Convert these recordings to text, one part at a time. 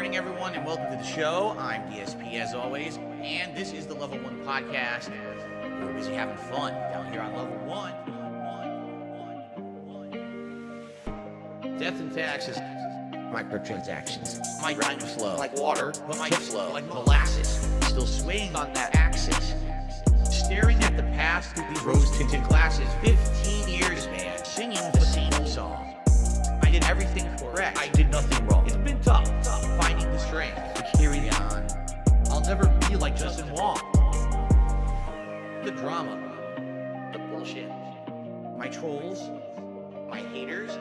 morning, everyone, and welcome to the show. I'm DSP, as always, and this is the Level 1 podcast. We're busy having fun down here on Level 1. Death and taxes, microtransactions. My rhyme flow like water, but my flow like molasses. Still swaying on that axis. Staring at the past through these rose-tinted glasses. 15 years, man, singing the same song. I did everything correct. I did nothing wrong. It's been tough finding the strength to carry on. I'll never be like Justin Wong. The drama, the bullshit, my trolls, my haters.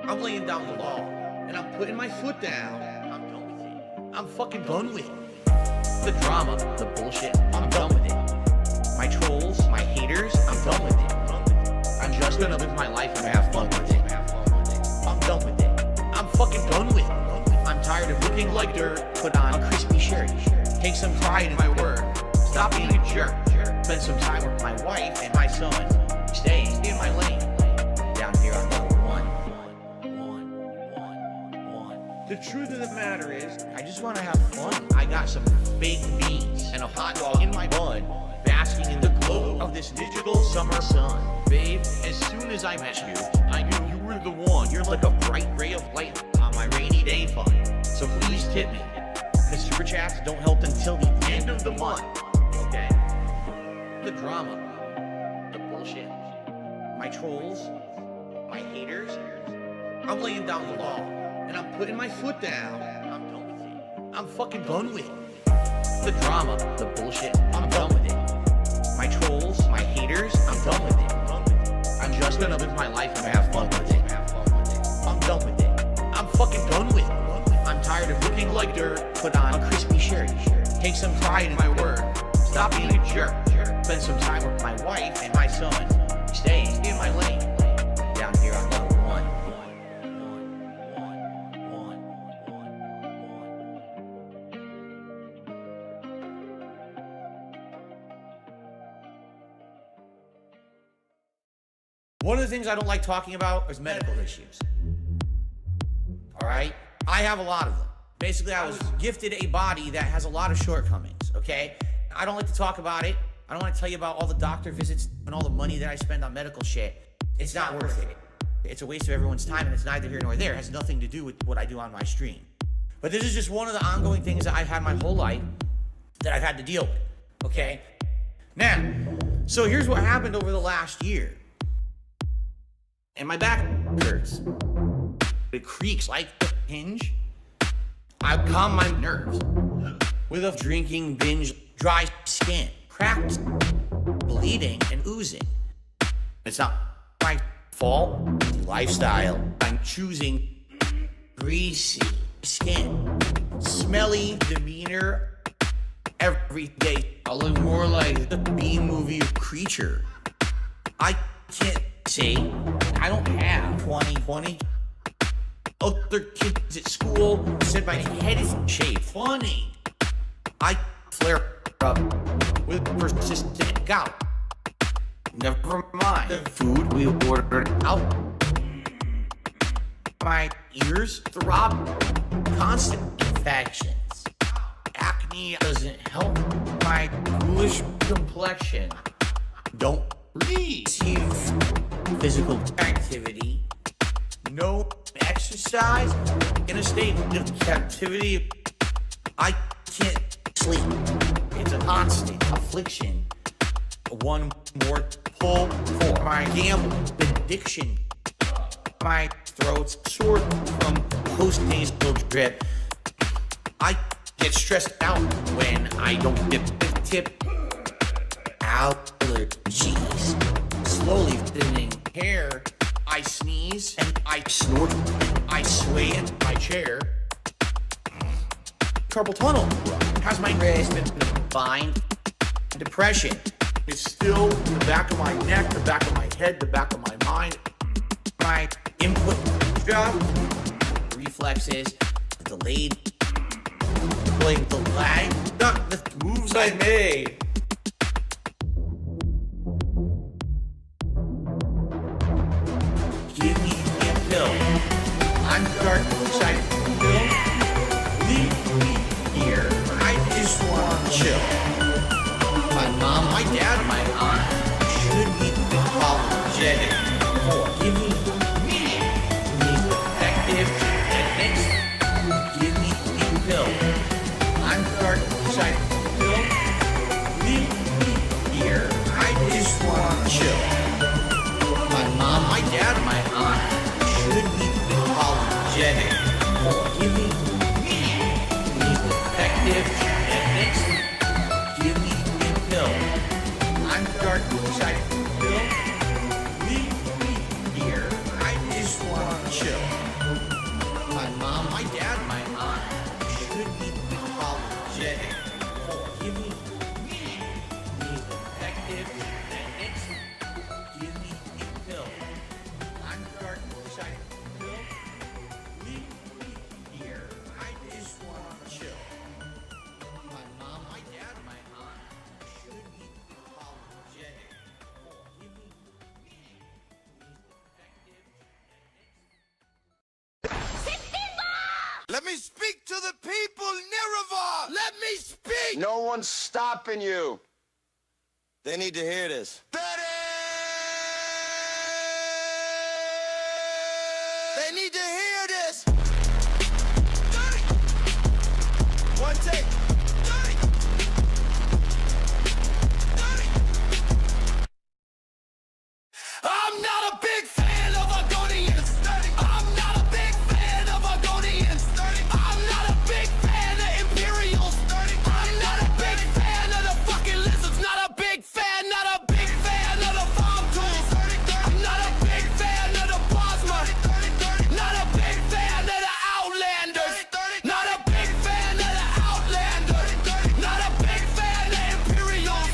I'm laying down the law, and I'm putting my foot down. I'm done with it. I'm fucking done with it. The drama, the bullshit. I'm done with it. My trolls, my haters. I'm done with it. I'm just gonna live my life and have fun with it. I'm done with it. I'm fucking done with it. I'm tired of looking like dirt. Put on a crispy shirt. Take some pride in my work. Stop being a jerk. Spend some time with my wife and my son. Stay in my lane. Down here on Level 1. The truth of the matter is, I just want to have fun. I got some baked beans and a hot dog in my bun, basking in the glow of this digital summer sun. Babe, as soon as I met you, I knew you were the one. You're like a bright ray of light on my rainy day fund. So please tip me, because super chats don't help until the end of the month. Okay? The drama, the bullshit, my trolls, my haters. I'm laying down the law, and I'm putting my foot down. I'm done with it. I'm fucking done with it. The drama, the bullshit. I'm done with it. My trolls, my haters. I'm done with it. I'm just gonna live my life and have fun with it. I'm done with it. I'm fucking done with it. I'm tired of looking like dirt. Put on a crispy shirt. Take some pride in my work. Stop being a jerk. Spend some time with my wife and my son. Stay in my lane. Down here on Level 1. One of the things I don't like talking about is medical issues. All right? I have a lot of them. Basically, I was gifted a body that has a lot of shortcomings, okay? I don't like to talk about it. I don't want to tell you about all the doctor visits and all the money that I spend on medical shit. It's not worth it. It's a waste of everyone's time, and it's neither here nor there. It has nothing to do with what I do on my stream. But this is just one of the ongoing things that I've had my whole life that I've had to deal with, okay? Now, so here's what happened over the last year. And my back hurts. It creaks like a hinge. I calm my nerves with a drinking binge, dry skin, cracked, bleeding, and oozing. It's not my fault. Lifestyle. I'm choosing greasy skin, smelly demeanor. Every day, I look more like the B-movie creature. I can't say I don't have 20/20. Other kids at school said my head is shaved. Funny. I flare up with persistent gout. Never mind the food we ordered out. My ears throb. Constant infections. Acne doesn't help. My bluish complexion. Don't receive physical activity. No exercise. In a state of captivity. I can't sleep. It's a constant affliction. One more pull for my gambling addiction. My throat's sore from post-nasal drip. I get stressed out when I don't get the tip. Allergies. Slowly thinning hair. I sneeze and I snort. I sway in my chair. Carpal tunnel has my wrist been defined. Depression is still the back of my neck, the back of my head, the back of my mind. My input job, reflexes, delayed, playing the lag, not the moves I made. Give me a pill. I'm dark inside the pill. Leave my dad, my aunt should be apologetic for giving me effective techniques who give me a pill. I'm dark side pill. Leave me here. I just want to chill. My mom, my dad, my aunt should be apologetic for giving me effective techniques. Give me a pill. I'm dark side pill. Leave me here. I just want to chill. My mom, my dad, my aunt should be apologetic for giving me effective techniques. Give me a pill. I'm dark side pill. Leave me here. I just want to chill. My mom, my dad, my aunt should be apologetic for giving me effective techniques. Let me speak to the people, Nerevar! Let me speak! No one's stopping you. They need to hear this. They need to hear this! One take. I'm not a big fan of Argonians. I'm not a big fan of Argonians. I'm not a big fan of Imperials. I'm not a big fan of the fucking lizards. Not a big fan, not a big fan of the farm tools. I'm not a big fan of the Bosma. Not a big fan of the Outlanders. Not a big fan of the Outlanders. Not a big fan of Imperials.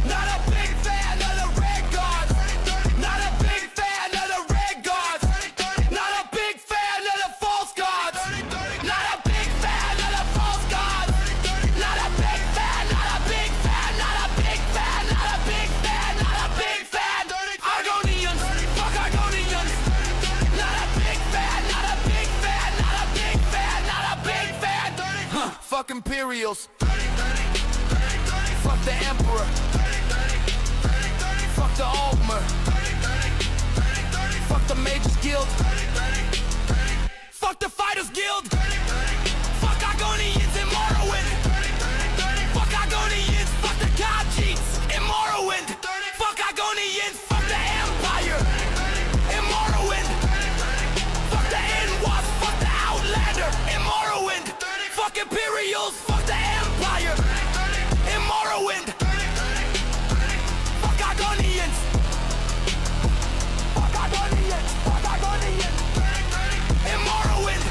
Not a big fan of the Red Guards. Not a big fan of the Red Guards. Not a big fan of the False Guards. Not a big fan of the False Guards. Not a big fan, not a big fan, not a big fan, not a big fan, not a big fan. Argonians, fuck Argonians. Not a big fan, not a big fan, not a big fan, not a big fan. Fuck Imperials. Fuck the Emperor. Fuck the Altmer. Fuck the Mages Guild. Fuck the Fighters Guild. Fuck Argonians in Morrowind. Fuck Argonians. Fuck the Khajiits in Morrowind. Fuck Argonians. Fuck the Empire in Morrowind. Fuck the N-Wasp. Fuck the Outlander in Morrowind. Fuck Imperials. Fuck the Empire in Morrowind. Fuck Argonians. Fuck Argonians. Fuck Argonians. In Morrowind.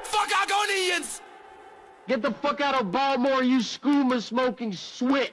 Fuck Argonians. Get the fuck out of Baltimore, you skooma smoking swit.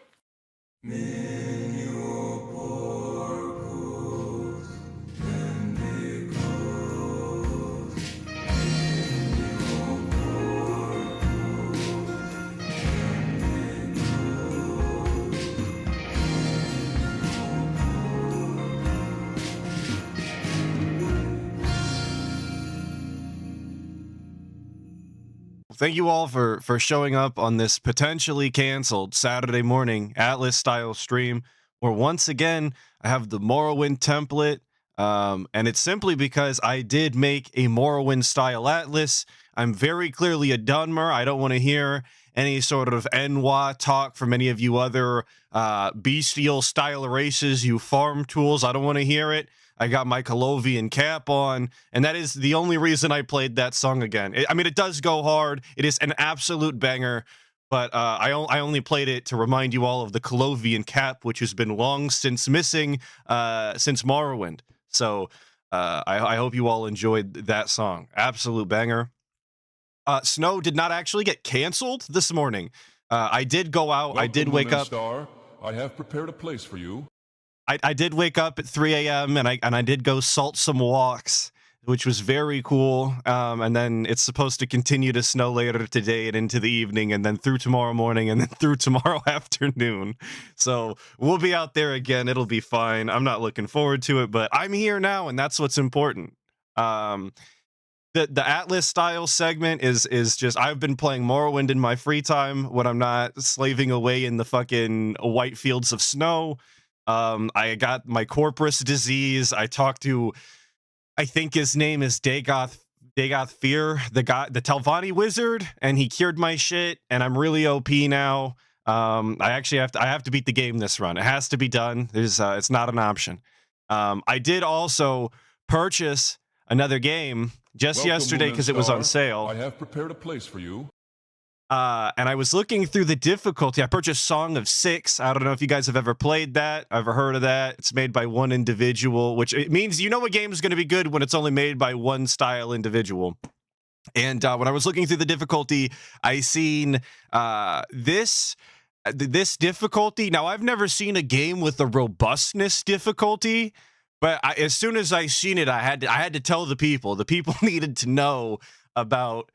Thank you all for showing up on this potentially canceled Saturday morning Atlas style stream, where once again I have the Morrowind template, and it's simply because I did make a Morrowind style Atlas. I'm very clearly a Dunmer. I don't want to hear any sort of NWA talk from any of you other bestial style races, you farm tools. I don't want to hear it. I got my Colovian cap on, and that is the only reason I played that song again. I mean, it does go hard. It is an absolute banger, but I only played it to remind you all of the Colovian cap, which has been long since missing since Morrowind. So I hope you all enjoyed that song. Absolute banger. Snow did not actually get canceled this morning. I did go out. I did wake up. Star. I have prepared a place for you. I did wake up at 3 a.m. and I did go salt some walks, which was very cool. And then it's supposed to continue to snow later today and into the evening, and then through tomorrow morning, and then through tomorrow afternoon. So we'll be out there again. It'll be fine. I'm not looking forward to it, but I'm here now, and that's what's important. the Atlas style segment is just I've been playing Morrowind in my free time when I'm not slaving away in the fucking white fields of snow. I got my Corpus disease. I talked to, I think his name is Dagoth Fear, the Telvanni wizard, and he cured my shit, and I'm really OP now. I have to beat the game this run. It has to be done. It's not an option. I did also purchase another game just Welcome, yesterday Moon because it was on Star. sale. I have prepared a place for you. And I was looking through the difficulty. I purchased Song of Six. I don't know if you guys have ever played that, ever heard of that. It's made by one individual, which it means you know a game is going to be good when it's only made by one style individual. And when I was looking through the difficulty, I seen this difficulty. Now, I've never seen a game with a robustness difficulty, but as soon as I seen it, I had to tell the people. The people needed to know about.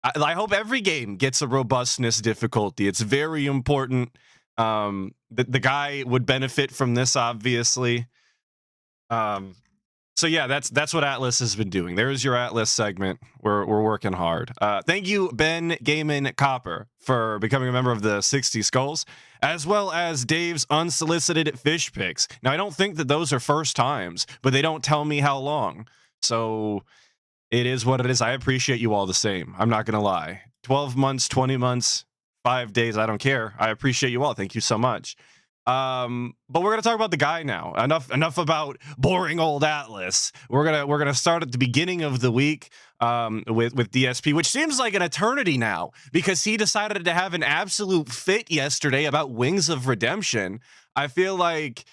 I hope every game gets a robustness difficulty. It's very important. The guy would benefit from this, obviously. So yeah, that's what Atlas has been doing. There's your Atlas segment. We're working hard. Thank you, Ben Gaiman Copper, for becoming a member of the 60 Skulls, as well as Dave's unsolicited fish picks. Now, I don't think that those are first times, but they don't tell me how long. So it is what it is. I appreciate you all the same. I'm not gonna lie. 12 months, 20 months, 5 days, I don't care. I appreciate you all. Thank you so much. But we're gonna talk about the guy now. Enough about boring old Atlas. We're gonna start at the beginning of the week with DSP, which seems like an eternity now because he decided to have an absolute fit yesterday about Wings of Redemption. I feel like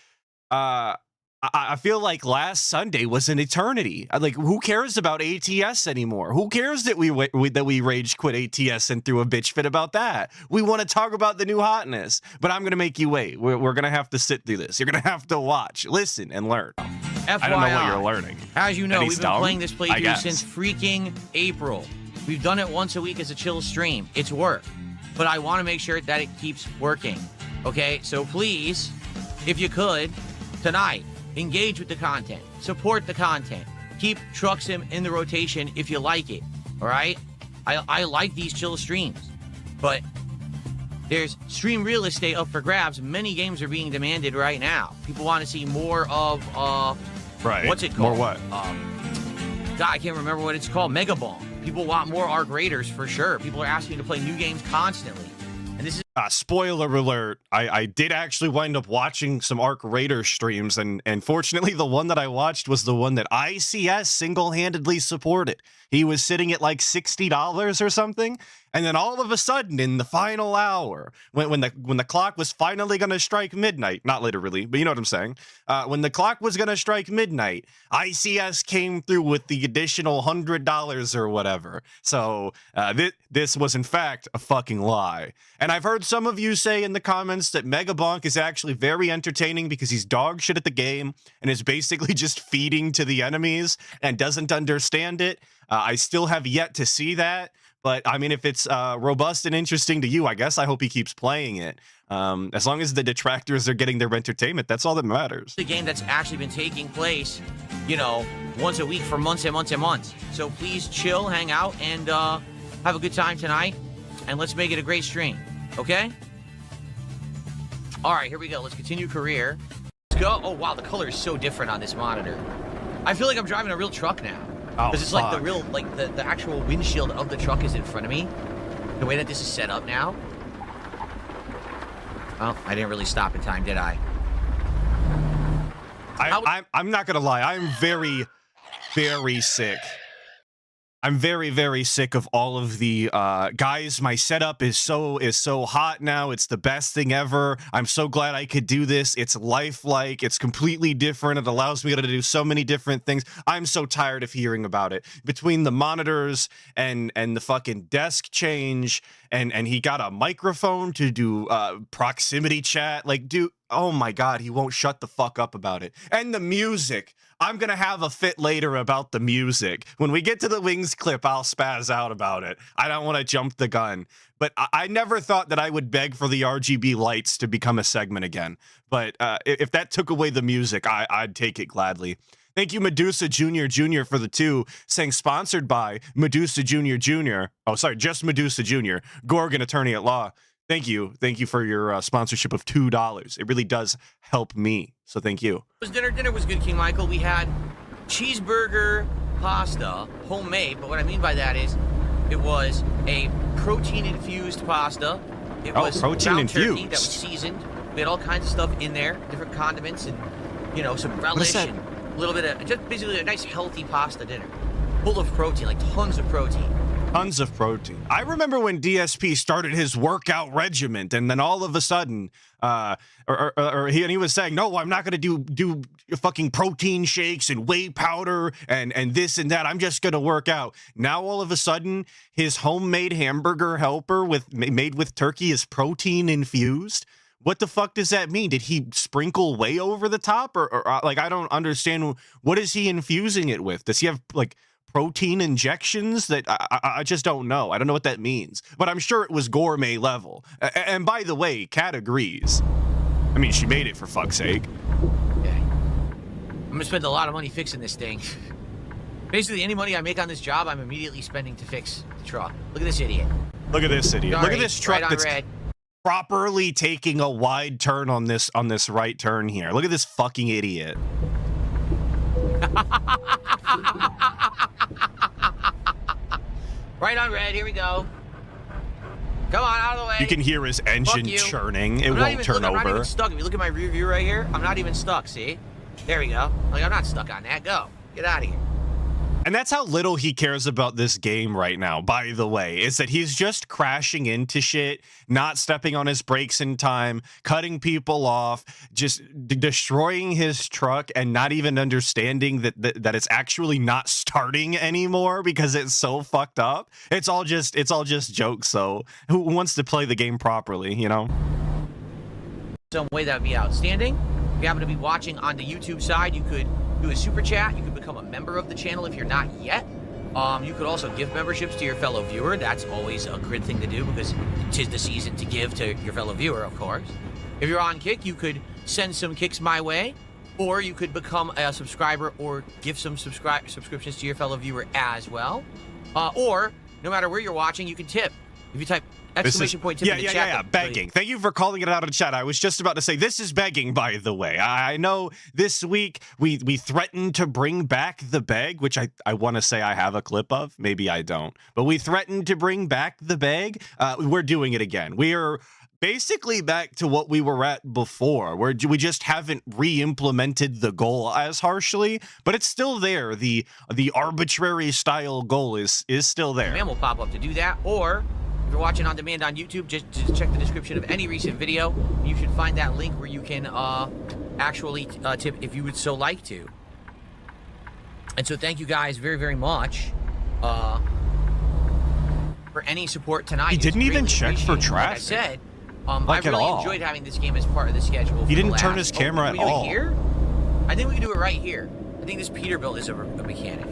I feel like last Sunday was an eternity. Like, who cares about ATS anymore? Who cares that we rage quit ATS and threw a bitch fit about that? We want to talk about the new hotness, but I'm gonna make you wait. We're gonna have to sit through this. You're gonna have to watch, listen, and learn. FYI, I don't know what you're learning. As you know, And we've he's been dumb, playing this I playthrough guess. since freaking April. We've done it once a week as a chill stream. It's work. But I want to make sure that it keeps working. Okay? So please, if you could, tonight, engage with the content. Support the content. Keep Trucksim in the rotation if you like it. All right? I like these chill streams. But there's stream real estate up for grabs. Many games are being demanded right now. People want to see more of Right. what's it called? More what? God, I can't remember what it's called. Mega Ball. People want more Arc Raiders for sure. People are asking to play new games constantly. And this is Spoiler alert, I did actually wind up watching some Arc Raider streams, and fortunately the one that I watched was the one that ICS single-handedly supported. He was sitting at like $60 or something, and then all of a sudden in the final hour, when the clock was finally going to strike midnight, not literally, but you know what I'm saying, when the clock was going to strike midnight, ICS came through with the additional $100 or whatever. So this was in fact a fucking lie. And I've heard some of you say in the comments that Megabonk is actually very entertaining because he's dog shit at the game and is basically just feeding to the enemies and doesn't understand it. I still have yet to see that, but I mean, if it's robust and interesting to you, I guess I hope he keeps playing it. As long as the detractors are getting their entertainment, that's all that matters. the game that's actually been taking place, you know, once a week for months and months and months. So please chill, hang out, and have a good time tonight. And let's make it a great stream. Okay? All right, here we go. Let's continue career. Let's go. Oh, wow, the color is so different on this monitor. I feel like I'm driving a real truck now. Oh, Because it's like the fuck. real, like the actual windshield of the truck is in front of me. The way that this is set up now. Well, I didn't really stop in time, did I? I'm not gonna lie. I'm very, very sick. I'm very, very sick of all of the guys. My setup is so hot now. It's the best thing ever. I'm so glad I could do this. It's lifelike. It's completely different. It allows me to do so many different things. I'm so tired of hearing about it. Between the monitors and the fucking desk change, and he got a microphone to do proximity chat. Like, dude, oh my God, he won't shut the fuck up about it. And the music. I'm going to have a fit later about the music. When we get to the Wings clip, I'll spaz out about it. I don't want to jump the gun. But I never thought that I would beg for the RGB lights to become a segment again. But if that took away the music, I'd take it gladly. Thank you, Medusa Jr. for the 2, saying sponsored by Medusa Jr. Oh, sorry, just Medusa Jr. Gorgon, attorney at law. Thank you for your sponsorship of $2. It really does help me. So thank you. Dinner was good, King Michael. We had cheeseburger pasta, homemade. But what I mean by that is, it was a protein-infused pasta. It was protein ground turkey infused. that was seasoned. We had all kinds of stuff in there, different condiments, and some relish and a little bit of just basically a nice healthy pasta dinner, full of protein, like tons of protein. Tons of protein. I remember when DSP started his workout regimen, and then all of a sudden, he was saying, "No, I'm not going to do fucking protein shakes and whey powder and this and that. I'm just going to work out." Now all of a sudden, his homemade hamburger helper made with turkey is protein infused. What the fuck does that mean? Did he sprinkle whey over the top, or like I don't understand. What is he infusing it with? Does he have like protein injections that I just don't know. I don't know what that means, but I'm sure it was gourmet level. And by the way, Kat agrees. I mean, she made it, for fuck's sake. Yeah. I'm gonna spend a lot of money fixing this thing. Basically, any money I make on this job, I'm immediately spending to fix the truck. Look at this idiot. Look at this idiot. Sorry, Look at this truck right on that's red. properly taking a wide turn on this right turn here. Look at this fucking idiot. Right on red, here we go. Come on, out of the way. You can hear his engine churning. It won't turn I'm not over. even stuck. If you look at my rear view right here, I'm not even stuck, see? There we go. Like, I'm not stuck on that. Go. Get out of here. And that's how little he cares about this game right now, by the way, is that he's just crashing into shit, not stepping on his brakes in time, cutting people off, just destroying his truck, and not even understanding that it's actually not starting anymore because it's so fucked up. It's all just jokes. So who wants to play the game properly, you know? Some way that would be outstanding. If you happen to be watching on the YouTube side, you could do a super chat. You could become a member of the channel if you're not yet. You could also give memberships to your fellow viewer. That's always a good thing to do because 'tis the season to give to your fellow viewer, of course. If you're on Kick, you could send some kicks my way, or you could become a subscriber or give some subscriptions to your fellow viewer as well. Or no matter where you're watching, you can tip. If you type exclamation point tip in the chat. Yeah, begging. Thank you for calling it out in chat. I was just about to say, this is begging, by the way. I know this week we threatened to bring back the beg, which I want to say I have a clip of. Maybe I don't. But we threatened to bring back the beg. We're doing it again. We are basically back to what we were at before, where we just haven't re-implemented the goal as harshly, but it's still there. The arbitrary style goal is still there. Man will pop up to do that, or if you're watching on demand on YouTube, just check the description of any recent video. You should find that link where you can actually tip if you would so like to. And so thank you guys very, very much for any support tonight. He didn't even check for traffic. Like I said, I really enjoyed having this game as part of the schedule. He didn't turn his camera at all. Here? I think we can do it right here. I think this Peterbilt is a mechanic.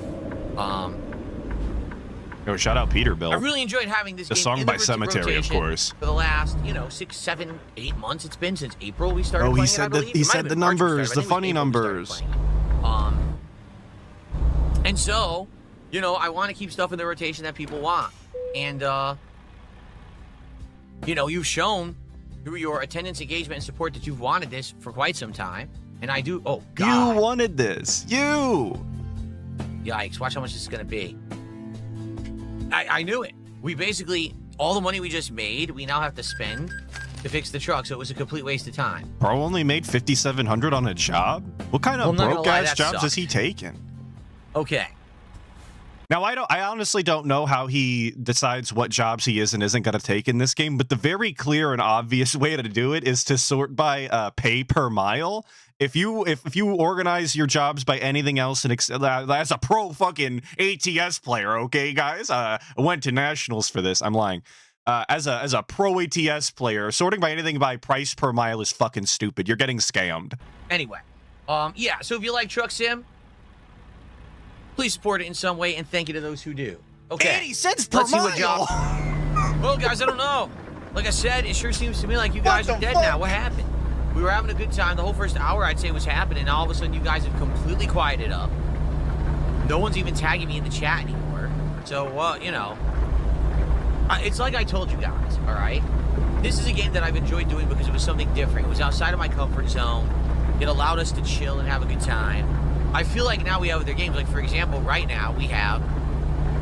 Yo, shout out Peterbilt. I really enjoyed having this the game song in by the Cemetery, of course. For the last, 6, 7, 8 months it's been since April we started he playing said it, I believe. he said the numbers, the funny numbers. And so, I want to keep stuff in the rotation that people want. And, you've shown through your attendance, engagement, and support that you've wanted this for quite some time. And I do, oh, God. You wanted this. You! Yikes, watch how much this is going to be. I knew it. We basically, all the money we just made, we now have to spend to fix the truck, so it was a complete waste of time. Bro only made $5,700 on a job? What kind of broke-ass jobs is he taking? Okay. Now, I honestly don't know how he decides what jobs he is and isn't going to take in this game, but the very clear and obvious way to do it is to sort by pay per mile. If you organize your jobs by anything else, and as a pro fucking ATS player, okay, guys, I went to nationals for this. I'm lying. As a pro ATS player, sorting by anything by price per mile is fucking stupid. You're getting scammed. Anyway, yeah. So if you like Truck Sim, please support it in some way, and thank you to those who do. Okay. 80 cents per mile. Well, guys, I don't know. Like I said, it sure seems to me like you guys are dead now. What happened? We were having a good time. The whole first hour, I'd say, was happening. All of a sudden, you guys have completely quieted up. No one's even tagging me in the chat anymore. So, you know, it's like I told you guys, all right? This is a game that I've enjoyed doing because it was something different. It was outside of my comfort zone. It allowed us to chill and have a good time. I feel like now we have other games. Like, for example, right now we have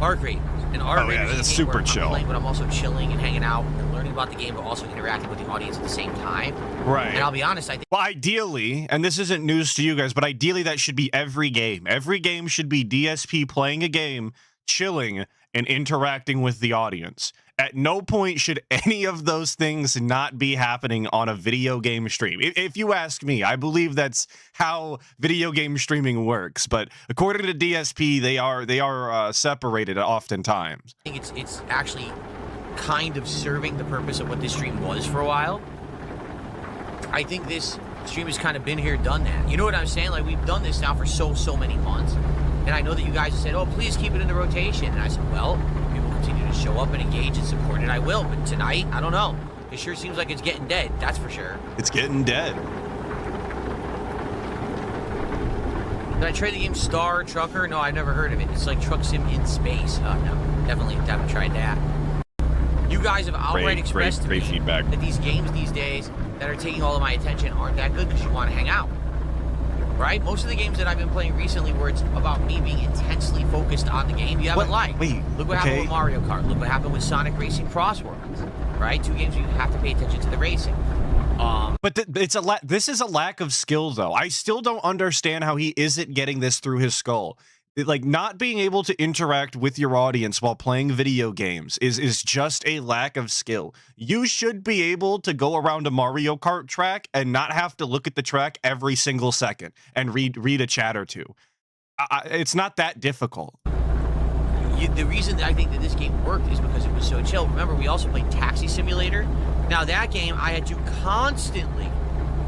Arc Raiders. And Arc Raiders that's is a game super where I'm chill. playing, but I'm also chilling and hanging out and learning about the game, but also interacting with the audience at the same time. Right. And I'll be honest, I think... Well, ideally, and this isn't news to you guys, but ideally that should be every game. Every game should be DSP playing a game, chilling, and interacting with the audience. At no point should any of those things not be happening on a video game stream. If you ask me, I believe that's how video game streaming works. But according to DSP, they are separated oftentimes. I think it's actually kind of serving the purpose of what this stream was for a while. I think this stream has kind of been here, done that. You know what I'm saying? Like, we've done this now for so many months. And I know that you guys have said, oh, please keep it in the rotation. And I said, well, people continue to show up and engage and support it. I will. But tonight, I don't know. It sure seems like it's getting dead. That's for sure. It's getting dead. Did I trade the game Star Trucker? No, I've never heard of it. It's like Truck Sim in space. Oh, no. Definitely haven't tried that. You guys have outright expressed to me feedback. that these games these days that are taking all of my attention aren't that good because you want to hang out. Right? Most of the games that I've been playing recently where it's about me being intensely focused on the game, you haven't liked. Wait, look what happened with Mario Kart. Look what happened with Sonic Racing Cross Worlds. Right? Two games where you have to pay attention to the racing. But this is a lack of skill, though. I still don't understand how he isn't getting this through his skull. Like, not being able to interact with your audience while playing video games is just a lack of skill. You should be able to go around a Mario Kart track and not have to look at the track every single second and read a chat or two. It's not that difficult. The reason that I think that this game worked is because it was so chill. Remember, we also played Taxi Simulator. Now, that game I had to constantly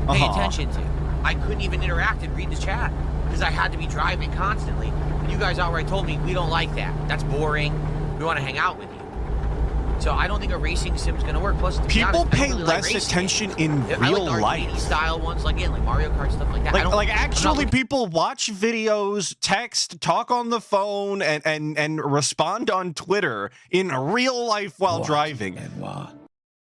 pay attention to. I couldn't even interact and read the chat because I had to be driving constantly. And you guys outright told me, we don't like that. That's boring. We want to hang out with you. So I don't think a racing sim is going to work. Plus, to be honest, pay I don't really less like attention in I real like life. style ones, like Mario Kart, stuff like that. Actually, people watch videos, text, talk on the phone, and respond on Twitter in real life while driving.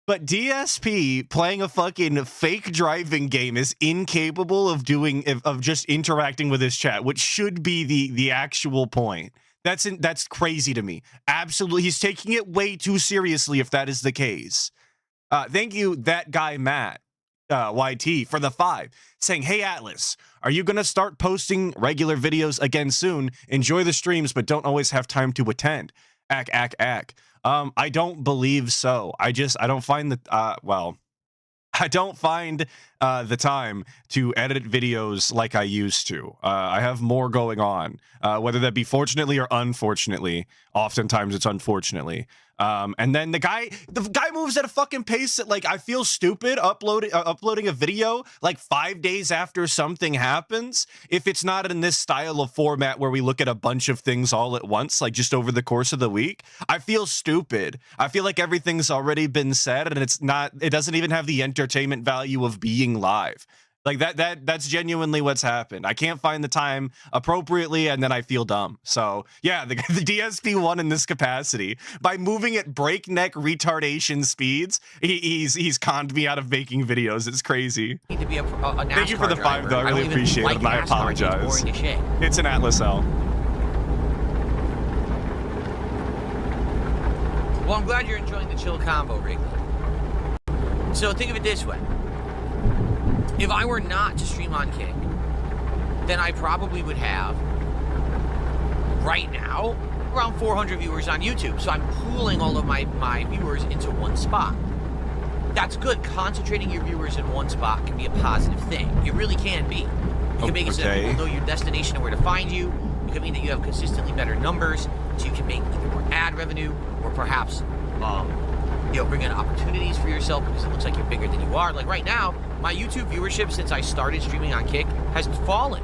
But DSP playing a fucking fake driving game is incapable of just interacting with his chat, which should be the actual point. That's crazy to me. Absolutely, he's taking it way too seriously if that is the case. Thank you, that guy Matt YT for the 5, saying, "Hey Atlas, are you gonna start posting regular videos again soon? Enjoy the streams, but don't always have time to attend." Ack. I don't believe so. I don't find that. I don't find the time to edit videos like I used to. I have more going on, whether that be fortunately or unfortunately. Oftentimes it's unfortunately. And then the guy moves at a fucking pace that, like, I feel stupid uploading a video like 5 days after something happens. If it's not in this style of format where we look at a bunch of things all at once, like just over the course of the week, I feel stupid. I feel like everything's already been said and it doesn't even have the entertainment value of being live. Like that's genuinely what's happened. I can't find the time appropriately, and then I feel dumb. So yeah, the DSP won in this capacity by moving at breakneck retardation speeds. He's conned me out of making videos. It's crazy. Need to be a Thank you for the 5, though. I really appreciate it, and I apologize. It's boring as shit. It's an Atlas L. Well, I'm glad you're enjoying the chill combo, Wrigley. So think of it this way. If I were not to stream on Kick, then I probably would have, right now, around 400 viewers on YouTube. So I'm pooling all of my viewers into one spot. That's good. Concentrating your viewers in one spot can be a positive thing. It really can be. It can make it so that people know your destination and where to find you. It can mean that you have consistently better numbers, so you can make either more ad revenue or perhaps bring in opportunities for yourself because it looks like you're bigger than you are. Like right now, my YouTube viewership since I started streaming on Kick has fallen.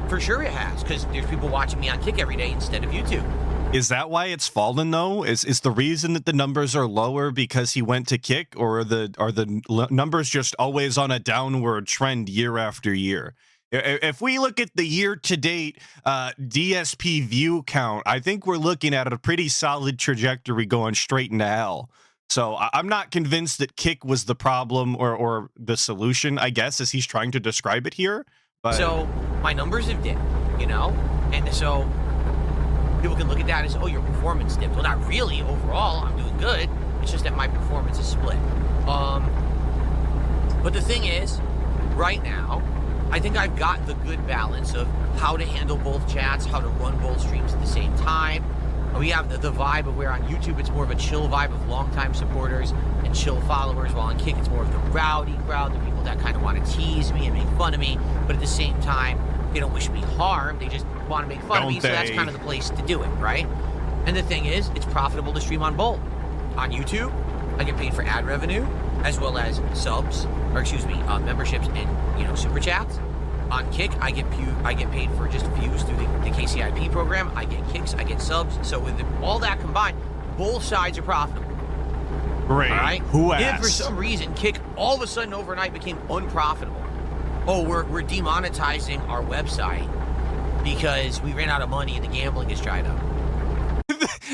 For sure it has, because there's people watching me on Kick every day instead of YouTube. Is that why it's fallen though? Is the reason that the numbers are lower because he went to Kick, or are the numbers just always on a downward trend year after year? If we look at the year-to-date DSP view count, I think we're looking at a pretty solid trajectory going straight into hell. So I'm not convinced that Kick was the problem or the solution, I guess, as he's trying to describe it here. But so my numbers have dipped, you know, and so people can look at that as, oh, your performance dipped. Well, not really. Overall, I'm doing good. It's just that my performance is split. But the thing is, right now, I think I've got the good balance of how to handle both chats, how to run both streams at the same time. We have the vibe of where on YouTube it's more of a chill vibe of longtime supporters and chill followers, while on Kick it's more of the rowdy crowd, the people that kind of want to tease me and make fun of me, but at the same time, they don't wish me harm, they just want to make fun of me, so that's kind of the place to do it, right? And the thing is, it's profitable to stream on both. On YouTube, I get paid for ad revenue, as well as subs, or excuse me, memberships and, you know, super chats. On Kick, I get paid for just views through the KCIP program. I get kicks, I get subs. So with all that combined, both sides are profitable. Great. All right? Who asked? If for some reason Kick all of a sudden overnight became unprofitable, oh, we're demonetizing our website because we ran out of money and the gambling is dried up.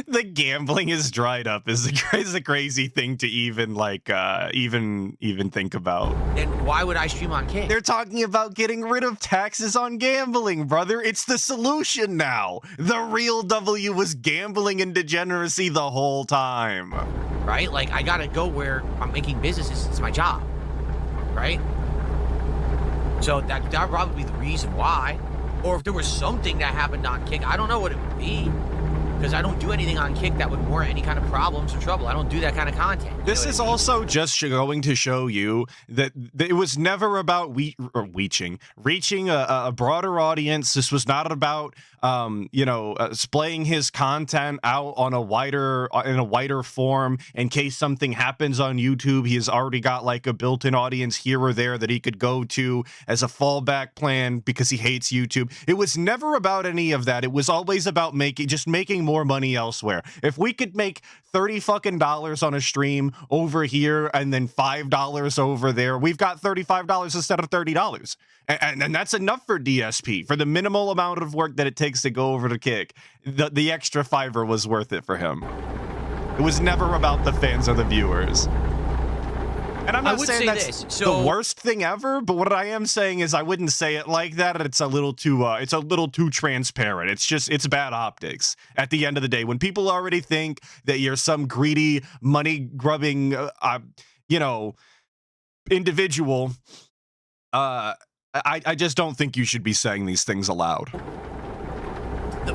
The gambling is dried up is a crazy thing to even like even think about. Then why would I stream on Kick? They're talking about getting rid of taxes on gambling, brother. It's the solution now. The real W was gambling and degeneracy the whole time. Right? Like, I gotta go where I'm making business. It's my job. Right? So that would probably be the reason why. Or if there was something that happened on Kick, I don't know what it would be. Because I don't do anything on Kick that would warrant any kind of problems or trouble. I don't do that kind of content. This is also just going to show you that it was never about reaching a broader audience. This was not about splaying his content out on in a wider form in case something happens on YouTube. He has already got like a built-in audience here or there that he could go to as a fallback plan because he hates YouTube. It was never about any of that. It was always about making more money elsewhere. If we could make $30 on a stream over here and then $5 over there, we've got $35 instead of $30. And that's enough for DSP. For the minimal amount of work that it takes to go over to Kick, the extra $5 was worth it for him. It was never about the fans or the viewers. And I'm not saying that's the worst thing ever, but what I am saying is I wouldn't say it like that. It's a little too transparent. It's bad optics. At the end of the day, when people already think that you're some greedy, money-grubbing, individual, I just don't think you should be saying these things aloud.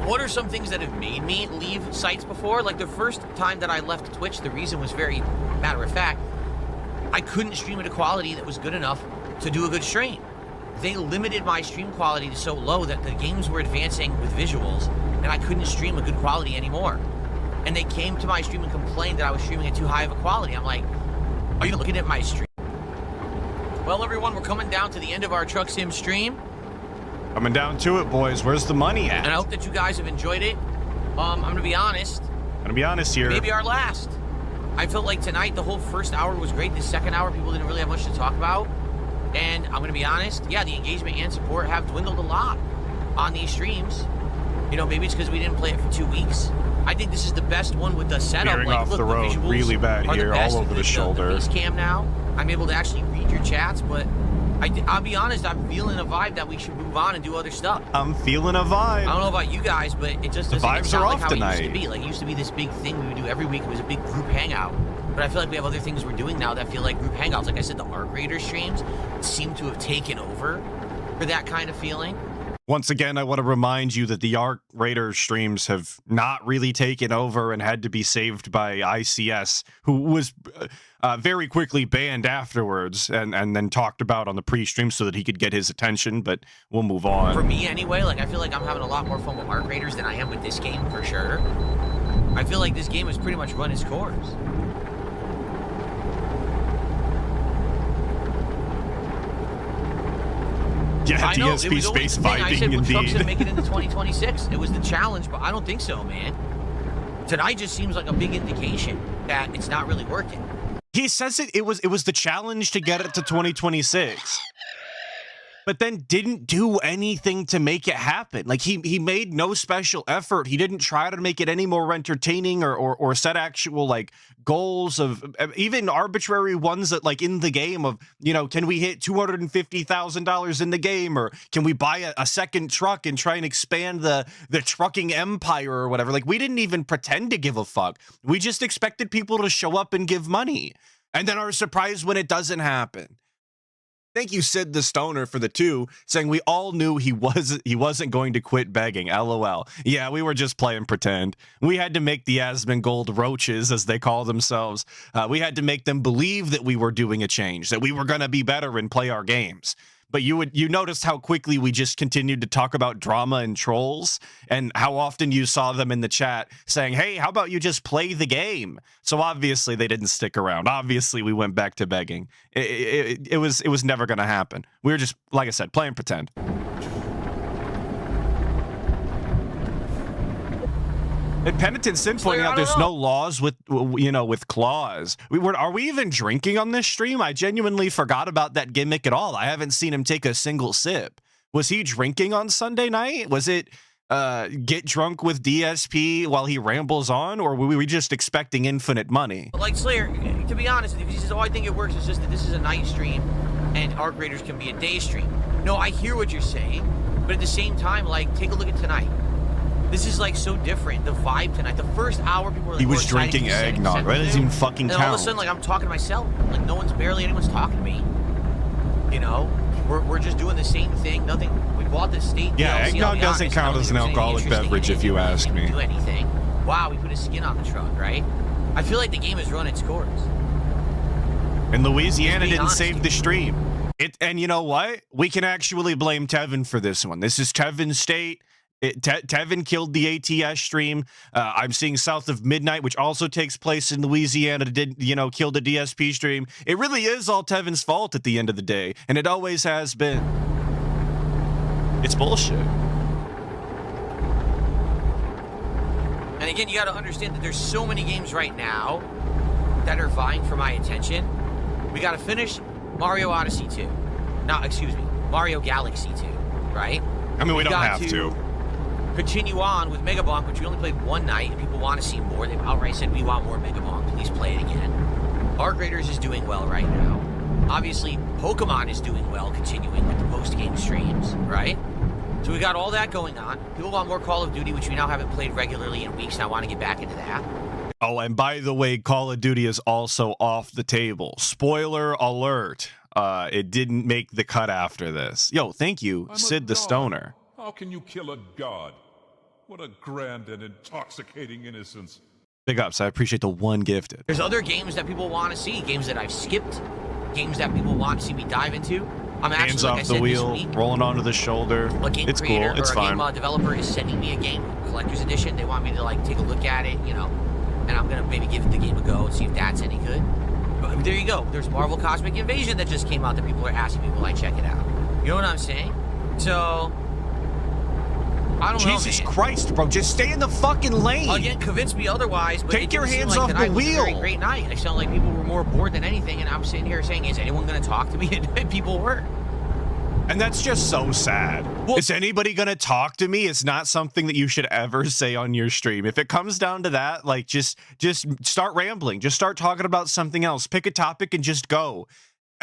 What are some things that have made me leave sites before? Like the first time that I left Twitch, the reason was very matter of fact. I couldn't stream at a quality that was good enough to do a good stream. They limited my stream quality to so low that the games were advancing with visuals and I couldn't stream a good quality anymore. And they came to my stream and complained that I was streaming at too high of a quality. I'm like, are you looking at my stream? Well, everyone, we're coming down to the end of our Truck Sim stream. Coming down to it, boys. Where's the money at? And I hope that you guys have enjoyed it. I'm gonna be honest. Here. Maybe our last. I felt like tonight, the whole first hour was great. The second hour, people didn't really have much to talk about. And I'm going to be honest, yeah, the engagement and support have dwindled a lot on these streams. You know, maybe it's because we didn't play it for 2 weeks. I think this is the best one with the setup. Veering off the road really bad here, all over the shoulder. The face cam now. I'm able to actually read your chats, but I'll be honest, I'm feeling a vibe that we should move on and do other stuff. I'm feeling a vibe. I don't know about you guys, but it just doesn't vibes sound are like off how tonight. it used to be. Like, it used to be this big thing we would do every week. It was a big group hangout. But I feel like we have other things we're doing now that feel like group hangouts. Like I said, the Arc Raider streams seem to have taken over for that kind of feeling. Once again, I want to remind you that the Arc Raider streams have not really taken over and had to be saved by ICS, who was very quickly banned afterwards and then talked about on the pre-stream so that he could get his attention, but we'll move on. For me anyway, like I feel like I'm having a lot more fun with Arc Raiders than I am with this game for sure. I feel like this game has pretty much run its course. Yeah, DSP space vibing indeed. Trucks that make it into 2026. It was the challenge, but I don't think so, man. tonight just seems like a big indication that it's not really working. He says it was the challenge to get it to 2026. But then didn't do anything to make it happen. Like he made no special effort. He didn't try to make it any more entertaining or set actual like goals of even arbitrary ones that like in the game of, you know, can we hit $250,000 in the game, or can we buy a second truck and try and expand the trucking empire or whatever. Like we didn't even pretend to give a fuck. We just expected people to show up and give money, and then are surprised when it doesn't happen. Thank you, Sid the Stoner, for the 2, saying we all knew he wasn't going to quit begging. LOL. Yeah, we were just playing pretend. We had to make the Asmongold roaches, as they call themselves. We had to make them believe that we were doing a change, that we were going to be better and play our games. But you noticed how quickly we just continued to talk about drama and trolls, and how often you saw them in the chat saying, hey, how about you just play the game? So obviously they didn't stick around. Obviously we went back to begging. It was never going to happen. We were just, like I said, playing pretend. And Penitent Sin pointing out there's no laws with, you know, with claws. Are we even drinking on this stream? I genuinely forgot about that gimmick at all. I haven't seen him take a single sip. Was he drinking on Sunday night? Was it get drunk with DSP while he rambles on? Or were we just expecting infinite money? Like Slayer, to be honest, he says, oh, I think it works. It's just that this is a night stream and Arc Raiders can be a day stream. No, I hear what you're saying. But at the same time, like, take a look at tonight. This is like so different. The vibe tonight. The first hour, people were like, he was drinking eggnog. That doesn't even fucking count. And all of a sudden, like, I'm talking to myself. Like, anyone's talking to me. You know, we're just doing the same thing. Nothing. We bought the state. Yeah, DLC, eggnog doesn't count as an alcoholic beverage, if you ask me. Do anything? Wow, we put a skin on the truck, right? I feel like the game has run its course. And Louisiana didn't save the stream. And you know what? We can actually blame Tevin for this one. This is Tevin's state. Tevin killed the ATS stream. I'm seeing South of Midnight, which also takes place in Louisiana, kill the DSP stream. It really is all Tevin's fault at the end of the day, and it always has been. It's bullshit. And again, you got to understand that there's so many games right now that are vying for my attention. We got to finish Mario Odyssey 2. Mario Galaxy 2, right? I mean, we don't have to. Continue on with Mega Bonk, which we only played one night, and people want to see more. They've outright said, we want more Mega Bonk. Please play it again. Arc Raiders is doing well right now. Obviously, Pokemon is doing well, continuing with the post-game streams, right? So we got all that going on. People want more Call of Duty, which we now haven't played regularly in weeks, and I want to get back into that. Oh, and by the way, Call of Duty is also off the table. Spoiler alert. It didn't make the cut after this. Yo, thank you, Sid the Stoner. How can you kill a god? What a grand and intoxicating innocence. Big ups. I appreciate the one gifted. There's other games that people want to see, games that I've skipped, games that people want to see me dive into. I'm actually, hands off the wheel, rolling onto the shoulder. It's cool. It's fine. A game developer is sending me a game, collector's edition. They want me to like take a look at it, and I'm gonna maybe give the game a go and see if that's any good. But there you go. There's Marvel Cosmic Invasion that just came out that people are asking me, will I check it out? You know what I'm saying? So I don't know. Jesus Christ, bro, just stay in the fucking lane. Again, convince me otherwise. But take your hands off the wheel. It was a great night. I sound like people were more bored than anything, and I'm sitting here saying, is anyone going to talk to me? And people were. And that's just so sad. Well, is anybody going to talk to me? It's not something that you should ever say on your stream. If it comes down to that, like just start rambling. Just start talking about something else. Pick a topic and just go.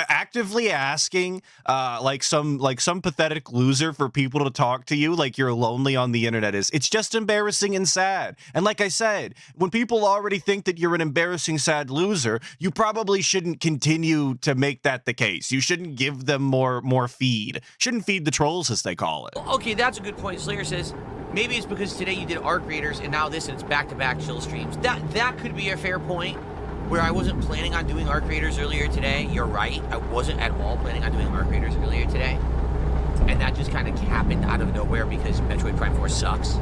Actively asking like some pathetic loser for people to talk to you like you're lonely on the internet it's just embarrassing and sad. And like I said, when people already think that you're an embarrassing sad loser, you probably shouldn't continue to make that the case. You shouldn't give them more feed. Shouldn't feed the trolls, as they call it. Okay, that's a good point. Slayer says maybe it's because today you did Arc Raiders and now this, and it's back-to-back chill streams. That could be a fair point. Where I wasn't planning on doing Arc Raiders earlier today, you're right. I wasn't at all planning on doing Arc Raiders earlier today. And that just kind of happened out of nowhere because Metroid Prime 4 sucks.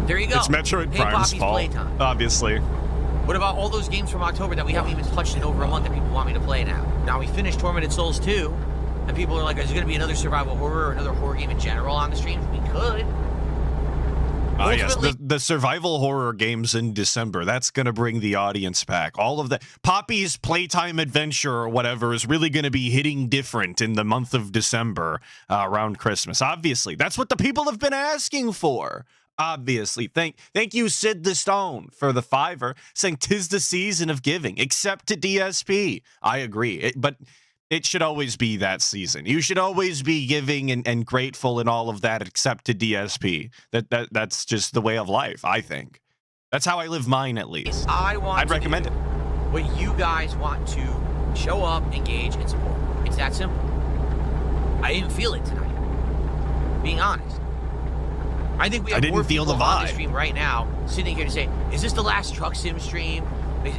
There you go. It's Metroid Prime's fault, playtime. Obviously. What about all those games from October that we haven't even touched in over a month that people want me to play now? Now we finished Tormented Souls 2, and people are like, is there going to be another survival horror or another horror game in general on the streams? We could. Yes, the the survival horror games in December. That's going to bring the audience back. All of the Poppy's Playtime Adventure or whatever is really going to be hitting different in the month of December around Christmas. Obviously, that's what the people have been asking for. Obviously, thank you, Sid the Stone, for the $5 saying 'tis the season of giving, except to DSP. I agree, but it should always be that season. You should always be giving and grateful and all of that, except to DSP. That's just the way of life. I think that's how I live mine, at least. I'd recommend it. What you guys want to show up, engage, and support. It's that simple. I didn't feel it tonight. Being honest. I think we have more people on the stream right now sitting here to say, is this the last Truck Sim stream?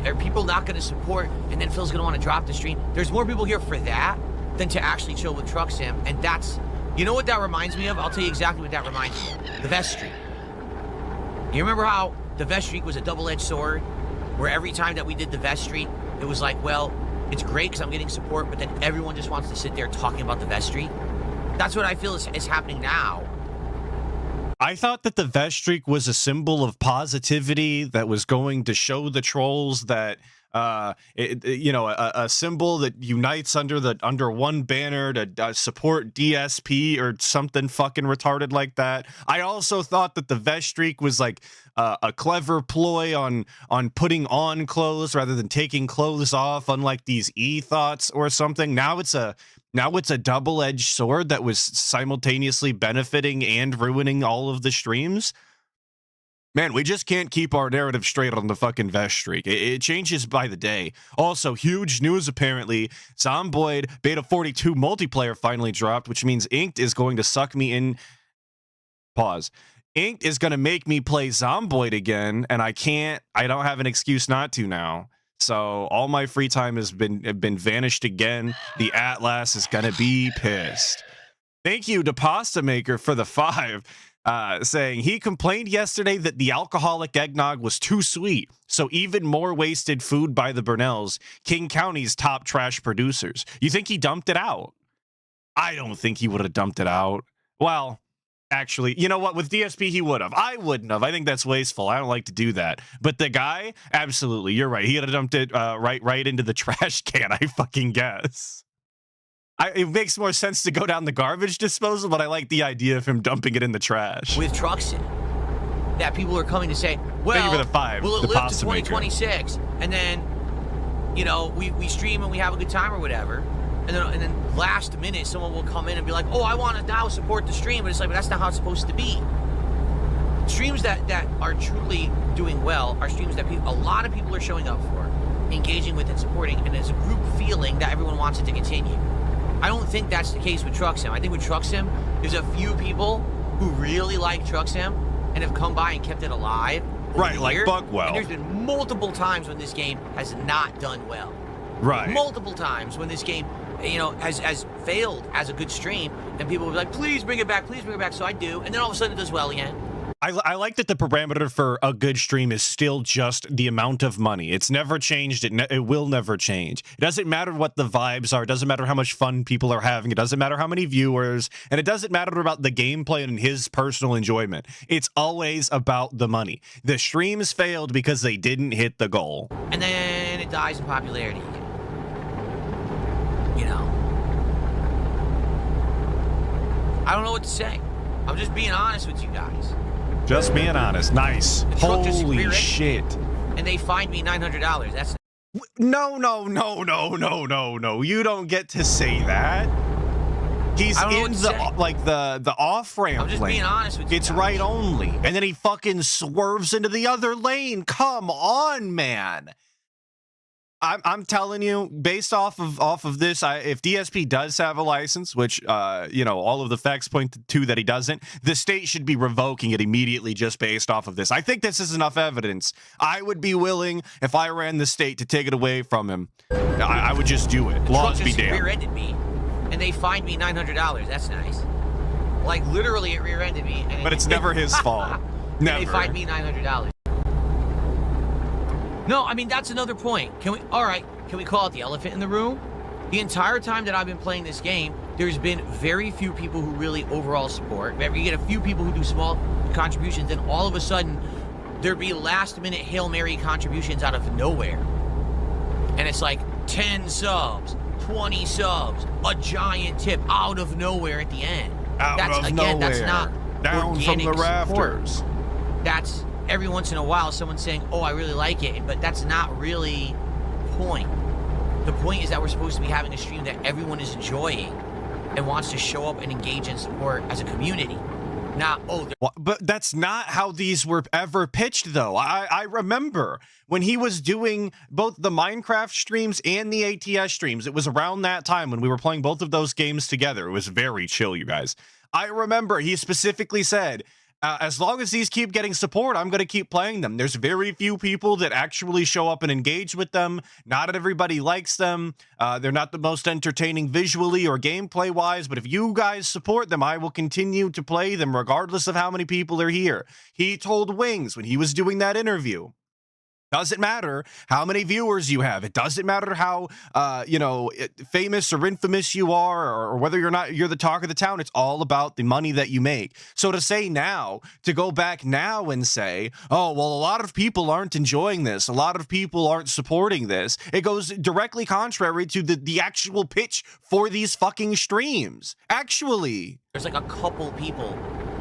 Are people not going to support? And then Phil's going to want to drop the stream. There's more people here for that than to actually chill with Truck Sim. And that's, you know what that reminds me of? I'll tell you exactly what that reminds me of. The Vest Streak. You remember how the Vest Streak was a double-edged sword? Where every time that we did the Vest Streak, it was like, well, it's great because I'm getting support, but then everyone just wants to sit there talking about the Vest Streak. That's what I feel is happening now. I thought that the Vest Streak was a symbol of positivity that was going to show the trolls that, a symbol that unites under one banner to support DSP or something fucking retarded like that. I also thought that the Vest Streak was like a clever ploy on putting on clothes rather than taking clothes off, unlike these e-thoughts or something. Now it's a double-edged sword that was simultaneously benefiting and ruining all of the streams. Man, we just can't keep our narrative straight on the fucking Vest Streak. It changes by the day. Also, huge news apparently. Zomboid Beta 42 multiplayer finally dropped, which means Inked is going to suck me in. Pause. Inked is going to make me play Zomboid again, and I don't have an excuse not to now. So all my free time has been vanished again. The Atlas is gonna be pissed. Thank you to Pasta Maker for the 5, saying he complained yesterday that the alcoholic eggnog was too sweet. So even more wasted food by the Burnells, King County's top trash producers. You think he dumped it out? I don't think he would have dumped it out. Well, actually, you know what? With DSP, he would have. I wouldn't have. I think that's wasteful. I don't like to do that. But the guy, absolutely, you're right. He would have dumped it right into the trash can, I fucking guess. It makes more sense to go down the garbage disposal, but I like the idea of him dumping it in the trash. With Truck Sim, that people are coming to say, well, thank you for the 5, will it the live to Pasta 2026? Maker. And then, you know, we stream and we have a good time or whatever. And then last minute, someone will come in and be like, oh, I want to now support the stream. But it's like, but that's not how it's supposed to be. Streams that are truly doing well are streams that a lot of people are showing up for, engaging with and supporting, and it's a group feeling that everyone wants it to continue. I don't think that's the case with Truck Sim. I think with Truck Sim, there's a few people who really like Truck Sim and have come by and kept it alive. Right, like Buckwell. And there's been multiple times when this game has not done well. Right. Multiple times when this game, you know, has failed as a good stream, and people will be like, please bring it back, please bring it back. So I do, and then all of a sudden it does well again. I like that the parameter for a good stream is still just the amount of money. It's never changed. It will never change. It doesn't matter what the vibes are. It doesn't matter how much fun people are having. It doesn't matter how many viewers. And it doesn't matter about the gameplay and his personal enjoyment. It's always about the money. The streams failed because they didn't hit the goal. And then it dies in popularity again. You know? I don't know what to say. I'm just being honest with you guys. Just being honest. Nice. Holy shit. And they fined me $900. That's no. You don't get to say that. He's in the off-ramp lane. I'm just being honest with you. It's right only. And then he fucking swerves into the other lane. Come on, man. I'm telling you, based off of this, if DSP does have a license, which all of the facts point to that he doesn't, the state should be revoking it immediately just based off of this. I think this is enough evidence. I would be willing, if I ran the state, to take it away from him. I would just do it. Laws be damned. Rear-ended me, and they fined me $900. That's nice. Like literally, it rear-ended me. But it's never his fault. Never. They fined me $900. No, I mean, that's another point. Can we call it the elephant in the room? The entire time that I've been playing this game, there's been very few people who really overall support. You get a few people who do small contributions, and all of a sudden, there'd be last-minute Hail Mary contributions out of nowhere. And it's like 10 subs, 20 subs, a giant tip out of nowhere at the end. That's not down from the organic support. rafters. That's every once in a while someone saying, oh, I really like it, but that's not really the point. The point is that we're supposed to be having a stream that everyone is enjoying and wants to show up and engage and support as a community. Not, But that's not how these were ever pitched, though. I remember when he was doing both the Minecraft streams and the ATS streams. It was around that time when we were playing both of those games together. It was very chill, you guys. I remember he specifically said, as long as these keep getting support, I'm going to keep playing them. There's very few people that actually show up and engage with them. Not everybody likes them. They're not the most entertaining visually or gameplay wise, but if you guys support them, I will continue to play them regardless of how many people are here. He told Wings when he was doing that interview. Doesn't matter how many viewers you have. It doesn't matter how, famous or infamous you are, or whether you're the talk of the town. It's all about the money that you make. So to go back now and say, oh, well, a lot of people aren't enjoying this. A lot of people aren't supporting this. It goes directly contrary to the actual pitch for these fucking streams. Actually, there's like a couple people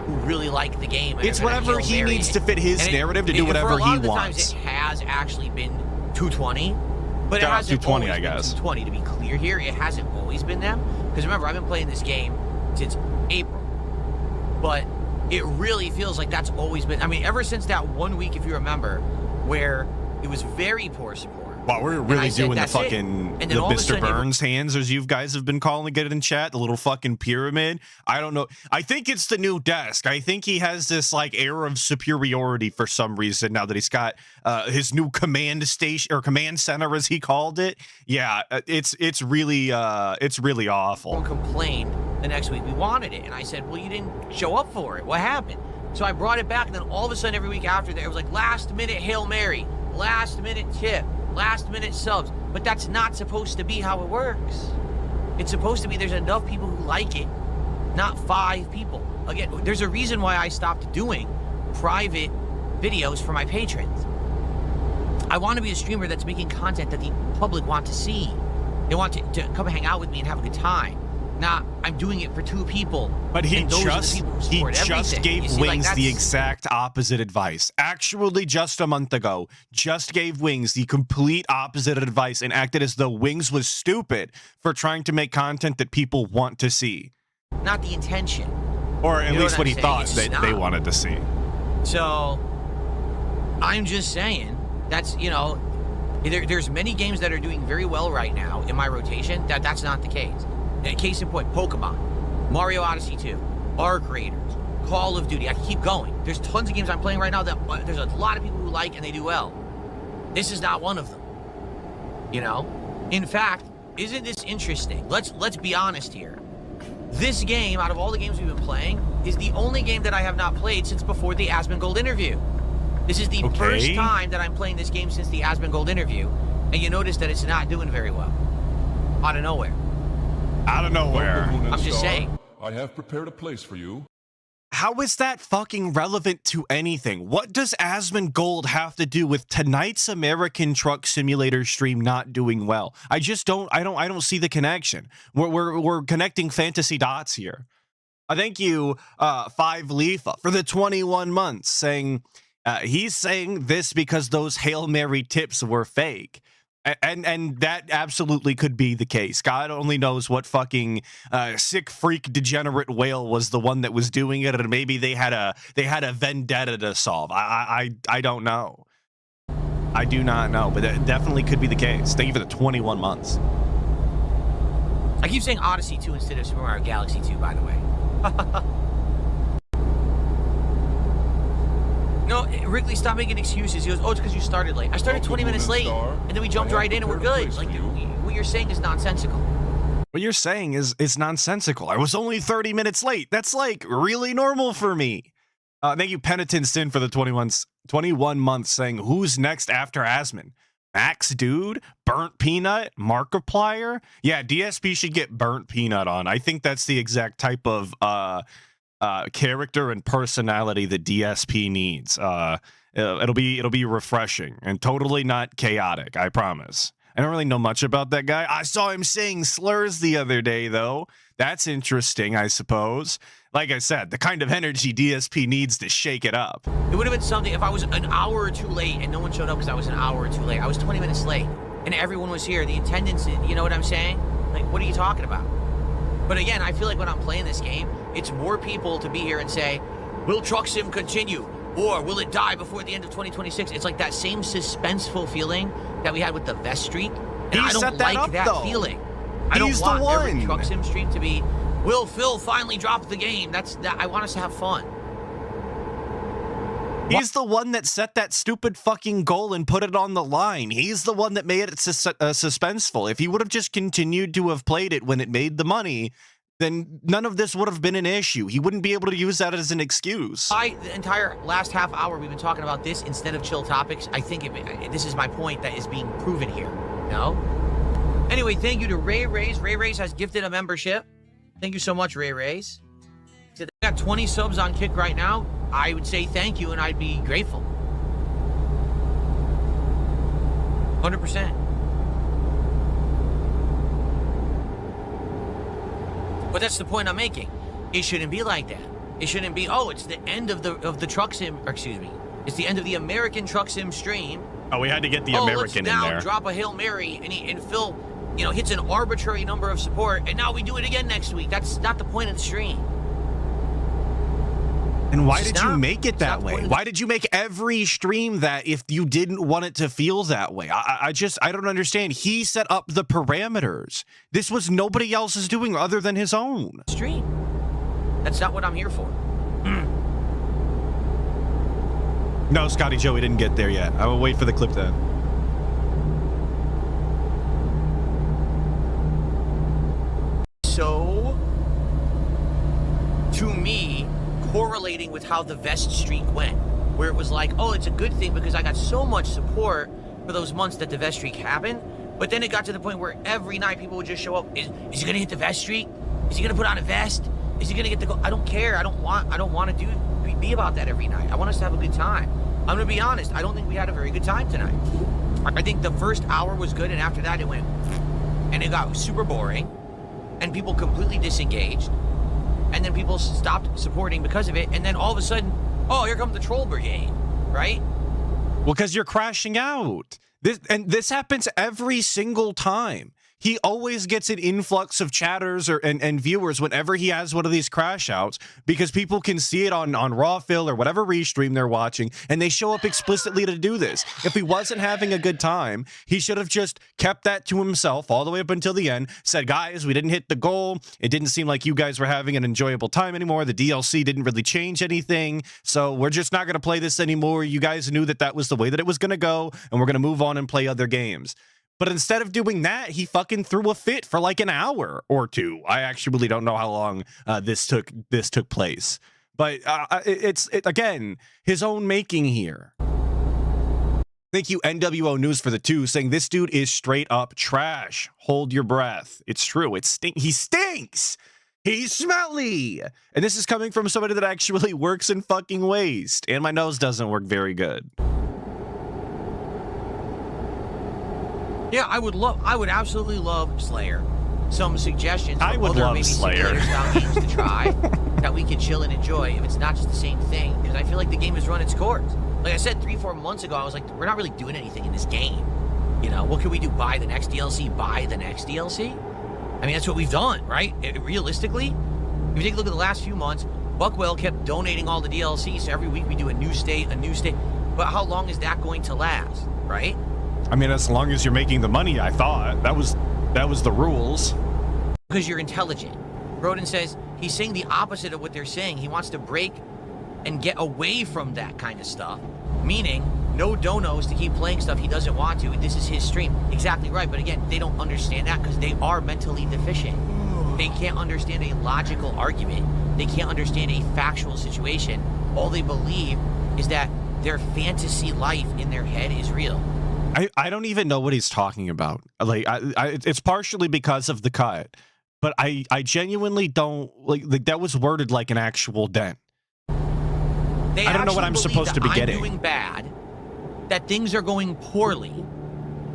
who really like the game. And it's whatever he needs to fit his narrative to do whatever he wants. It has actually been 220, but it Down hasn't 220, always I been guess. 220. To be clear here, it hasn't always been them. Because remember, I've been playing this game since April, but it really feels like that's always been. I mean, ever since that 1 week, if you remember, where it was very poor support. Wow, we're really doing the fucking the Mr. Burns hands, as you guys have been calling it in chat, the little fucking pyramid. I don't know. I think it's the new desk. I think he has this like air of superiority for some reason now that he's got his new command station or command center, as he called it. Yeah, it's really awful. Someone complained the next week. We wanted it, and I said, well, you didn't show up for it. What happened? So I brought it back, and then all of a sudden, every week after that, it was like last minute Hail Mary, last minute tip, last minute subs. But that's not supposed to be how it works. It's supposed to be there's enough people who like it, not 5 people. Again, there's a reason why I stopped doing private videos for my patrons. I want to be a streamer that's making content that the public want to see. They want to come hang out with me and have a good time. Not, I'm doing it for 2 people. But he just gave Wings the exact opposite advice. Actually, just a month ago, just gave Wings the complete opposite advice and acted as though Wings was stupid for trying to make content that people want to see. Not the intention. Or at least what he thought that they wanted to see. So, I'm just saying, that's, there's many games that are doing very well right now in my rotation that's not the case. Case in point, Pokemon, Mario Odyssey 2, Arc Raiders, Call of Duty. I can keep going. There's tons of games I'm playing right now that there's a lot of people who like and they do well. This is not one of them. In fact, isn't this interesting? Let's be honest here. This game, out of all the games we've been playing, is the only game that I have not played since before the Asmongold interview. This is the first time that I'm playing this game since the Asmongold interview, and you notice that it's not doing very well. Out of nowhere. Out of nowhere. I'm just saying. I have prepared a place for you. How is that fucking relevant to anything? What does Asmongold have to do with tonight's American Truck Simulator stream not doing well? I don't see the connection. We're connecting fantasy dots here. Thank you, 5 Leafa, for the 21 months, saying he's saying this because those Hail Mary tips were fake. And that absolutely could be the case. God only knows what fucking sick freak degenerate whale was the one that was doing it, and maybe they had a vendetta to solve. I don't know. I do not know, but that definitely could be the case. Thank you for the 21 months. I keep saying Odyssey 2 instead of Super Mario Galaxy 2, by the way. No, Wrigley, stop making excuses. He goes, oh, it's because you started late. I started 20 minutes late, and then we jumped right in and we're good. Like, what you're saying is nonsensical. What you're saying is nonsensical. I was only 30 minutes late. That's, like, really normal for me. Thank you, Penitent Sin, for the 21 months, saying, who's next after Asmon? Max Dude? Burnt Peanut? Markiplier? Yeah, DSP should get Burnt Peanut on. I think that's the exact type of character and personality that DSP needs. It'll be refreshing and totally not chaotic, I promise. I don't really know much about that guy. I saw him saying slurs the other day, though. That's interesting, I suppose. Like I said, the kind of energy DSP needs to shake it up. It would have been something if I was an hour or two late and no one showed up because I was an hour or two late. I was 20 minutes late and everyone was here. The attendance, you know what I'm saying? Like, what are you talking about? But again, I feel like when I'm playing this game, it's more people to be here and say, will Truck Sim continue? Or will it die before the end of 2026? It's like that same suspenseful feeling that we had with the Vest streak. And I don't like that feeling. I don't want every Truck Sim streak to be, will Phil finally drop the game? I want us to have fun. He's the one that set that stupid fucking goal and put it on the line. He's the one that made it suspenseful. If he would have just continued to have played it when it made the money, then none of this would have been an issue. He wouldn't be able to use that as an excuse. The entire last half hour we've been talking about this instead of chill topics. I think this is my point that is being proven here. No? Anyway, thank you to Ray Rays. Ray Rays has gifted a membership. Thank you so much, Ray Rays. So they got 20 subs on Kick right now. I would say thank you and I'd be grateful. 100%. But that's the point I'm making. It shouldn't be like that. It shouldn't be, oh, it's the end of the Truck Sim, or excuse me, it's the end of the American Truck Sim stream. Oh, we had to get the American in there. Let's now drop a Hail Mary and Phil, hits an arbitrary number of support, and now we do it again next week. That's not the point of the stream. And why did you make it that way? Why did you make every stream that if you didn't want it to feel that way? I don't understand. He set up the parameters. This was nobody else's doing other than his own. Stream. That's not what I'm here for. No, Scotty Joey didn't get there yet. I will wait for the clip then. So, to me, correlating with how the Vest streak went, where it was like, oh, it's a good thing because I got so much support for those months that the Vest streak happened, but then it got to the point where every night people would just show up. Is he gonna hit the Vest streak? Is he gonna put on a vest? Is he gonna get the goal? I don't care. I don't want to be about that every night. I want us to have a good time. I'm gonna be honest, I don't think we had a very good time tonight. I think the first hour was good, and after that it went, and it got super boring, and people completely disengaged. And then people stopped supporting because of it. And then all of a sudden, oh, here comes the troll brigade, right? Well, because you're crashing out. This happens every single time. He always gets an influx of chatters and viewers whenever he has one of these crash outs because people can see it on Raw Phil or whatever restream they're watching, and they show up explicitly to do this. If he wasn't having a good time, he should have just kept that to himself all the way up until the end, said, guys, we didn't hit the goal. It didn't seem like you guys were having an enjoyable time anymore. The DLC didn't really change anything, so we're just not going to play this anymore. You guys knew that was the way that it was going to go, and we're going to move on and play other games. But instead of doing that, he fucking threw a fit for like an hour or two. I actually don't know how long this took place. But it's again, his own making here. Thank you, NWO News, for the 2, saying this dude is straight up trash. Hold your breath. It's true. He stinks. He's smelly. And this is coming from somebody that actually works in fucking waste. And my nose doesn't work very good. Yeah, I would absolutely love Slayer. Some suggestions. I would love Slayer. Games to try that we could chill and enjoy if it's not just the same thing. Because I feel like the game has run its course. Like I said 3-4 months ago, I was like, we're not really doing anything in this game. What can we do? Buy the next DLC? Buy the next DLC? I mean, that's what we've done, right? Realistically, if you take a look at the last few months, Buckwell kept donating all the DLC, so every week we do a new state. But how long is that going to last, right? I mean, as long as you're making the money, I thought. That was the rules. Because you're intelligent. Broden says he's saying the opposite of what they're saying. He wants to break and get away from that kind of stuff. Meaning, no donos to keep playing stuff he doesn't want to. This is his stream. Exactly right. But again, they don't understand that because they are mentally deficient. They can't understand a logical argument. They can't understand a factual situation. All they believe is that their fantasy life in their head is real. I don't even know what he's talking about. Like, it's partially because of the cut. but I genuinely don't like that was worded like an actual den. They I don't know what actually I'm believe supposed to that be I'm getting. doing bad, that things are going poorly,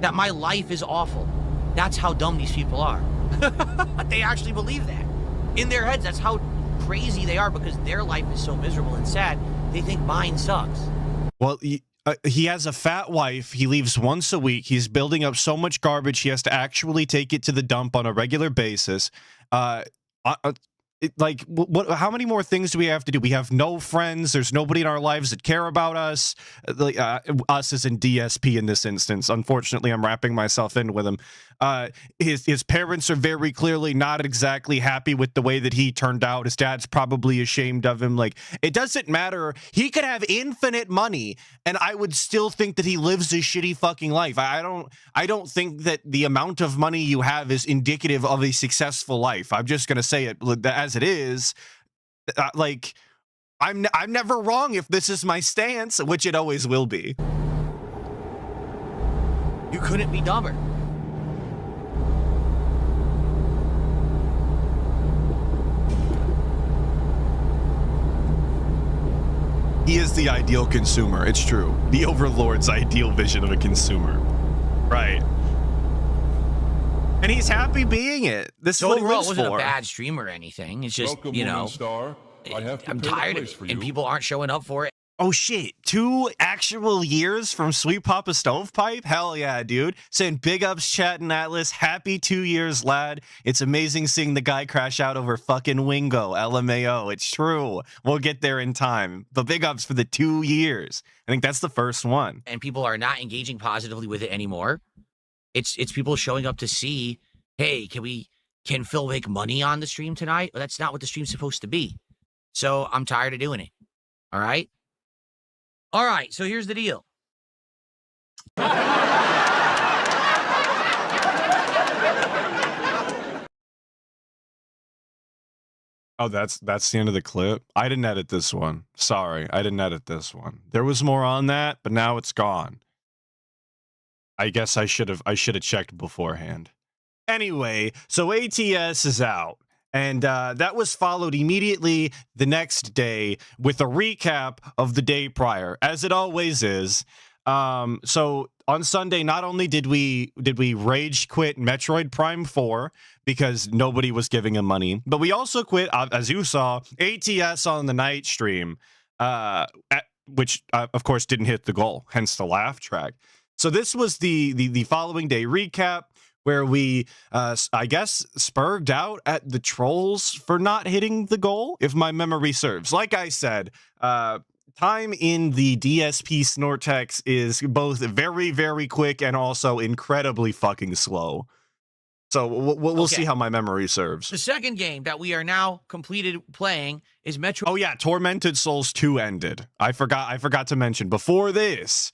that my life is awful. That's how dumb these people are. They actually believe that. In their heads, that's how crazy they are, because their life is so miserable and sad, they think mine sucks. Well, he has a fat wife. He leaves once a week. He's building up so much garbage, he has to actually take it to the dump on a regular basis. What? How many more things do we have to do? We have no friends. There's nobody in our lives that care about us. Us as in DSP in this instance. Unfortunately, I'm wrapping myself in with him. His parents are very clearly not exactly happy with the way that he turned out. His dad's probably ashamed of him. Like, it doesn't matter. He could have infinite money, and I would still think that he lives a shitty fucking life. I don't think that the amount of money you have is indicative of a successful life. I'm just gonna say it as it is. Like, I'm never wrong if this is my stance, which it always will be. You couldn't be dumber. He is the ideal consumer. It's true. The Overlord's ideal vision of a consumer. Right. And he's happy being it. This is So what he overall, lives it wasn't for. a bad stream or anything. It's just, Welcome, you know, Morning Star. I have I'm prepared a tired place for and you. people aren't showing up for it. Oh shit, 2 actual years from Sweet Papa Stovepipe? Hell yeah, dude. Saying big ups, chat and Atlas. Happy 2 years, lad. It's amazing seeing the guy crash out over fucking Wingo. LMAO. It's true. We'll get there in time. But big ups for the 2 years. I think that's the first one. And people are not engaging positively with it anymore. It's people showing up to see, hey, can Phil make money on the stream tonight? Well, that's not what the stream's supposed to be. So I'm tired of doing it. All right. All right. So here's the deal. Oh, that's the end of the clip. I didn't edit this one. Sorry, I didn't edit this one. There was more on that, but now it's gone. I guess I should have checked beforehand. Anyway, so ATS is out, and that was followed immediately the next day with a recap of the day prior, as it always is. So on Sunday, not only did we rage quit Metroid Prime 4 because nobody was giving him money, but we also quit, as you saw, ATS on the night stream, which of course didn't hit the goal, hence the laugh track. So this was the following day recap where we, I guess, spurred out at the trolls for not hitting the goal, if my memory serves. Like I said, time in the DSP Snortex is both very, very quick and also incredibly fucking slow. So we'll see how my memory serves. The second game that we are now completed playing is Metroid. Oh yeah, Tormented Souls 2 ended. I forgot to mention before this.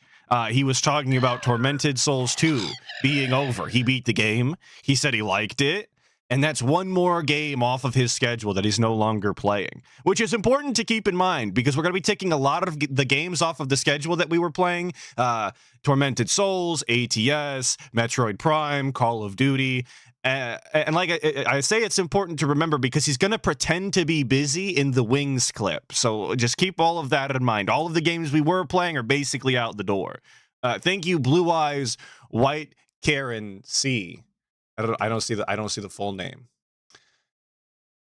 He was talking about Tormented Souls 2 being over. He beat the game. He said he liked it. And that's one more game off of his schedule that he's no longer playing, which is important to keep in mind because we're going to be taking a lot of the games off of the schedule that we were playing. Tormented Souls, ATS, Metroid Prime, Call of Duty. And like I say, it's important to remember because he's going to pretend to be busy in the Wings clip. So just keep all of that in mind. All of the games we were playing are basically out the door. Thank you, Blue Eyes, White Karen C. I don't see the full name.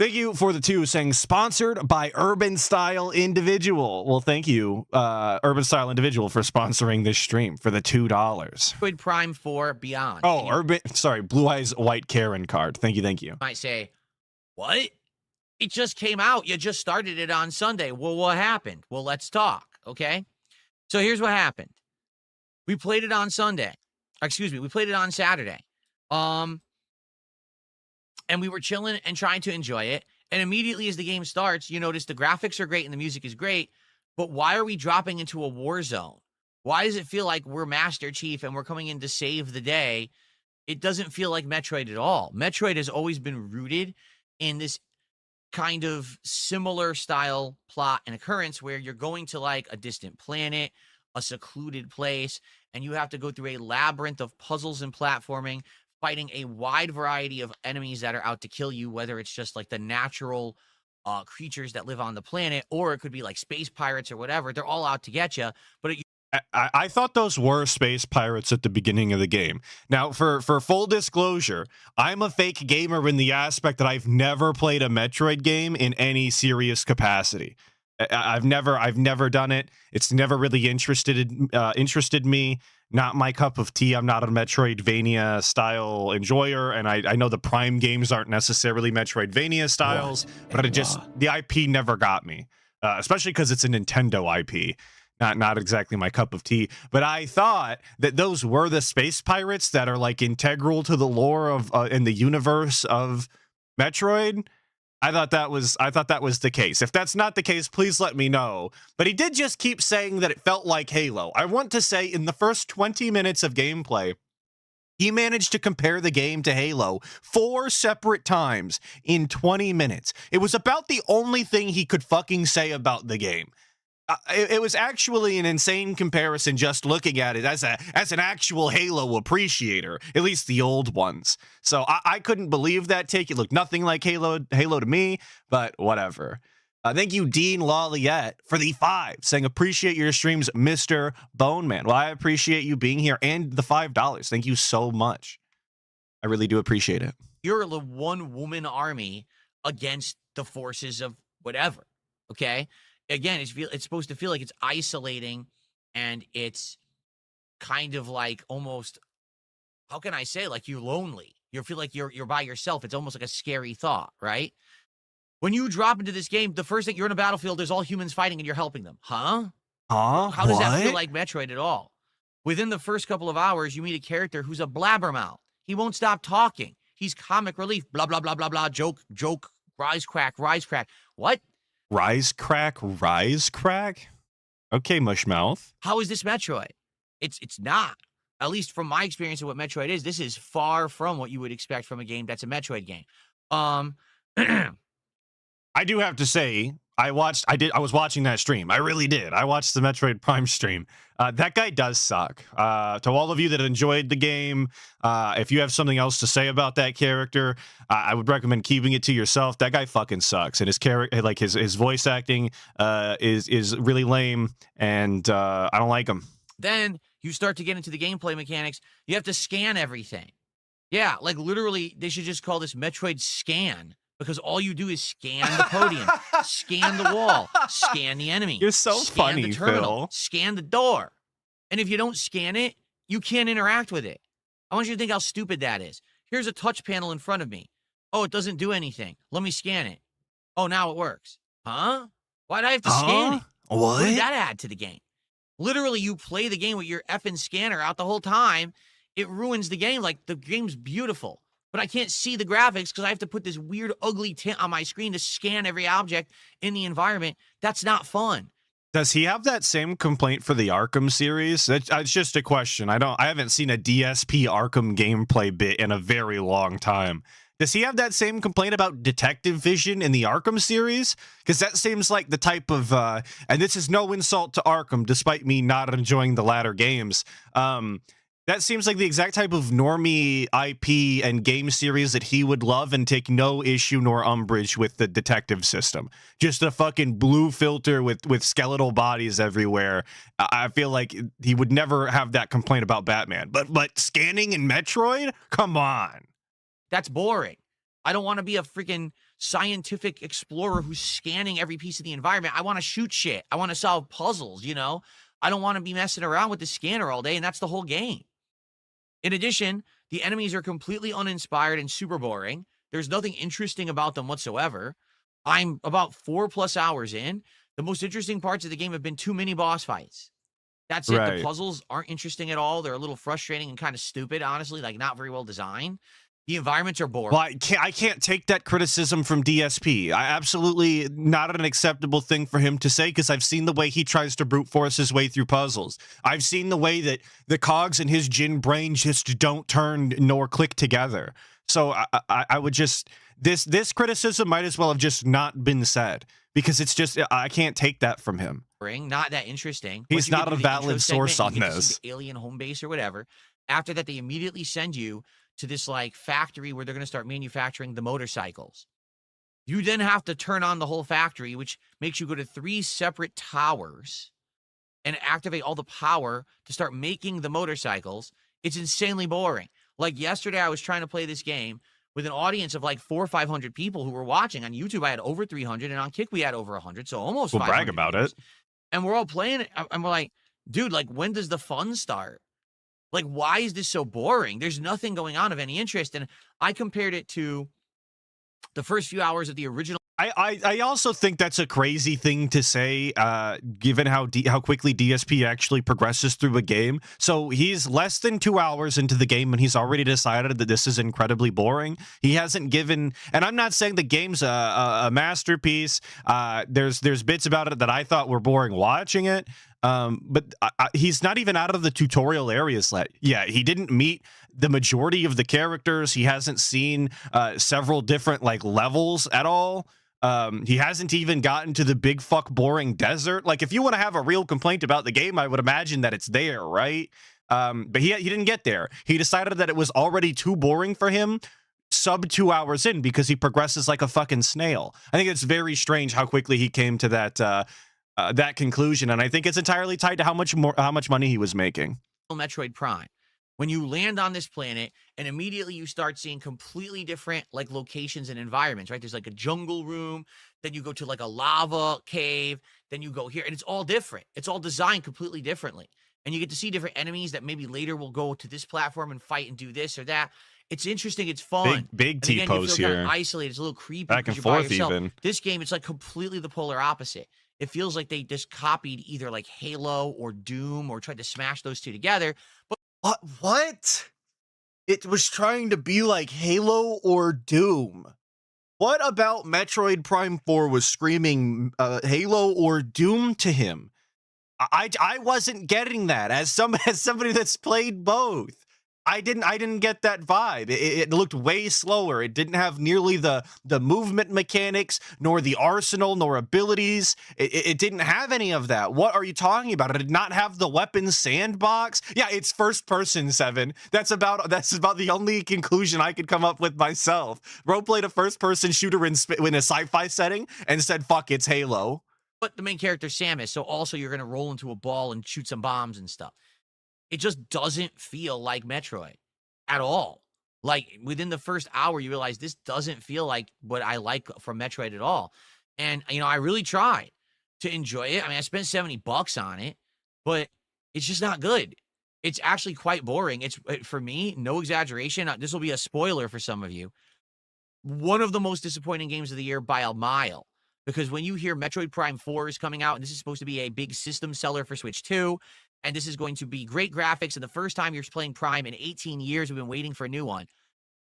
Thank you for the 2 saying sponsored by Urban Style Individual. Well, thank you, Urban Style Individual, for sponsoring this stream for the $2. Metroid Prime 4 Beyond. Oh, Blue Eyes White Karen card. Thank you. You might say, what? It just came out. You just started it on Sunday. Well, what happened? Well, let's talk, okay? So here's what happened. We played it on Sunday. Excuse me, we played it on Saturday. And we were chilling and trying to enjoy it. And immediately as the game starts, you notice the graphics are great and the music is great. But why are we dropping into a war zone? Why does it feel like we're Master Chief and we're coming in to save the day? It doesn't feel like Metroid at all. Metroid has always been rooted in this kind of similar style plot and occurrence where you're going to like a distant planet, a secluded place, and you have to go through a labyrinth of puzzles and platforming, fighting a wide variety of enemies that are out to kill you, whether it's just like the natural creatures that live on the planet, or it could be like space pirates or whatever. They're all out to get you. But I thought those were space pirates at the beginning of the game. Now, for full disclosure, I'm a fake gamer in the aspect that I've never played a Metroid game in any serious capacity. I've never done it. It's never really interested me. Not my cup of tea. I'm not a Metroidvania style enjoyer, and I know the Prime games aren't necessarily Metroidvania styles, but the IP never got me, especially because it's a Nintendo IP. Not exactly my cup of tea, but I thought that those were the space pirates that are like integral to the lore of in the universe of Metroid. I thought that was the case. If that's not the case, please let me know. But he did just keep saying that it felt like Halo. I want to say in the first 20 minutes of gameplay, he managed to compare the game to Halo 4 separate times in 20 minutes. It was about the only thing he could fucking say about the game. It was actually an insane comparison just looking at it as an actual Halo appreciator, at least the old ones. So I couldn't believe that take. It looked nothing like Halo to me, but whatever. Thank you, Dean Laliette, for the 5, saying appreciate your streams, Mr. Boneman. Well, I appreciate you being here and the $5. Thank you so much. I really do appreciate it. You're the one-woman army against the forces of whatever, okay? Again, it's supposed to feel like it's isolating, and it's kind of like almost, how can I say, like you're lonely. You feel like you're by yourself. It's almost like a scary thought, right? When you drop into this game, the first thing you're in a battlefield, there's all humans fighting and you're helping them. Huh? How does that feel like Metroid at all? Within the first couple of hours, you meet a character who's a blabbermouth. He won't stop talking. He's comic relief. Blah, blah, blah, blah, blah. Joke, wisecrack. What? Rise crack. Okay, Mushmouth. How is this Metroid? It's not. At least from my experience of what Metroid is, this is far from what you would expect from a game that's a Metroid game. I do have to say, I was watching that stream. I really did. I watched the Metroid Prime stream. That guy does suck. To all of you that enjoyed the game, if you have something else to say about that character, I would recommend keeping it to yourself. That guy fucking sucks, and his character, like his voice acting, is really lame, and I don't like him. Then you start to get into the gameplay mechanics. You have to scan everything. Yeah, like literally, they should just call this Metroid Scan. Because all you do is scan the podium, scan the wall, scan the enemy. You're so scan funny, the terminal, Phil. Scan the door. And if you don't scan it, you can't interact with it. I want you to think how stupid that is. Here's a touch panel in front of me. Oh, it doesn't do anything. Let me scan it. Oh, now it works. Huh? Why'd I have to scan it? What did that add to the game? Literally, you play the game with your effing scanner out the whole time. It ruins the game. Like, the game's beautiful. But I can't see the graphics because I have to put this weird, ugly tint on my screen to scan every object in the environment. That's not fun. Does he have that same complaint for the Arkham series? It's just a question. I haven't seen a DSP Arkham gameplay bit in a very long time. Does he have that same complaint about detective vision in the Arkham series? Because that seems like the type of, and this is no insult to Arkham, despite me not enjoying the latter games. That seems like the exact type of normie IP and game series that he would love and take no issue nor umbrage with the detective system. Just a fucking blue filter with skeletal bodies everywhere. I feel like he would never have that complaint about Batman. But scanning in Metroid? Come on. That's boring. I don't want to be a freaking scientific explorer who's scanning every piece of the environment. I want to shoot shit. I want to solve puzzles, you know? I don't want to be messing around with the scanner all day, and that's the whole game. In addition, the enemies are completely uninspired and super boring. There's nothing interesting about them whatsoever. I'm about 4+ hours in. The most interesting parts of the game have been 2 mini boss fights. That's it. Right. The puzzles aren't interesting at all. They're a little frustrating and kind of stupid, honestly, like not very well designed. The environments are boring. Well, I can't take that criticism from DSP. I absolutely not an acceptable thing for him to say, because I've seen the way he tries to brute force his way through puzzles. I've seen the way that the cogs in his Jin brain just don't turn nor click together. So I would just, this criticism might as well have just not been said, because it's just, I can't take that from him. Not that interesting. He's not a valid source on this. The alien home base or whatever. After that, they immediately send you to this like factory where they're going to start manufacturing the motorcycles. You then have to turn on the whole factory, which makes you go to 3 separate towers and activate all the power to start making the motorcycles. It's insanely boring. Like yesterday, I was trying to play this game with an audience of like 400 or 500 people who were watching. On YouTube, I had over 300, and on Kick, we had over 100, so almost We'll 500 brag about viewers. it. And we're all playing it, and we're like, dude, like, when does the fun start? Like, why is this so boring? There's nothing going on of any interest. And I compared it to the first few hours of the original. I also think that's a crazy thing to say, given how quickly DSP actually progresses through a game. So he's less than 2 hours into the game, and he's already decided that this is incredibly boring. He hasn't given, and I'm not saying the game's a masterpiece. There's bits about it that I thought were boring watching it. But he's not even out of the tutorial areas yet. Yeah, he didn't meet the majority of the characters. He hasn't seen several different like levels at all. He hasn't even gotten to the big fuck boring desert. Like, if you want to have a real complaint about the game, I would imagine that it's there, right? But he didn't get there. He decided that it was already too boring for him sub 2 hours in because he progresses like a fucking snail. I think it's very strange how quickly he came to that conclusion, and I think it's entirely tied to how much money he was making. Metroid Prime. When you land on this planet and immediately you start seeing completely different like locations and environments, right? There's like a jungle room, then you go to like a lava cave, then you go here, and it's all different. It's all designed completely differently. And you get to see different enemies that maybe later will go to this platform and fight and do this or that. It's interesting. It's fun. Big And again, T-pose you feel here. kind of isolated. It's a little creepy. Back and because you're by forth yourself. even. This game, it's like completely the polar opposite. It feels like they just copied either like Halo or Doom or tried to smash those two together. But What? It was trying to be like Halo or Doom. What about Metroid Prime 4 was screaming Halo or Doom to him? I wasn't getting that as somebody that's played both. I didn't get that vibe. It looked way slower. It didn't have nearly the movement mechanics, nor the arsenal, nor abilities. It didn't have any of that. What are you talking about? It did not have the weapons sandbox. Yeah, it's first person, Seven. That's about the only conclusion I could come up with myself. Bro played a first person shooter in a sci-fi setting and said, "Fuck, it's Halo." the main character Samus, so also you're gonna roll into a ball and shoot some bombs and stuff. It just doesn't feel like Metroid at all. Like, within the first hour, you realize this doesn't feel like what I like from Metroid at all. And, you know, I really tried to enjoy it. I mean, I spent $70 on it, but it's just not good. It's actually quite boring. It's, for me, no exaggeration. This will be a spoiler for some of you. One of the most disappointing games of the year by a mile. Because when you hear Metroid Prime 4 is coming out, and this is supposed to be a big system seller for Switch 2, and this is going to be great graphics, and the first time you're playing Prime in 18 years, we've been waiting for a new one.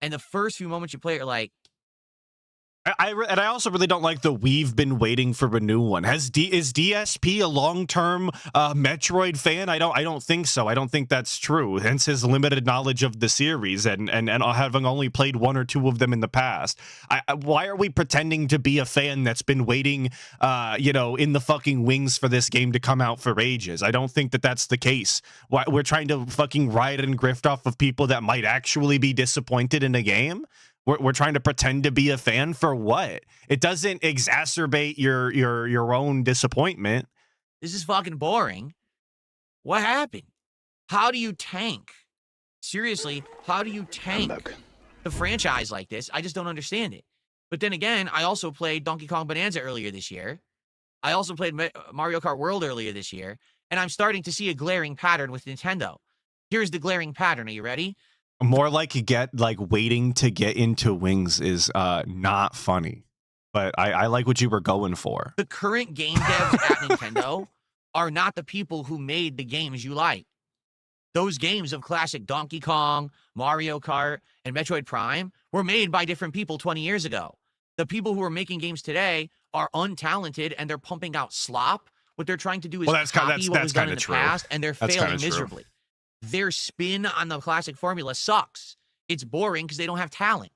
And the first few moments you play are like, I also really don't like the "we've been waiting for a new one." Is DSP a long-term Metroid fan? I don't think so. I don't think that's true. Hence his limited knowledge of the series and having only played one or two of them in the past. Why are we pretending to be a fan that's been waiting, in the fucking wings for this game to come out for ages? I don't think that that's the case. Why we're trying to fucking ride and grift off of people that might actually be disappointed in a game? We're trying to pretend to be a fan for what? It doesn't exacerbate your own disappointment. this is fucking boring. What happened? How do you tank? Seriously, how do you tank the franchise like this? I just don't understand it. But then again, I also played Donkey Kong Bonanza earlier this year. I also played Mario Kart World earlier this year. And I'm starting to see a glaring pattern with Nintendo. Here's the glaring pattern. Are you ready? More like waiting to get into wings is not funny. But I like what you were going for. The current game devs at Nintendo are not the people who made the games you like. Those games of classic Donkey Kong, Mario Kart, and Metroid Prime were made by different people 20 years ago. The people who are making games today are untalented and they're pumping out slop. What they're trying to do is copy what was done in the past, and they're failing miserably. Their spin on the classic formula sucks. It's boring because they don't have talent.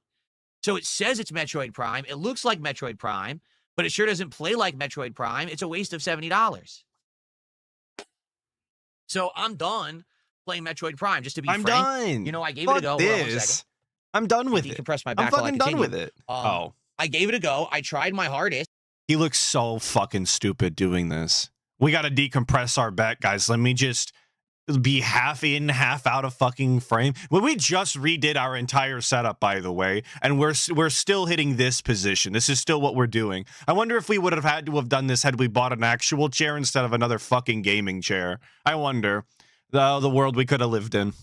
So it says it's Metroid Prime. It looks like Metroid Prime, but it sure doesn't play like Metroid Prime. It's a waste of $70. So I'm done playing Metroid Prime, just to be frank. I'm done. You know, I gave Fuck it a go. Hold on one this. second. I'm done with it. Decompress my I'm back while I fucking done continue. with it. I gave it a go. I tried my hardest. He looks so fucking stupid doing this. We got to decompress our back, guys. Let me just be half in, half out of fucking frame. When we just redid our entire setup, by the way, and we're still hitting this position. This is still what we're doing. I wonder if we would have had to have done this had we bought an actual chair instead of another fucking gaming chair. I wonder the world we could have lived in.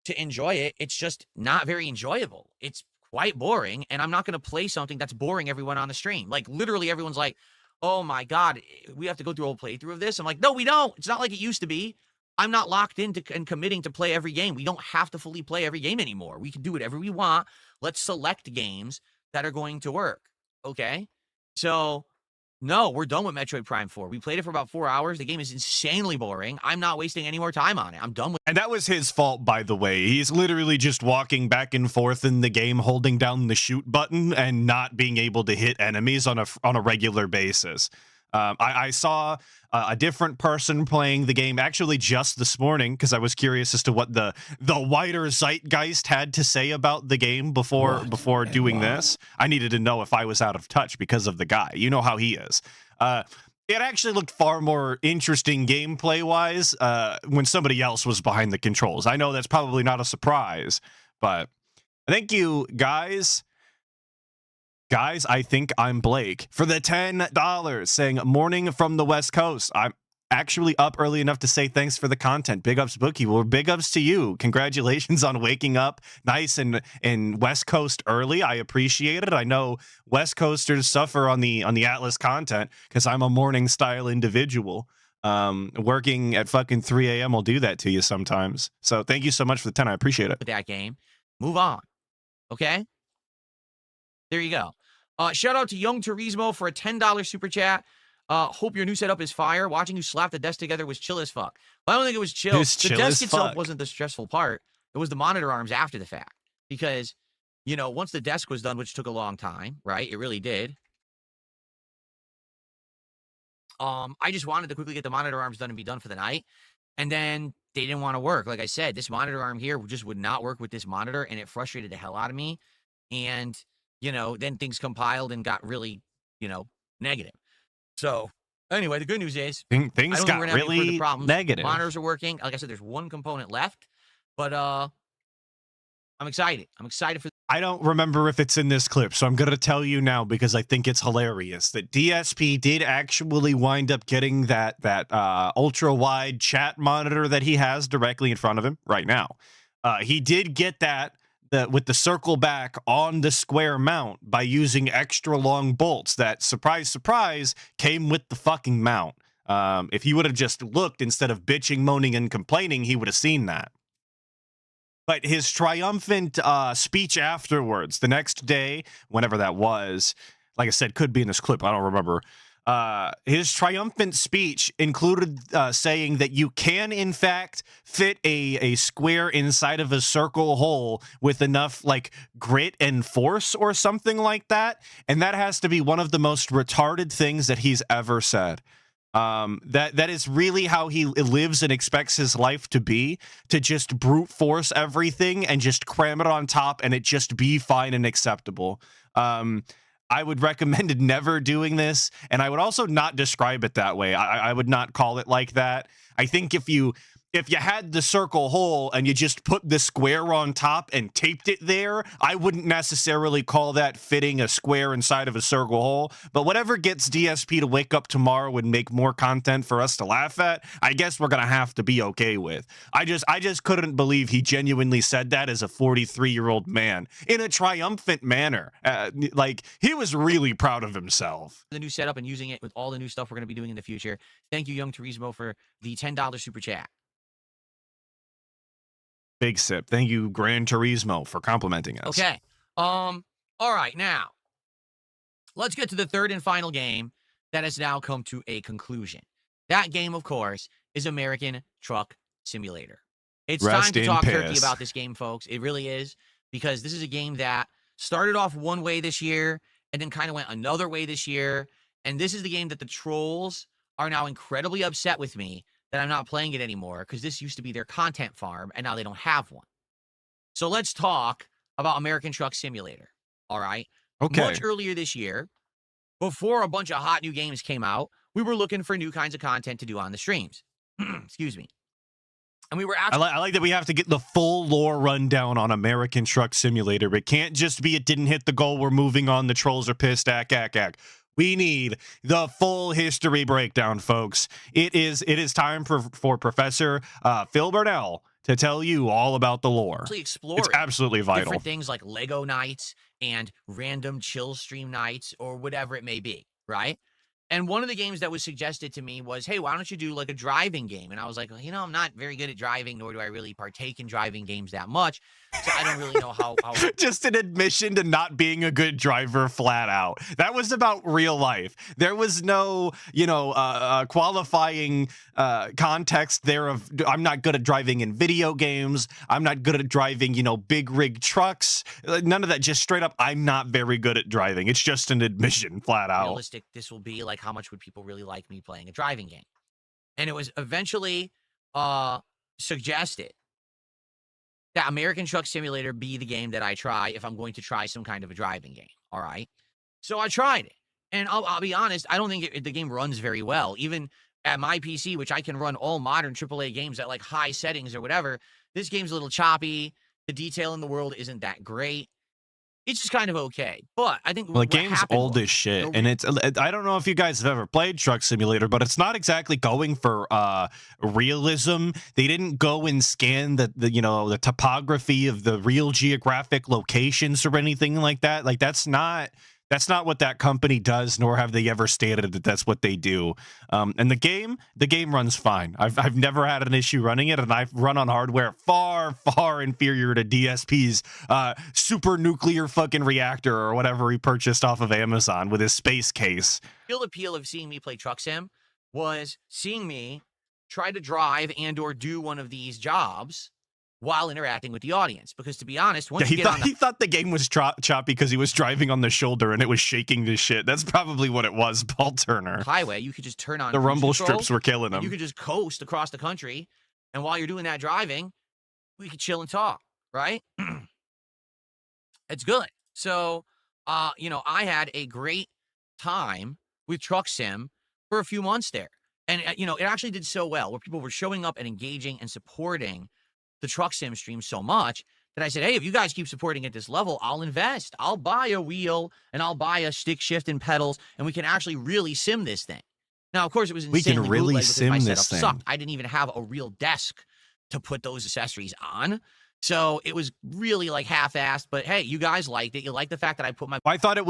To enjoy it, it's just not very enjoyable. It's quite boring, and I'm not going to play something that's boring everyone on the stream. Like, literally everyone's like, oh my God, we have to go through a whole playthrough of this. I'm like, no, we don't. It's not like it used to be. I'm not locked into and committing to play every game. We don't have to fully play every game anymore. We can do whatever we want. Let's select games that are going to work. Okay? So, no, we're done with Metroid Prime 4. We played it for about 4 hours. The game is insanely boring. I'm not wasting any more time on it. I'm done with it. And that was his fault, by the way. He's literally just walking back and forth in the game, holding down the shoot button and not being able to hit enemies on a regular basis. I saw a different person playing the game actually just this morning because I was curious as to what the wider zeitgeist had to say about the game before doing this. I needed to know if I was out of touch because of the guy. You know how he is. It actually looked far more interesting gameplay-wise when somebody else was behind the controls. I know that's probably not a surprise, but thank you, guys. Guys, I think I'm Blake for the $10 saying morning from the West Coast. I'm actually up early enough to say thanks for the content. Big ups, Bookie. Well, big ups to you. Congratulations on waking up nice and West Coast early. I appreciate it. I know West Coasters suffer on the Atlas content because I'm a morning style individual. Working at fucking 3 a.m. will do that to you sometimes. So thank you so much for the 10. I appreciate it. That game. Move on. Okay? There you go. Shout out to Young Turismo for a $10 super chat. Hope your new setup is fire. Watching you slap the desk together was chill as fuck. Well, I don't think it was chill. The desk itself wasn't the stressful part. It was the monitor arms after the fact. Because, you know, once the desk was done, which took a long time, right? It really did. I just wanted to quickly get the monitor arms done and be done for the night. And then they didn't want to work. Like I said, this monitor arm here just would not work with this monitor, and it frustrated the hell out of me. And you know, then things compiled and got really, you know, negative. So, anyway, the good news is things got really negative. Monitors are working. Like I said, there's one component left, but I'm excited. I'm excited for. I don't remember if it's in this clip, so I'm going to tell you now because I think it's hilarious that DSP did actually wind up getting that ultra wide chat monitor that he has directly in front of him right now. He did get that. With the circle back on the square mount by using extra long bolts that, surprise, surprise, came with the fucking mount. If he would have just looked instead of bitching, moaning, and complaining, he would have seen that. But his triumphant speech afterwards, the next day, whenever that was, like I said, could be in this clip, I don't remember. His triumphant speech included saying that you can, in fact, fit a square inside of a circle hole with enough, like, grit and force or something like that. And that has to be one of the most retarded things that he's ever said. That is really how he lives and expects his life to be, to just brute force everything and just cram it on top and it just be fine and acceptable. I would recommend never doing this, and I would also not describe it that way. I would not call it like that. I think if you had the circle hole and you just put the square on top and taped it there, I wouldn't necessarily call that fitting a square inside of a circle hole. But whatever gets DSP to wake up tomorrow and make more content for us to laugh at, I guess we're going to have to be okay with. I just couldn't believe he genuinely said that as a 43-year-old man in a triumphant manner. Like, he was really proud of himself. The new setup and using it with all the new stuff we're going to be doing in the future. Thank you, Young Turismo, for the $10 super chat. Big sip. Thank you, Gran Turismo, for complimenting us. Okay. All right. Now, let's get to the third and final game that has now come to a conclusion. That game, of course, is American Truck Simulator. It's time to talk turkey about this game, folks. It really is, because this is a game that started off one way this year and then kind of went another way this year. And this is the game that the trolls are now incredibly upset with me that I'm not playing it anymore, because this used to be their content farm and now they don't have one. So let's talk about American Truck Simulator. All right. Okay. Much earlier this year, before a bunch of hot new games came out, we were looking for new kinds of content to do on the streams. Excuse me. And we were I actually like that we have to get the full lore rundown on American Truck Simulator. It can't just be it didn't hit the goal, we're moving on, the trolls are pissed, ack. We need the full history breakdown, folks. It is time for Professor Phil Burnell to tell you all about the lore. exploring It's absolutely vital. different things like Lego nights and random chill stream nights or whatever it may be, right? And one of the games that was suggested to me was, hey, why don't you do like a driving game? And I was like, well, I'm not very good at driving, nor do I really partake in driving games that much. So I don't really know how Just an admission to not being a good driver flat out. That was about real life. There was no, qualifying context there of I'm not good at driving in video games. I'm not good at driving, big rig trucks. None of that. Just straight up, I'm not very good at driving. It's just an admission flat out. realistic this will be. Like, how much would people really like me playing a driving game? And it was eventually suggested that American Truck Simulator be the game that I try if I'm going to try some kind of a driving game. All right. So I tried it. And I'll be honest, I don't think the game runs very well. Even at my PC, which I can run all modern AAA games at like high settings or whatever, this game's a little choppy. The detail in the world isn't that great. It's just kind of okay. But I think Well, the game's old as shit, and I don't know if you guys have ever played Truck Simulator, but it's not exactly going for realism. They didn't go and scan the topography of the real geographic locations or anything like that. Like that's not what that company does, nor have they ever stated that that's what they do. And the game runs fine. I've never had an issue running it, and I've run on hardware far inferior to DSP's super nuclear fucking reactor or whatever he purchased off of Amazon with his space case. The real appeal of seeing me play Truck Sim was seeing me try to drive and or do one of these jobs while interacting with the audience. Because to be honest, once you get on he thought the game was choppy because he was driving on the shoulder and it was shaking to shit. That's probably what it was, Paul Turner. highway, you could just turn on The cruise rumble control, strips were killing and him. you could just coast across the country. And while you're doing that driving, we could chill and talk, right? It's good. So, I had a great time with Truck Sim for a few months there. And, it actually did so well where people were showing up and engaging and supporting the Truck Sim stream so much that I said, hey, if you guys keep supporting at this level, I'll invest. I'll buy a wheel and I'll buy a stick shift and pedals, and we can actually really sim this thing. Now, of course, it was We insanely can really bootleg because sim my this setup thing. sucked. I didn't even have a real desk to put those accessories on. So it was really like half-assed, but hey, you guys liked it. You liked the fact that I put my I thought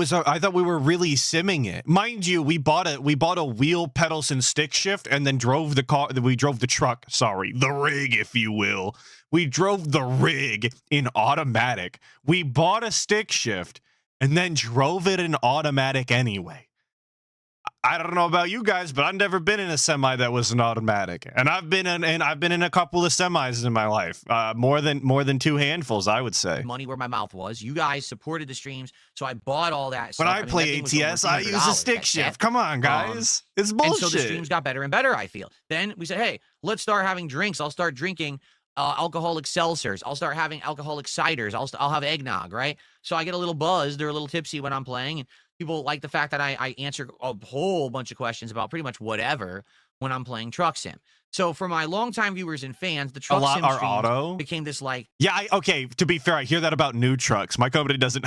we were really simming it. Mind you, we bought a wheel, pedals, and stick shift, and then drove the rig, if you will. We drove the rig in automatic. We bought a stick shift and then drove it in automatic anyway. I don't know about you guys, but I've never been in a semi that was an automatic, and I've been in a couple of semis in my life, more than two handfuls, I would say. money where my mouth was. You guys supported the streams, so I bought all that stuff. When I mean, play that thing was over ATS, I use a $300, stick that shift. set. Come on, guys. It's bullshit. And so the streams got better and better, I feel. Then we said, hey, let's start having drinks. I'll start drinking alcoholic seltzers. I'll start having alcoholic ciders. I'll have eggnog, right? So I get a little buzzed or a little tipsy when I'm playing. And people like the fact that I answer a whole bunch of questions about pretty much whatever when I'm playing Truck Sim. So for my longtime viewers and fans, the Truck Sim are streams auto. became this like, Yeah, okay. To be fair, I hear that about new trucks. My company doesn't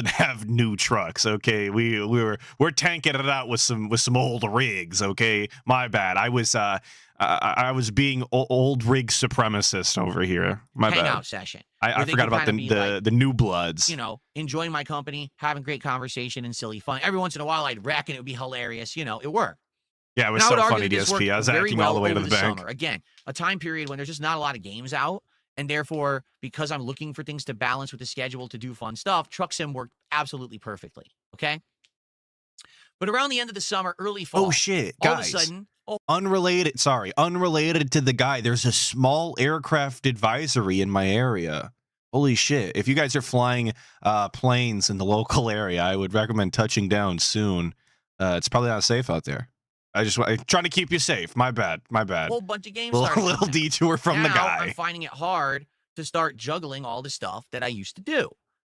have new trucks. Okay, we're tanking it out with some old rigs. Okay, my bad. I was being old rig supremacist over here. My bad. hangout session. I where they forgot can about kinda be like, the new bloods. enjoying my company, having great conversation and silly fun. Every once in a while, I'd wreck and it would be hilarious. It worked. Yeah, it was And I so would argue funny, that this DSP. I worked was very acting all the well way to over the bank. summer. Again, a time period when there's just not a lot of games out, and therefore, because I'm looking for things to balance with the schedule to do fun stuff, Truck Sim worked absolutely perfectly. Okay, but around the end of the summer, early fall, Oh shit, all guys. of a sudden, Unrelated to the guy, there's a small aircraft advisory in my area. Holy shit. If you guys are flying planes in the local area, I would recommend touching down soon. It's probably not safe out there. I'm trying to keep you safe. My bad. a whole bunch of games A started little coming out. detour from the Now, guy. I'm finding it hard to start juggling all the stuff that I used to do.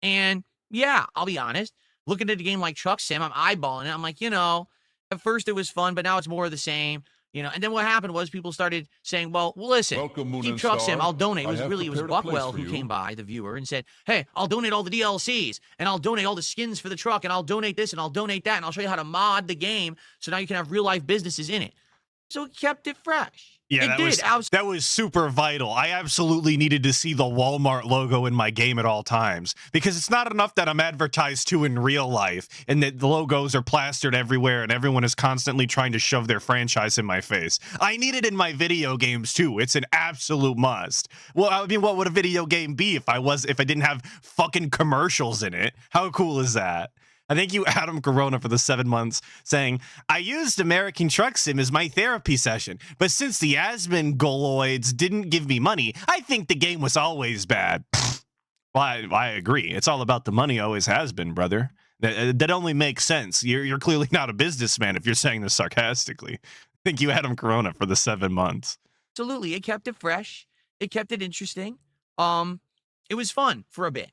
And yeah, I'll be honest, looking at a game like Truck Sim, I'm eyeballing it. I'm like, at first it was fun, but now it's more of the same. And then what happened was people started saying, well, listen, Welcome, Moon keep and Truck Sim, Star. I'll donate. I have It was prepared a Buckwell place who for came you. by, the viewer, and said, hey, I'll donate all the DLCs, and I'll donate all the skins for the truck, and I'll donate this, and I'll donate that, and I'll show you how to mod the game so now you can have real life businesses in it. So it kept it fresh. Yeah, that was super vital. I absolutely needed to see the Walmart logo in my game at all times, because it's not enough that I'm advertised to in real life and that the logos are plastered everywhere and everyone is constantly trying to shove their franchise in my face. I need it in my video games too. It's an absolute must. Well, I mean, what would a video game be if I didn't have fucking commercials in it? How cool is that? I thank you, Adam Corona, for the 7 months, saying, I used American Truck Sim as my therapy session, but since the Asmongoids didn't give me money, I think the game was always bad. Well, I agree. It's all about the money, always has been, brother. That only makes sense. You're clearly not a businessman if you're saying this sarcastically. Thank you, Adam Corona, for the 7 months. Absolutely. It kept it fresh. It kept it interesting. It was fun for a bit.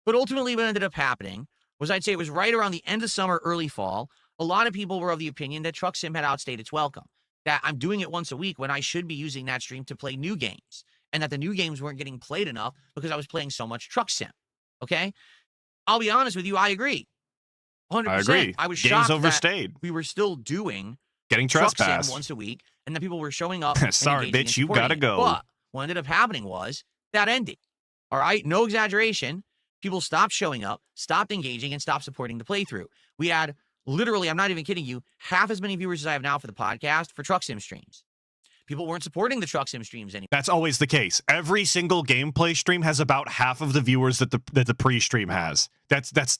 But ultimately what ended up happening was, I'd say it was right around the end of summer, early fall. A lot of people were of the opinion that Truck Sim had outstayed its welcome, that I'm doing it once a week when I should be using that stream to play new games, and that the new games weren't getting played enough because I was playing so much Truck Sim. Okay? I'll be honest with you, I agree. 100%. I agree. I was Games shocked overstayed. that we were still doing Getting Truck trespassed. Sim once a week, and that people were showing up. Sorry, and engaging bitch, and you supporting gotta it. go. But what ended up happening was that ended. All right? No exaggeration. People stopped showing up, stopped engaging, and stopped supporting the playthrough. We had literally, I'm not even kidding you, half as many viewers as I have now for the podcast for Truck Sim streams. People weren't supporting the Truck Sim streams anymore. That's always the case. Every single gameplay stream has about half of the viewers that the pre-stream has. That's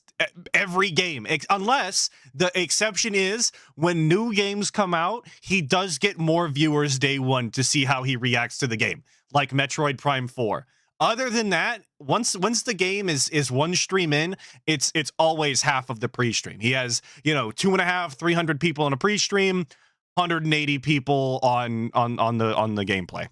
every game, unless the exception is when new games come out, he does get more viewers day one to see how he reacts to the game, like Metroid Prime 4. Other than that, once the game is one stream in, it's always half of the pre-stream. He has 250, 300 people on a pre-stream, 180 people on the gameplay.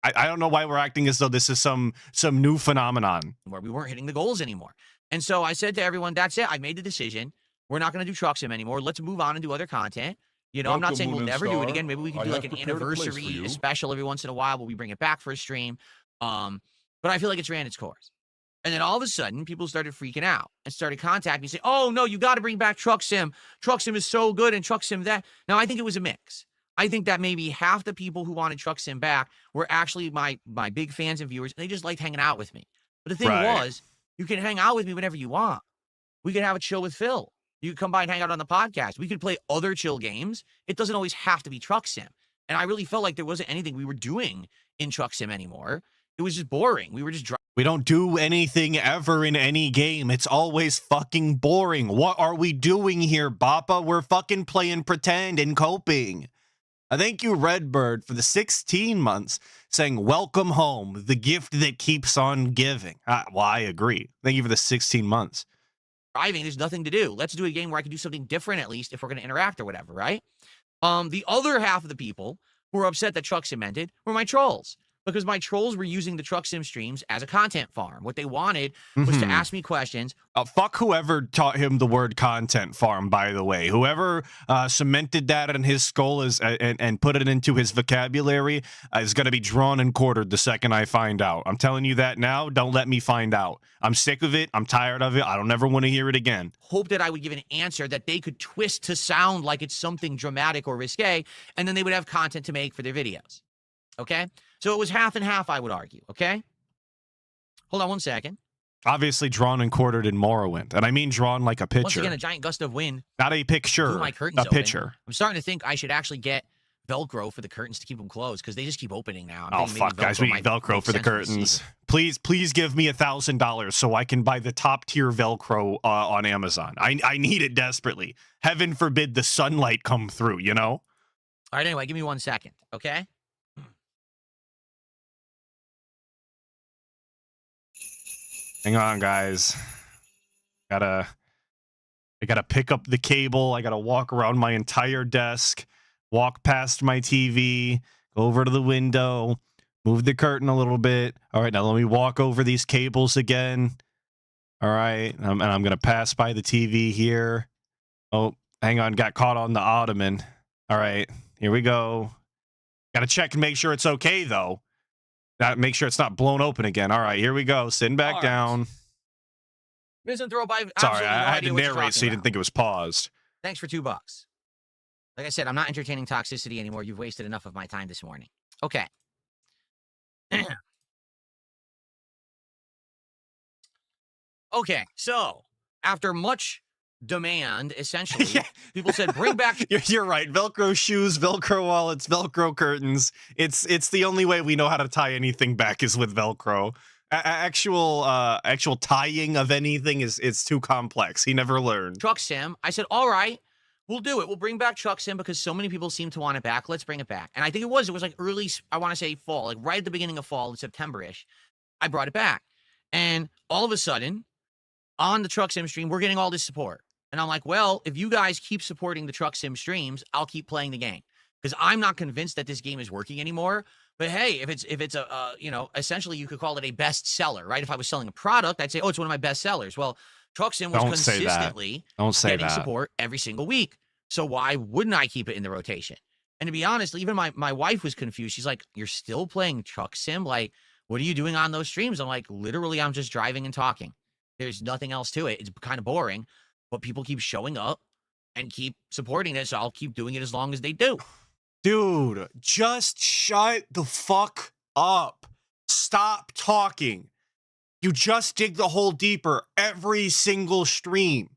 I don't know why we're acting as though this is some new phenomenon. Where we weren't hitting the goals anymore. And so I said to everyone, that's it. I made the decision. We're not going to do Truck Sim anymore. Let's move on and do other content. I'm not Welcome, saying we'll Moon and never do it Star. again. Maybe we can I do have like an prepared a place for anniversary you. special every once in a while where we bring it back for a stream. But I feel like it's ran its course. And then all of a sudden, people started freaking out and started contacting me, saying, oh, no, you got to bring back Truck Sim. Truck Sim is so good, and Truck Sim that. Now, I think it was a mix. I think that maybe half the people who wanted Truck Sim back were actually my big fans and viewers. And they just liked hanging out with me. But the thing was, you can hang out with me whenever you want. We could have a chill with Phil. You could come by and hang out on the podcast. We could play other chill games. It doesn't always have to be Truck Sim. And I really felt like there wasn't anything we were doing in Truck Sim anymore. It was just boring. We were just We don't do anything ever in any game. It's always fucking boring. What are we doing here, Bappa? We're fucking playing pretend and coping. I thank you, Redbird, for the 16 months, saying, welcome home, the gift that keeps on giving. Well, I agree. Thank you for the 16 months. driving. There's nothing to do. Let's do a game where I can do something different, at least, if we're going to interact or whatever, right? The other half of the people who were upset that Truck Sim ended were my trolls. Because my trolls were using the Truck Sim streams as a content farm. What they wanted was to ask me questions. Fuck whoever taught him the word content farm, by the way. Whoever cemented that in his skull and put it into his vocabulary is going to be drawn and quartered the second I find out. I'm telling you that now. Don't let me find out. I'm sick of it. I'm tired of it. I don't ever want to hear it again. Hope that I would give an answer that they could twist to sound like it's something dramatic or risque, and then they would have content to make for their videos. Okay? So it was half and half, I would argue, okay? Hold on one second. Obviously drawn and quartered in Morrowind. And I mean drawn like a picture. Once again, a giant gust of wind. Not a picture, Blew my curtains a open. picture. I'm starting to think I should actually get Velcro for the curtains to keep them closed because they just keep opening now. Oh, fuck, guys, we need Velcro for the curtains. Please give me $1,000 so I can buy the top tier Velcro on Amazon. I need it desperately. Heaven forbid the sunlight come through, you know? All right, anyway, give me 1 second, okay? Hang on, guys. I gotta pick up the cable. I gotta walk around my entire desk, walk past my TV, go over to the window, move the curtain a little bit. All right, now let me walk over these cables again. All right. And I'm going to pass by the TV here. Oh, hang on. Got caught on the ottoman. All right. Here we go. Got to check and make sure it's okay, though. Make sure it's not blown open again. All right. Here we go. Sitting back down. Vincent Throw by. Sorry, I had to narrate so you didn't think it was paused. Thanks for $2. Like I said, I'm not entertaining toxicity anymore. You've wasted enough of my time this morning. Okay. Okay, so after much demand, essentially, people said, bring back... You're right. Velcro shoes, Velcro wallets, Velcro curtains. It's the only way we know how to tie anything back is with Velcro. Actual tying of anything is too complex. He never learned. Truck Sim. I said, all right, we'll do it. We'll bring back Truck Sim because so many people seem to want it back. Let's bring it back. And I think it was like early, I want to say fall, like right at the beginning of fall in September-ish. I brought it back. And all of a sudden, on the Truck Sim stream, we're getting all this support. And I'm like, well, if you guys keep supporting the Truck Sim streams, I'll keep playing the game. Because I'm not convinced that this game is working anymore. But hey, if it's a essentially you could call it a bestseller, right? If I was selling a product, I'd say, oh, it's one of my best sellers. Well, Truck Sim was consistently getting support every single week. So why wouldn't I keep it in the rotation? And to be honest, even my wife was confused. She's like, you're still playing Truck Sim? Like, what are you doing on those streams? I'm like, literally, I'm just driving and talking. There's nothing else to it. It's kind of boring, but people keep showing up and keep supporting it. So I'll keep doing it as long as they do. Dude, just shut the fuck up. Stop talking. You just dig the hole deeper every single stream.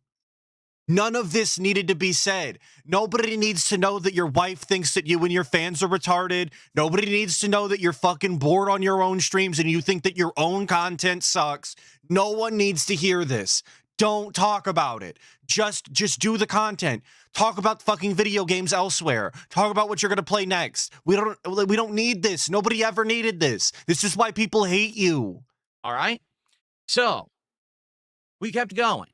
None of this needed to be said. Nobody needs to know that your wife thinks that you and your fans are retarded. Nobody needs to know that you're fucking bored on your own streams and you think that your own content sucks. No one needs to hear this. Don't talk about it. Just do the content. Talk about fucking video games elsewhere. Talk about what you're going to play next. We don't need this. Nobody ever needed this. This is why people hate you. All right? So, we kept going.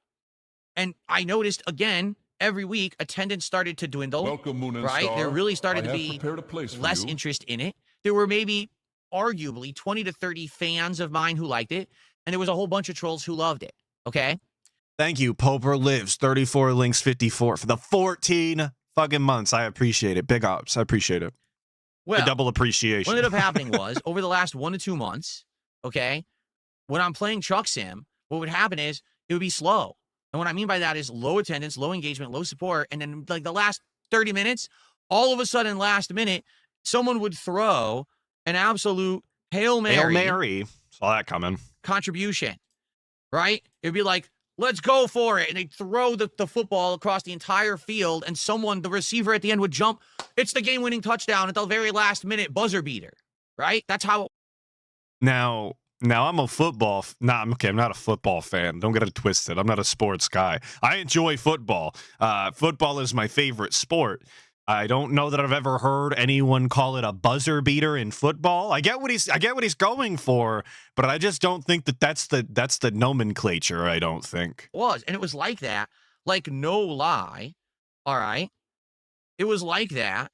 And I noticed, again, every week, attendance started to dwindle. Welcome, Moon and right? Star. There really started to I have be prepared a place for less you. interest in it. There were maybe, arguably, 20 to 30 fans of mine who liked it. And there was a whole bunch of trolls who loved it. Okay? Thank you, Poper Lives, 34 links 54 for the 14 fucking months. I appreciate it. Big ups. I appreciate it. Well, the double appreciation. What ended up happening was, over the last 1 to 2 months, okay, when I'm playing Truck Sim, what would happen is it would be slow. And what I mean by that is low attendance, low engagement, low support. And then like the last 30 minutes, all of a sudden last minute, someone would throw an absolute Hail Mary. Hail Mary. Saw that coming. Contribution, right? It'd be like, let's go for it. And they'd throw the football across the entire field and someone, the receiver at the end would jump. It's the game-winning touchdown at the very last minute buzzer beater, right? That's how. Now I'm a football. I'm not a football fan. Don't get it twisted. I'm not a sports guy. I enjoy football. Football is my favorite sport. I don't know that I've ever heard anyone call it a buzzer beater in football. I get what he's going for, but I just don't think that's the nomenclature. I don't think it was, and it was like that. Like no lie. All right, it was like that.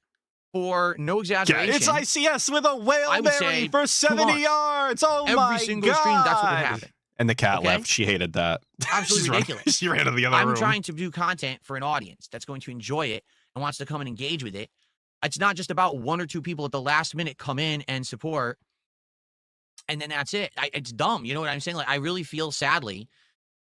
For no exaggeration, yeah, it's ICS with a Hail Mary for 70 yards. Oh my god! Every single stream, that's what would happen. And the cat left. She hated that. Absolutely ridiculous. She ran to the other room. I'm trying to do content for an audience that's going to enjoy it and wants to come and engage with it. It's not just about 1 or 2 people at the last minute come in and support, and then that's it. It's dumb. You know what I'm saying? Like I really feel sadly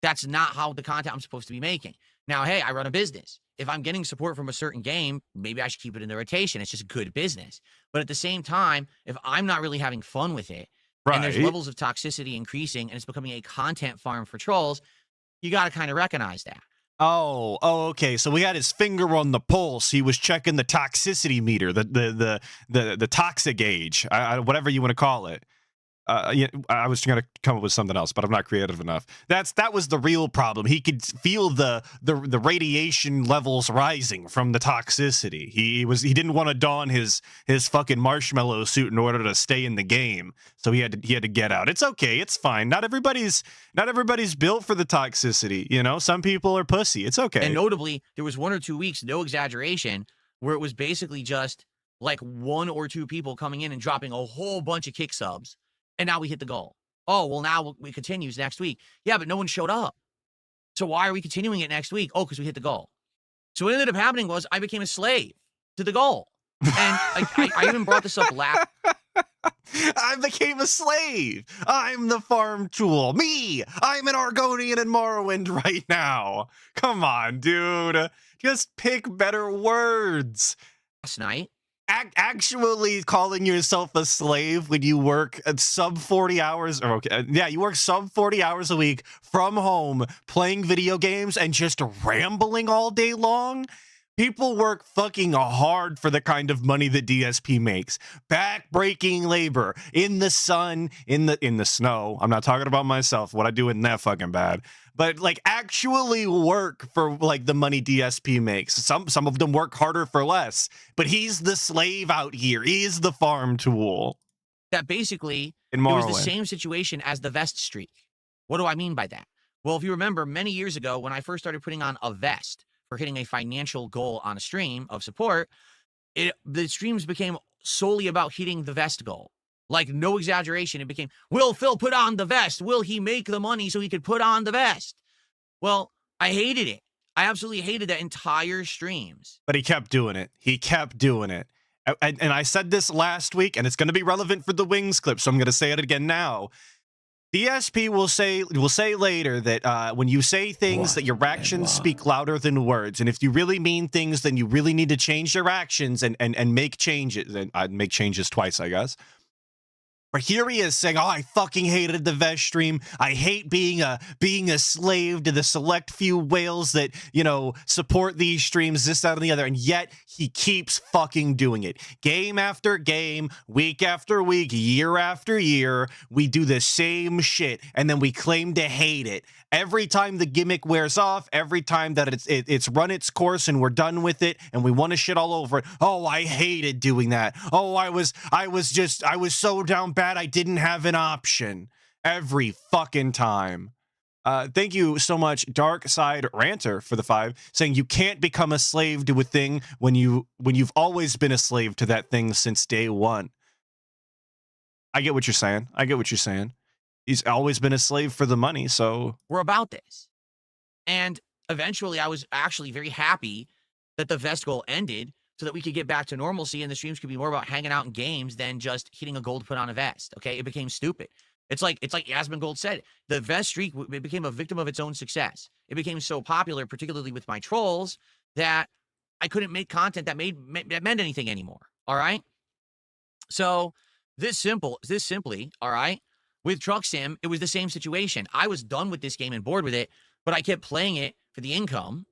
that's not how the content I'm supposed to be making. Now, hey, I run a business. If I'm getting support from a certain game, maybe I should keep it in the rotation. It's just good business. But at the same time, if I'm not really having fun with it, and there's levels of toxicity increasing, and it's becoming a content farm for trolls, you got to kind of recognize that. Oh, okay. So we had his finger on the pulse. He was checking the toxicity meter, the toxic gauge, whatever you want to call it. Yeah, I was trying to come up with something else, but I'm not creative enough. That was the real problem. He could feel the radiation levels rising from the toxicity. He didn't want to don his fucking marshmallow suit in order to stay in the game. So he had to get out. It's okay. It's fine. Not everybody's built for the toxicity. You know, some people are pussy. It's okay. And notably, there was 1 or 2 weeks, no exaggeration, where it was basically just like 1 or 2 people coming in and dropping a whole bunch of kick subs. And now we hit the goal. Oh, well, now we continues next week. Yeah, but no one showed up. So why are we continuing it next week? Oh, because we hit the goal. So what ended up happening was I became a slave to the goal. And I even brought this up last. I became a slave. I'm the farm tool. Me. I'm an Argonian in Morrowind right now. Come on, dude. Just pick better words. Last night. Actually calling yourself a slave when you work at sub 40 hours, or okay, yeah, you work sub 40 hours a week from home playing video games and just rambling all day long. People work fucking hard for the kind of money that DSP makes. Back-breaking labor in the sun, in the snow. I'm not talking about myself. What I do isn't that fucking bad. But like actually work for like the money DSP makes. Some of them work harder for less. But he's the slave out here. He is the farm tool. That basically In it was the Morrowind. same situation as the vest streak. What do I mean by that? Well, if you remember many years ago when I first started putting on a vest for hitting a financial goal on a stream of support, the streams became solely about hitting the vest goal. Like, no exaggeration. It became, will Phil put on the vest? Will he make the money so he could put on the vest? Well, I hated it. I absolutely hated that entire streams. But he kept doing it. He kept doing it. And I said this last week, and it's going to be relevant for the Wings clip, so I'm going to say it again now. DSP will say later that when you say things that your actions speak louder than words, and if you really mean things, then you really need to change your actions and make changes. And I'd make changes twice, I guess. But here he is saying, oh, I fucking hated the vest stream. I hate being a slave to the select few whales that, you know, support these streams, this, that, and the other. And yet he keeps fucking doing it. Game after game, week after week, year after year, we do the same shit. And then we claim to hate it. Every time the gimmick wears off, every time that it's run its course and we're done with it and we want to shit all over it. Oh, I hated doing that. Oh, I was so down bad I didn't have an option. Every fucking time. Thank you so much, Dark Side Ranter, for the 5, saying you can't become a slave to a thing when you've always been a slave to that thing since day one. I get what you're saying. He's always been a slave for the money, so... We're about this. And eventually I was actually very happy that the vest goal ended so that we could get back to normalcy and the streams could be more about hanging out in games than just hitting a goal to put on a vest, okay? It became stupid. It's like Yasmin Gold said, the vest streak it became a victim of its own success. It became so popular, particularly with my trolls, that I couldn't make content that meant anything anymore, all right? So this simply, all right? With Truck Sim, it was the same situation. I was done with this game and bored with it, but I kept playing it for the income.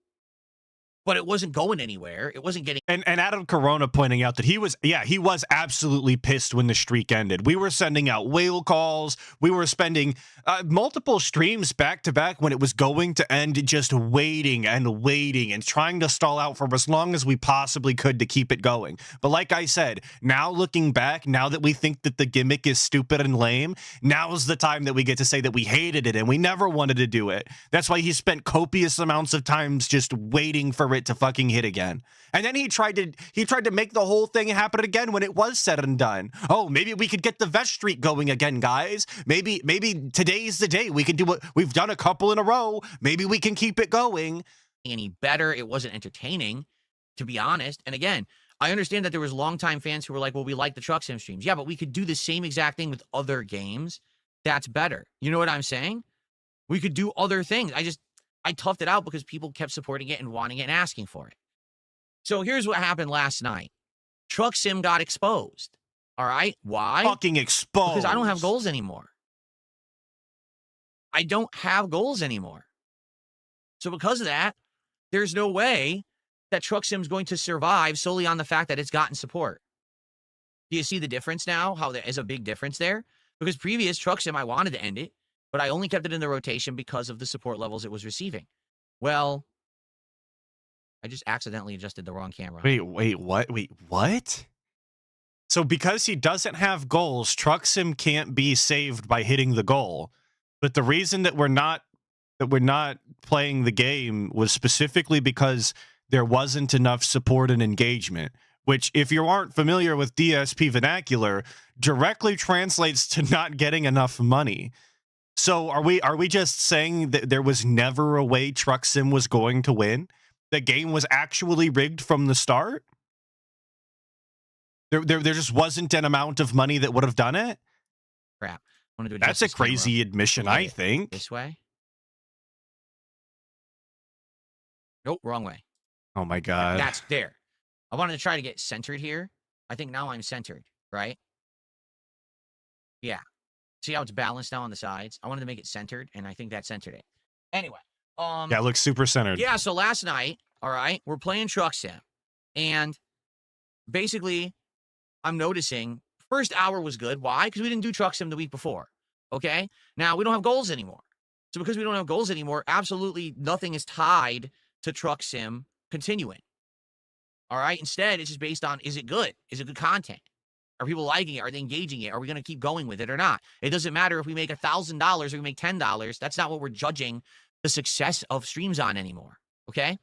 But it wasn't going anywhere. It wasn't getting... And Adam Corona pointing out that he was absolutely pissed when the streak ended. We were sending out whale calls. We were spending multiple streams back to back when it was going to end, just waiting and trying to stall out for as long as we possibly could to keep it going. But like I said, now looking back, now that we think that the gimmick is stupid and lame, now's the time that we get to say that we hated it and we never wanted to do it. That's why he spent copious amounts of times just waiting for it to fucking hit again. And then he tried to make the whole thing happen again when it was said and done. Oh, maybe we could get the vest streak going again, guys. Maybe today's the day we can do what we've done a couple in a row. Maybe we can keep it going. Any better. It wasn't entertaining, to be honest. And again, I understand that there was longtime fans who were like, well, we like the Truck Sim streams. Yeah, but we could do the same exact thing with other games. That's better. You know what I'm saying? We could do other things. I toughed it out because people kept supporting it and wanting it and asking for it. So here's what happened last night. Truck Sim got exposed. All right? Why? Fucking exposed. Because I don't have goals anymore. I don't have goals anymore. So because of that, there's no way that Truck Sim's going to survive solely on the fact that it's gotten support. Do you see the difference now? How there is a big difference there? Because previous Truck Sim, I wanted to end it, but I only kept it in the rotation because of the support levels it was receiving. Well, I just accidentally adjusted the wrong camera. Wait, what? So because he doesn't have goals, Truck Sim can't be saved by hitting the goal. But the reason that we're not playing the game was specifically because there wasn't enough support and engagement, which, if you aren't familiar with DSP vernacular, directly translates to not getting enough money. So are we just saying that there was never a way Truck Sim was going to win? The game was actually rigged from the start? There just wasn't an amount of money that would have done it? Crap. I want to do That's a crazy admission, I think. This way. Nope, wrong way. Oh my god. That's there. I wanted to try to get centered here. I think now I'm centered, right? Yeah. See how it's balanced now on the sides? I wanted to make it centered, and I think that centered it. Anyway. Yeah, it looks super centered. Yeah, so last night, all right, we're playing Truck Sim. And basically, I'm noticing first hour was good. Why? Because we didn't do Truck Sim the week before. Okay? Now, we don't have goals anymore. So because we don't have goals anymore, absolutely nothing is tied to Truck Sim continuing. All right? Instead, it's just based on, is it good? Is it good content? Are people liking it? Are they engaging it? Are we going to keep going with it or not? It doesn't matter if we make $1,000 or we make $10. That's not what we're judging the success of streams on anymore. Okay?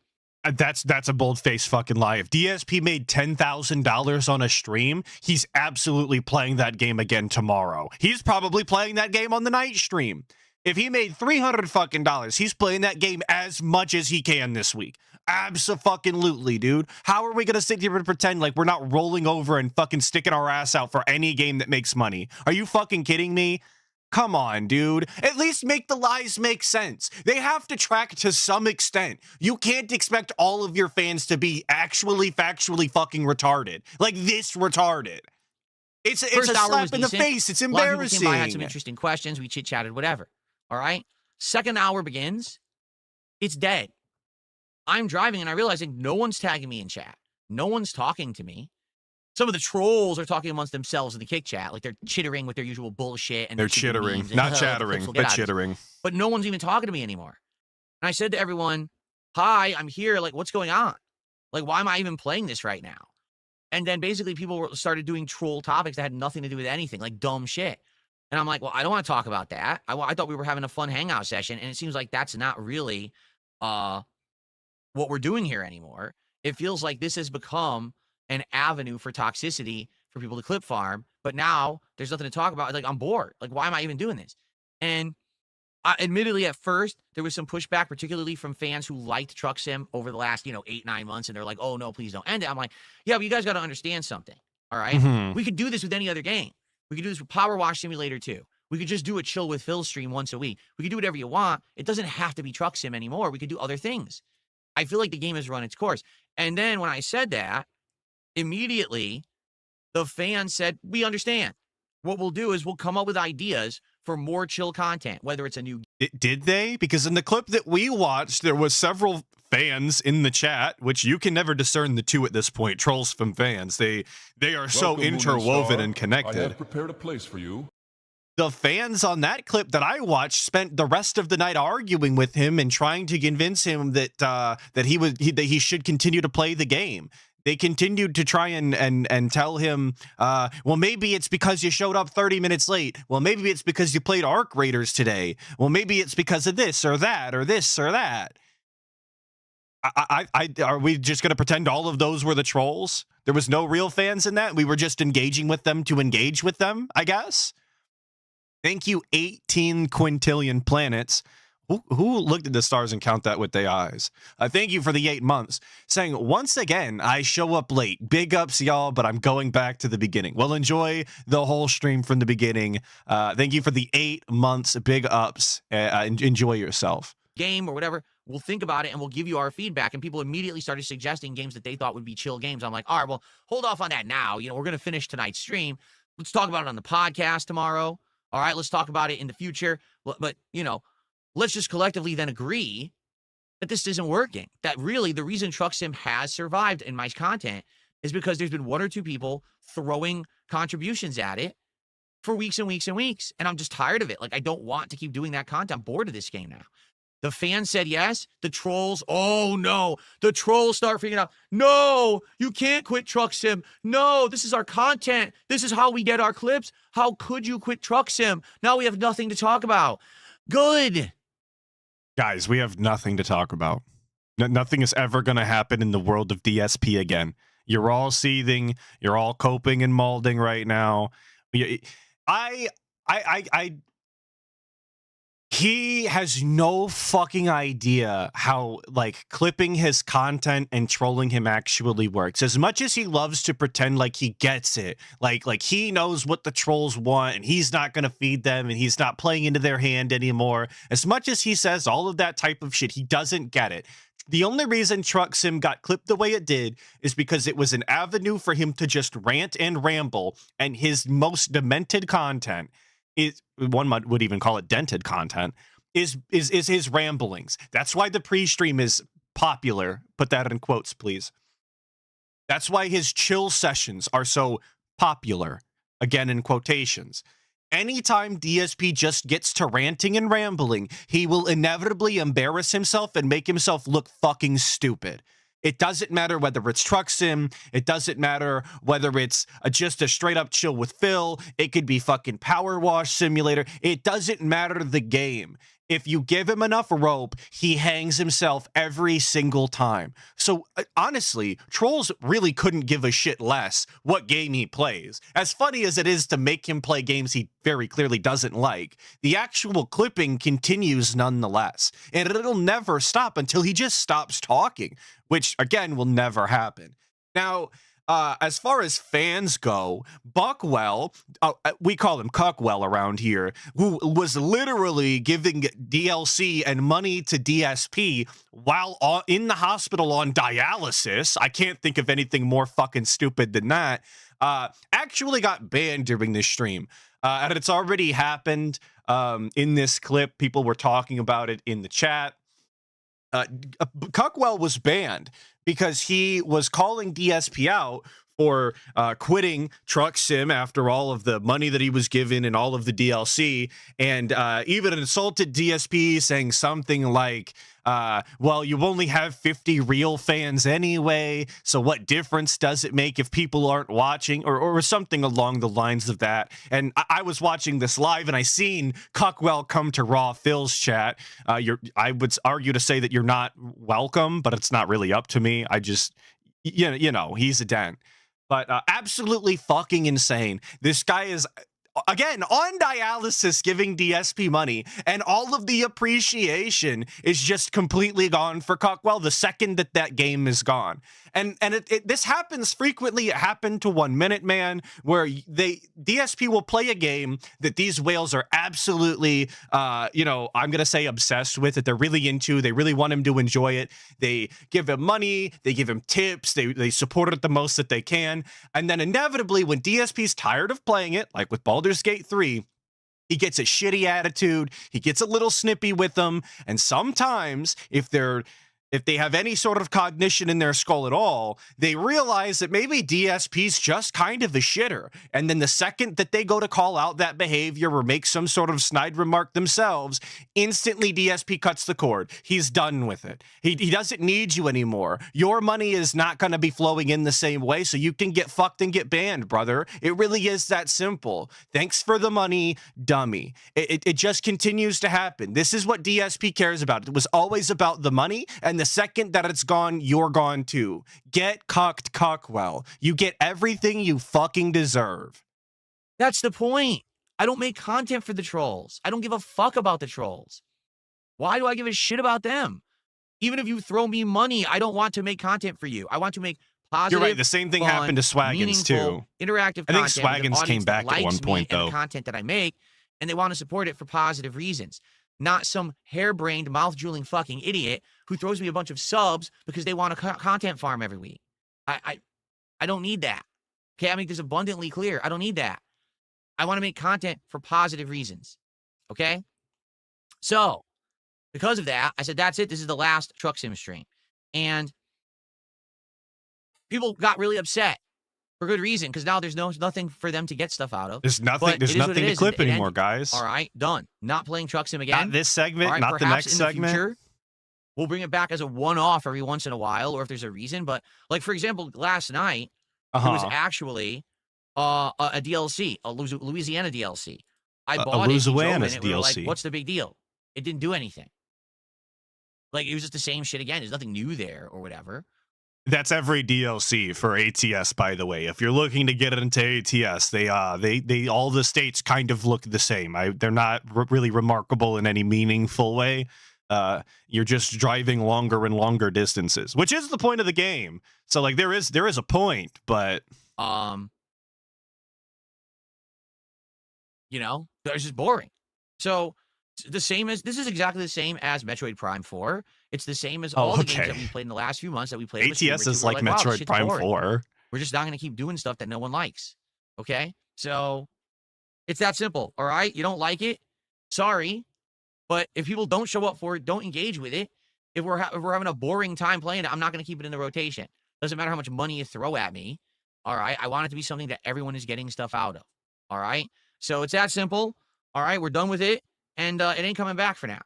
That's a bold-faced fucking lie. If DSP made $10,000 on a stream, he's absolutely playing that game again tomorrow. He's probably playing that game on the night stream. If he made $300 fucking dollars, he's playing that game as much as he can this week. Abso-fucking-lutely, dude. How are we gonna sit here and pretend like we're not rolling over and fucking sticking our ass out for any game that makes money? Are you fucking kidding me? Come on, dude. At least make the lies make sense. They have to track to some extent. You can't expect all of your fans to be actually factually fucking retarded. Like this retarded. It's a slap in the face. It's embarrassing. A lot of people came by, had some interesting questions. We chit-chatted, whatever. All right? Second hour begins. It's dead. I'm driving, and I realize like, no one's tagging me in chat. No one's talking to me. Some of the trolls are talking amongst themselves in the kick chat. Like, they're chittering with their usual bullshit. And they're chittering. Not chattering, but chittering. But no one's even talking to me anymore. And I said to everyone, hi, I'm here. Like, what's going on? Like, why am I even playing this right now? And then basically people started doing troll topics that had nothing to do with anything, like dumb shit. And I'm like, well, I don't want to talk about that. I thought we were having a fun hangout session, and it seems like that's not really what we're doing here anymore. It feels like this has become an avenue for toxicity for people to clip farm, but now there's nothing to talk about. Like, I'm bored. Like, why am I even doing this? And admittedly, at first, there was some pushback, particularly from fans who liked Truck Sim over the last, 8-9 months. And they're like, oh, no, please don't end it. I'm like, yeah, but you guys got to understand something. All right. We could do this with any other game. We could do this with Power Wash Simulator 2. We could just do a Chill with Phil stream once a week. We could do whatever you want. It doesn't have to be Truck Sim anymore. We could do other things. I feel like the game has run its course. And then when I said that, immediately the fans said, we understand. What we'll do is we'll come up with ideas for more chill content, whether it's a new... Did they? Because in the clip that we watched, there was several fans in the chat, which you can never discern the two at this point, trolls from fans. They are so Welcome, interwoven Moonin' and Star. connected. I have prepared a place for you. The fans on that clip that I watched spent the rest of the night arguing with him and trying to convince him that that he should continue to play the game. They continued to try and tell him, well, maybe it's because you showed up 30 minutes late. Well, maybe it's because you played Arc Raiders today. Well, maybe it's because of this or that or this or that. Are we just going to pretend all of those were the trolls? There was no real fans in that? We were just engaging with them to engage with them, I guess? Thank you, 18 quintillion planets. Who looked at the stars and count that with their eyes? Thank you for the 8 months. Saying, once again, I show up late. Big ups, y'all, but I'm going back to the beginning. Well, enjoy the whole stream from the beginning. Thank you for the 8 months. Big ups. Enjoy yourself. Game or whatever, we'll think about it and we'll give you our feedback. And people immediately started suggesting games that they thought would be chill games. I'm like, all right, well, hold off on that now. We're going to finish tonight's stream. Let's talk about it on the podcast tomorrow. All right, let's talk about it in the future. But let's just collectively then agree that this isn't working. That really the reason Truck Sim has survived in my content is because there's been 1 or 2 people throwing contributions at it for weeks and weeks and weeks. And I'm just tired of it. Like, I don't want to keep doing that content. I'm bored of this game now. The fans said yes. The trolls, oh no. The trolls start freaking out. No, you can't quit Truck Sim. No, this is our content. This is how we get our clips. How could you quit Truck Sim? Now we have nothing to talk about. Good. Guys, we have nothing to talk about. Nothing is ever going to happen in the world of DSP again. You're all seething. You're all coping and molding right now. He has no fucking idea how, like, clipping his content and trolling him actually works. As much as he loves to pretend like he gets it, like he knows what the trolls want and he's not going to feed them and he's not playing into their hand anymore. As much as he says all of that type of shit, he doesn't get it. The only reason Truck Sim got clipped the way it did is because it was an avenue for him to just rant and ramble, and his most demented content is, one would even call it dented content, is his ramblings. That's why the pre-stream is popular. Put that in quotes, please. That's why his chill sessions are so popular, again in quotations. Anytime DSP just gets to ranting and rambling, he will inevitably embarrass himself and make himself look fucking stupid. It doesn't matter whether it's Truck Sim. It doesn't matter whether it's just a straight up chill with Phil. It could be fucking Power Wash Simulator. It doesn't matter the game. If you give him enough rope, he hangs himself every single time. So honestly, trolls really couldn't give a shit less what game he plays. As funny as it is to make him play games he very clearly doesn't like, the actual clipping continues nonetheless. And it'll never stop until he just stops talking, which again will never happen. Now, as far as fans go, Buckwell, we call him Cuckwell around here, who was literally giving DLC and money to DSP while in the hospital on dialysis. I can't think of anything more fucking stupid than that. Actually got banned during this stream. And it's already happened in this clip. People were talking about it in the chat. Cuckwell was banned because he was calling DSP out for quitting Truck Sim after all of the money that he was given and all of the DLC, and even insulted DSP, saying something like, well, you only have 50 real fans anyway, so what difference does it make if people aren't watching, or something along the lines of that. And I was watching this live, and I seen Cuckwell come to Raw Phil's chat. I would argue to say that you're not welcome, but it's not really up to me. I just, you know, he's a dent. But absolutely fucking insane. This guy is, again, on dialysis giving DSP money, and all of the appreciation is just completely gone for Cuckwell the second that game is gone. And this happens frequently. It happened to 1 Minute Man, where DSP will play a game that these whales are absolutely, you know, I'm going to say obsessed with, that they're really into. They really want him to enjoy it. They give him money. They give him tips. They support it the most that they can. And then inevitably, when DSP's tired of playing it, like with Baldur's Gate 3, he gets a shitty attitude. He gets a little snippy with them. And sometimes, if they have any sort of cognition in their skull at all, they realize that maybe DSP's just kind of a shitter. And then the second that they go to call out that behavior or make some sort of snide remark themselves, instantly DSP cuts the cord. He's done with it. He doesn't need you anymore. Your money is not going to be flowing in the same way, so you can get fucked and get banned, brother. It really is that simple. Thanks for the money, dummy. It just continues to happen. This is what DSP cares about. It was always about the money, and the second that it's gone, you're gone too. Get cucked, Cuckwell. You get everything you fucking deserve. That's the point. I don't make content for the trolls. I don't give a fuck about the trolls. Why do I give a shit about them? Even if you throw me money, I don't want to make content for you. I want to make positive, You're right. The same thing fun, happened to Swaggins too. Interactive I think content with an Swaggins came audience back that at one likes point me and though. the content that I make, and they want to support it for positive reasons. Not some harebrained, mouth-drooling fucking idiot who throws me a bunch of subs because they want a content farm every week. I don't need that. Okay, I make this abundantly clear. I don't need that. I want to make content for positive reasons. Okay? So, because of that, I said, that's it. This is the last Truck Sim stream. And people got really upset for good reason, because now there's nothing for them to get stuff out of. There's nothing to clip anymore, guys. All right, done. Not playing Truck Sim again. Not this segment, right, not the next in segment. The future, we'll bring it back as a one-off every once in a while, or if there's a reason. But, like, for example, last night, it was actually a DLC, a Louisiana DLC. I bought it. Louisiana's DLC. We were like, what's the big deal? It didn't do anything. Like, it was just the same shit again. There's nothing new there or whatever. That's every DLC for ATS, by the way. If you're looking to get into ATS, they all the states kind of look the same. They're not really remarkable in any meaningful way. You're just driving longer and longer distances, which is the point of the game. So like there is a point, but you know, they're just boring. So this is exactly the same as Metroid Prime 4. It's the same as all the games that we played in the last few months that we played. ATS is like wow, Metroid Prime 4. We're just not going to keep doing stuff that no one likes. Okay? So it's that simple. All right? You don't like it? Sorry. But if people don't show up for it, don't engage with it. If we're having a boring time playing it, I'm not going to keep it in the rotation. Doesn't matter how much money you throw at me. All right? I want it to be something that everyone is getting stuff out of. All right? So it's that simple. All right? We're done with it. And it ain't coming back for now.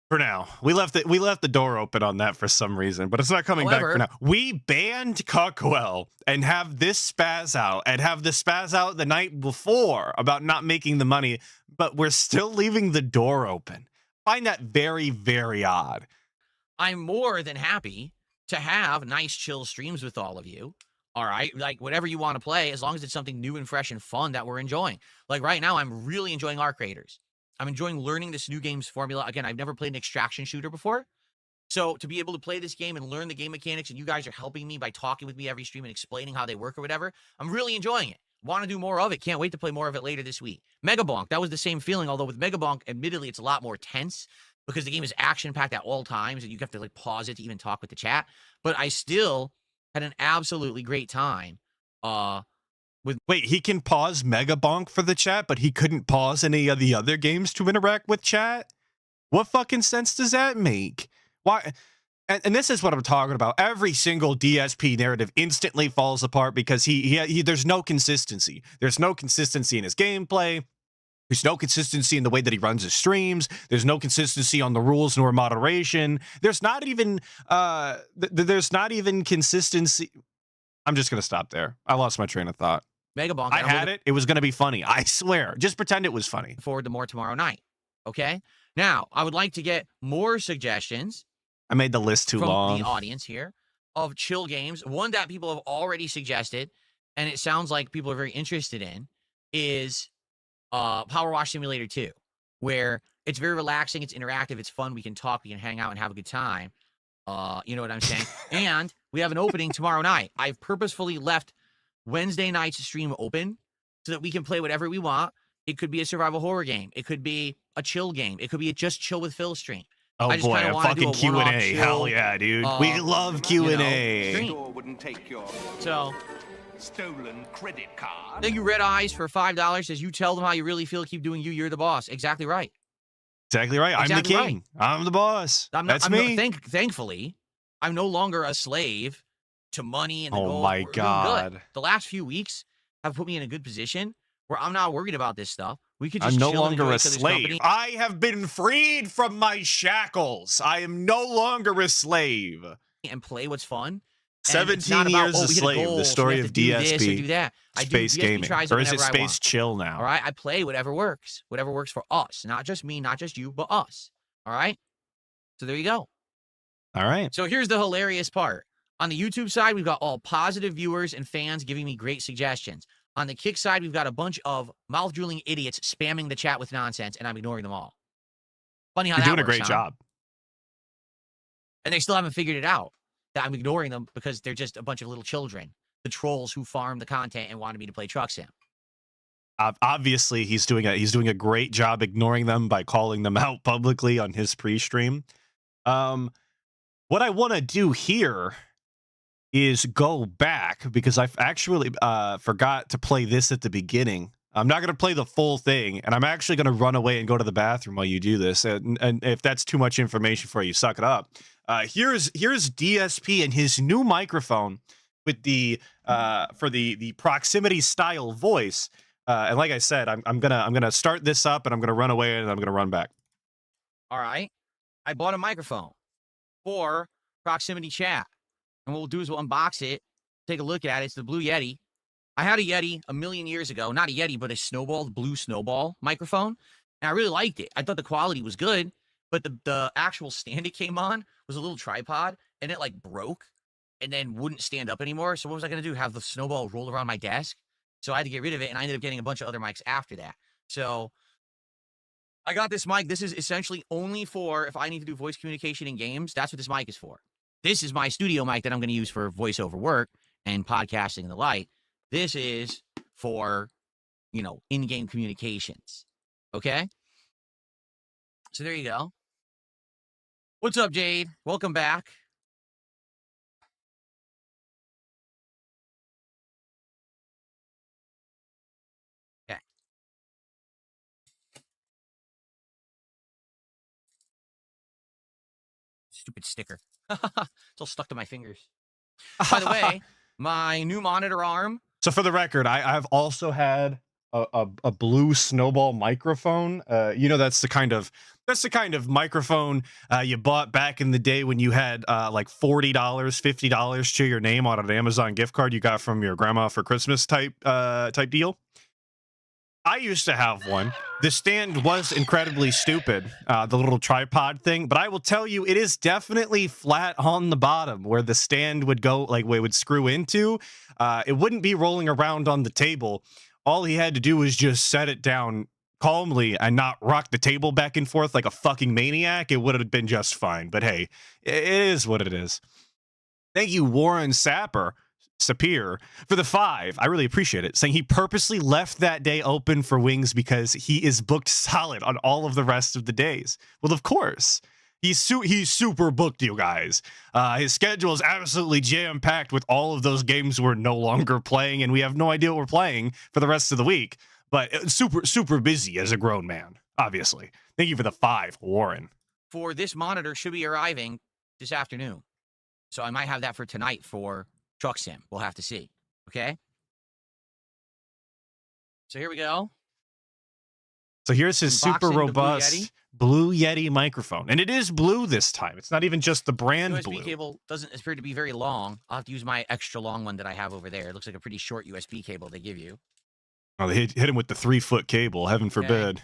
For now, we left the door open on that for some reason, but it's not coming back for now. We banned Cuckwell and have this spaz out the night before about not making the money, but we're still leaving the door open. Find that very, very odd. I'm more than happy to have nice, chill streams with all of you. All right, like whatever you want to play, as long as it's something new and fresh and fun that we're enjoying. Like right now, I'm really enjoying Arc Raiders. I'm enjoying learning this new game's formula. Again, I've never played an extraction shooter before. So to be able to play this game and learn the game mechanics, and you guys are helping me by talking with me every stream and explaining how they work or whatever, I'm really enjoying it. Want to do more of it. Can't wait to play more of it later this week. Mega Bonk, that was the same feeling, although with Mega Bonk, admittedly, it's a lot more tense because the game is action-packed at all times, and you have to like pause it to even talk with the chat. But I still had an absolutely great time. Wait, he can pause Mega Bonk for the chat, but he couldn't pause any of the other games to interact with chat? What fucking sense does that make? Why? And this is what I'm talking about. Every single DSP narrative instantly falls apart because he there's no consistency. There's no consistency in his gameplay. There's no consistency in the way that he runs his streams. There's no consistency on the rules nor moderation. There's not even consistency. I'm just gonna stop there. I lost my train of thought. Mega Bonk. I had it. It was gonna be funny. I swear. Just pretend it was funny. Forward to more tomorrow night. Okay. Now I would like to get more suggestions. I made the list too long. From the audience here of chill games. One that people have already suggested, and it sounds like people are very interested in, is Power Wash Simulator 2, where it's very relaxing, it's interactive, it's fun, we can talk, we can hang out and have a good time. You know what I'm saying? And we have an opening tomorrow night. I've purposefully left Wednesday night's stream open so that we can play whatever we want. It could be a survival horror game. It could be a chill game. It could be a just chill with Phil stream. Oh boy, a fucking Q&A. Hell yeah, dude. We love Q&A. So, stolen credit card. Thank you, Red Eyes, for $5. Says, you tell them how you really feel. Keep doing you. You're the boss. Exactly right. Exactly right. Exactly I'm the king. Right. I'm the boss. That's me. Thankfully, I'm no longer a slave to money and the goal. Oh my God. The last few weeks have put me in a good position where I'm not worried about this stuff. We could just I'm no longer a slave. Company. I have been freed from my shackles. I am no longer a slave. And play what's fun. 17 years a slave. The story of DSP. Do that. Space gaming. Or is it Space Chill now? All right. I play whatever works. Whatever works for us. Not just me, not just you, but us. All right. So there you go. All right. So here's the hilarious part. On the YouTube side, we've got all positive viewers and fans giving me great suggestions. On the Kick side, we've got a bunch of mouth-drooling idiots spamming the chat with nonsense, and I'm ignoring them all. Funny how You're that doing works, a great job. And they still haven't figured it out that I'm ignoring them because they're just a bunch of little children, the trolls who farm the content and wanted me to play Truck Sim. Obviously, he's doing a great job ignoring them by calling them out publicly on his pre-stream. What I want to do here is go back because I actually forgot to play this at the beginning. I'm not going to play the full thing, and I'm actually going to run away and go to the bathroom while you do this. And if that's too much information for you, suck it up. Here's DSP and his new microphone with the for the proximity style voice. And like I said, I'm gonna start this up, and I'm gonna run away, and I'm gonna run back. All right, I bought a microphone for proximity chat. And what we'll do is we'll unbox it, take a look at it. It's the Blue Yeti. I had a Yeti a million years ago. Not a Yeti, but a Snowball, the Blue Snowball microphone. And I really liked it. I thought the quality was good, but the actual stand it came on was a little tripod, and it like broke. and then wouldn't stand up anymore. So what was I going to do? Have the snowball roll around my desk? So I had to get rid of it, and I ended up getting a bunch of other mics after that. So I got this mic. This is essentially only for if I need to do voice communication in games. That's what this mic is for. This is my studio mic that I'm going to use for voiceover work and podcasting and the like. This is for, you know, in-game communications. Okay? So there you go. What's up, Jade? Welcome back. Okay. Stupid sticker. It's all stuck to my fingers. By the way, my new monitor arm. So for the record, I've also had a blue snowball microphone. You know, that's the kind of microphone you bought back in the day when you had like $40, $50 to your name on an Amazon gift card you got from your grandma for Christmas type deal. I used to have one. The stand was incredibly stupid, the little tripod thing, but I will tell you, it is definitely flat on the bottom where the stand would go, like where it would screw into. It wouldn't be rolling around on the table. All he had to do was just set it down calmly and not rock the table back and forth like a fucking maniac. It would have been just fine. But hey, it is what it is. Thank you, Warren Sapir, for the 5. I really appreciate it. Saying he purposely left that day open for wings because he is booked solid on all of the rest of the days. Well, of course. He's super booked, you guys. His schedule is absolutely jam-packed with all of those games we're no longer playing, and we have no idea what we're playing for the rest of the week. But super busy as a grown man, obviously. Thank you for the 5, Warren. For this monitor should be arriving this afternoon. So I might have that for tonight for Truck Sim. We'll have to see. Okay? So here we go. So here's his super Unboxing the robust Blue Yeti microphone. And it is blue this time. It's not even just the brand USB blue. cable doesn't appear to be very long. I'll have to use my extra long one that I have over there. It looks like a pretty short USB cable they give you. Oh, they hit him with the 3-foot cable. Heaven forbid.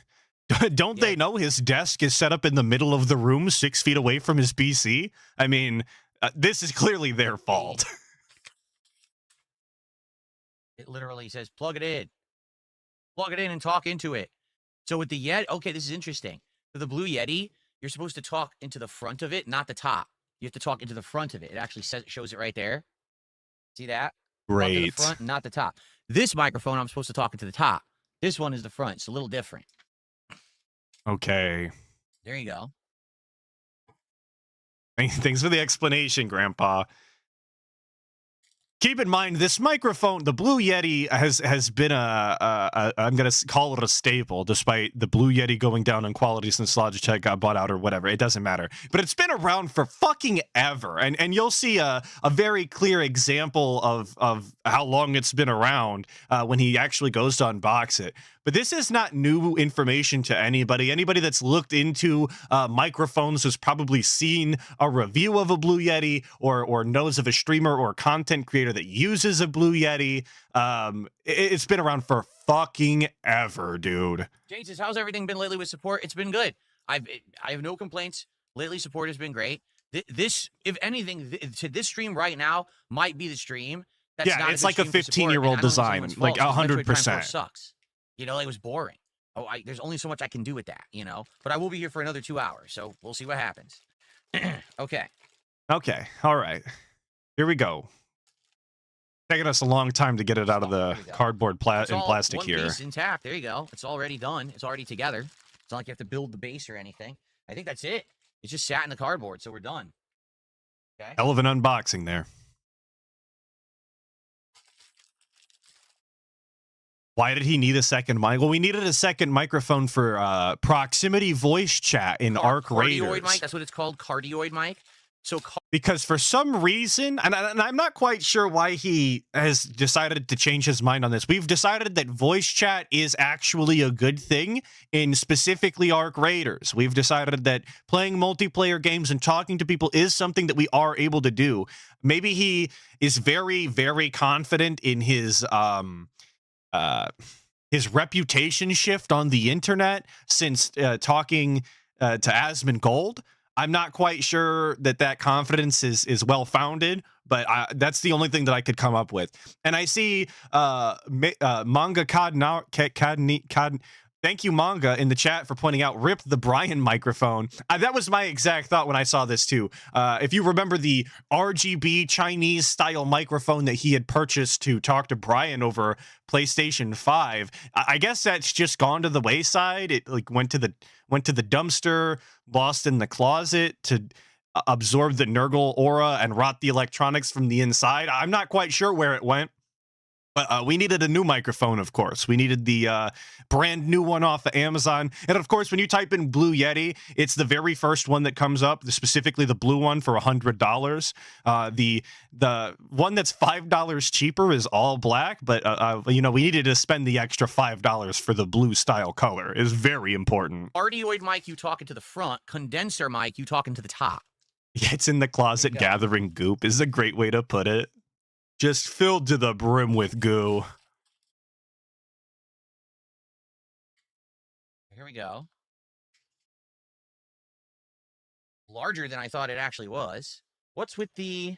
Don't they know his desk is set up in the middle of the room, 6 feet away from his PC? I mean, this is clearly their fault. It literally says, plug it in. Plug it in and talk into it. So with the Yeti, okay, this is interesting. For the Blue Yeti, you're supposed to talk into the front of it, not the top. You have to talk into the front of it. It actually shows it right there. See that? Great. Talk to the front, not the top. This microphone, I'm supposed to talk into the top. This one is the front. It's a little different. Okay. There you go. Thanks for the explanation, Grandpa. Keep in mind, this microphone, the Blue Yeti, has been I'm going to call it a staple, despite the Blue Yeti going down in quality since Logitech got bought out or whatever. It doesn't matter. But it's been around for fucking ever. And you'll see a very clear example of how long it's been around when he actually goes to unbox it. But this is not new information to anybody. Anybody that's looked into microphones has probably seen a review of a Blue Yeti or knows of a streamer or content creator that uses a Blue Yeti. It's been around for fucking ever, dude. James says, how's everything been lately with support? It's been good. I have no complaints. Lately, support has been great. This, if anything, this stream right now might be the stream. That's Yeah, not it's good like a stream for support, 15-year-old and I don't think design, it's like anyone's fault. 100%. Metroid Prime 4 sucks. You know, it was boring. There's only so much I can do with that, you know? But I will be here for another 2 hours, so we'll see what happens. Okay. Okay, all right. Here we go. Taking us a long time to get it out of the Here we go. cardboard It's and all plastic one here. piece intact. There you go. It's already done. It's already together. It's not like you have to build the base or anything. I think that's it. It just sat in the cardboard, so we're done. Okay. Hell of an unboxing there. Why did he need a second mic? Well, we needed a second microphone for proximity voice chat in Arc Cardioid Raiders. mic. That's what it's called. Cardioid mic. So Because for some reason, and I'm not quite sure why he has decided to change his mind on this. We've decided that voice chat is actually a good thing in specifically Arc Raiders. We've decided that playing multiplayer games and talking to people is something that we are able to do. Maybe he is very, very confident in his reputation shift on the internet since talking to Asmongold. I'm not quite sure that that confidence is well founded, but that's the only thing that I could come up with. And I see manga thank you manga in the chat for pointing out rip the Brian microphone. That was my exact thought when I saw this too. If you remember the RGB Chinese style microphone that he had purchased to talk to Brian over PlayStation 5, I guess that's just gone to the wayside. It like went to the dumpster, lost in the closet to absorb the Nurgle aura and rot the electronics from the inside. I'm not quite sure where it went. But we needed a new microphone, of course. We needed the brand new one off of Amazon. And of course, when you type in Blue Yeti, it's the very first one that comes up, specifically the blue one for $100. The one that's $5 cheaper is all black, but we needed to spend the extra $5 for the blue style color. Is very important. Cardioid mic, you talking to the front. Condenser mic, you talking to the top. Yeah, it's in the closet gathering goop is a great way to put it. Just filled to the brim with goo. Here we go. Larger than I thought it actually was. What's with the...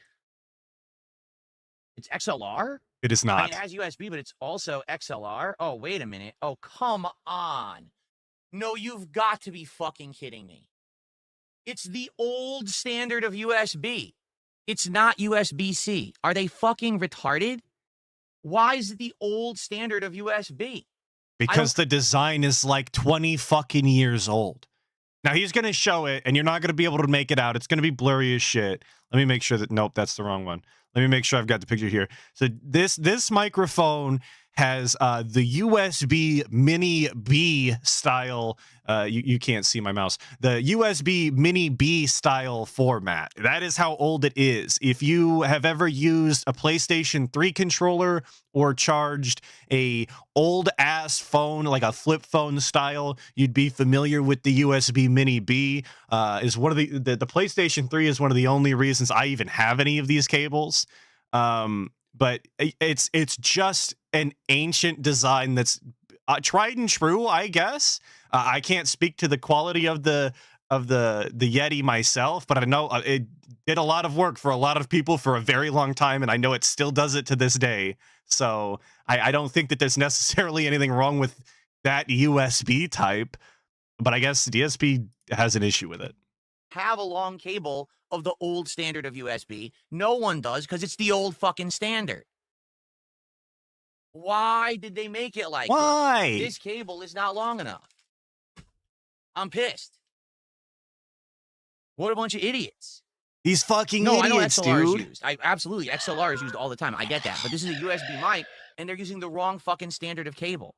It's XLR? It is I mean, not. it has USB, but it's also XLR. Oh, wait a minute. Oh, come on. No, you've got to be fucking kidding me. It's the old standard of USB. It's not USB-C. Are they fucking retarded? Why is it the old standard of USB? Because the design is like 20 fucking years old. Now he's going to show it and you're not going to be able to make it out. It's going to be blurry as shit. Let me make sure that, nope, that's the wrong one. Let me make sure I've got the picture here. So this microphone has the USB Mini B style. You can't see my mouse. The USB Mini B style format. That is how old it is. If you have ever used a PlayStation 3 controller or charged a old ass phone, like a flip phone style, you'd be familiar with the USB Mini B. Is one of the PlayStation 3 is one of the only reasons I even have any of these cables. But it's just an ancient design that's tried and true, I guess. I can't speak to the quality of the Yeti myself, but I know it did a lot of work for a lot of people for a very long time, and I know it still does it to this day. So I don't think that there's necessarily anything wrong with that USB type, but I guess DSP has an issue with it. Have a long cable of the old standard of USB. No one does because it's the old fucking standard. Why did they make it like Why? this? This cable is not long enough. I'm pissed. What a bunch of idiots. These fucking No, idiots, I know XLR dude. is used. Absolutely, XLR is used all the time. I get that. But this is a USB mic, and they're using the wrong fucking standard of cable.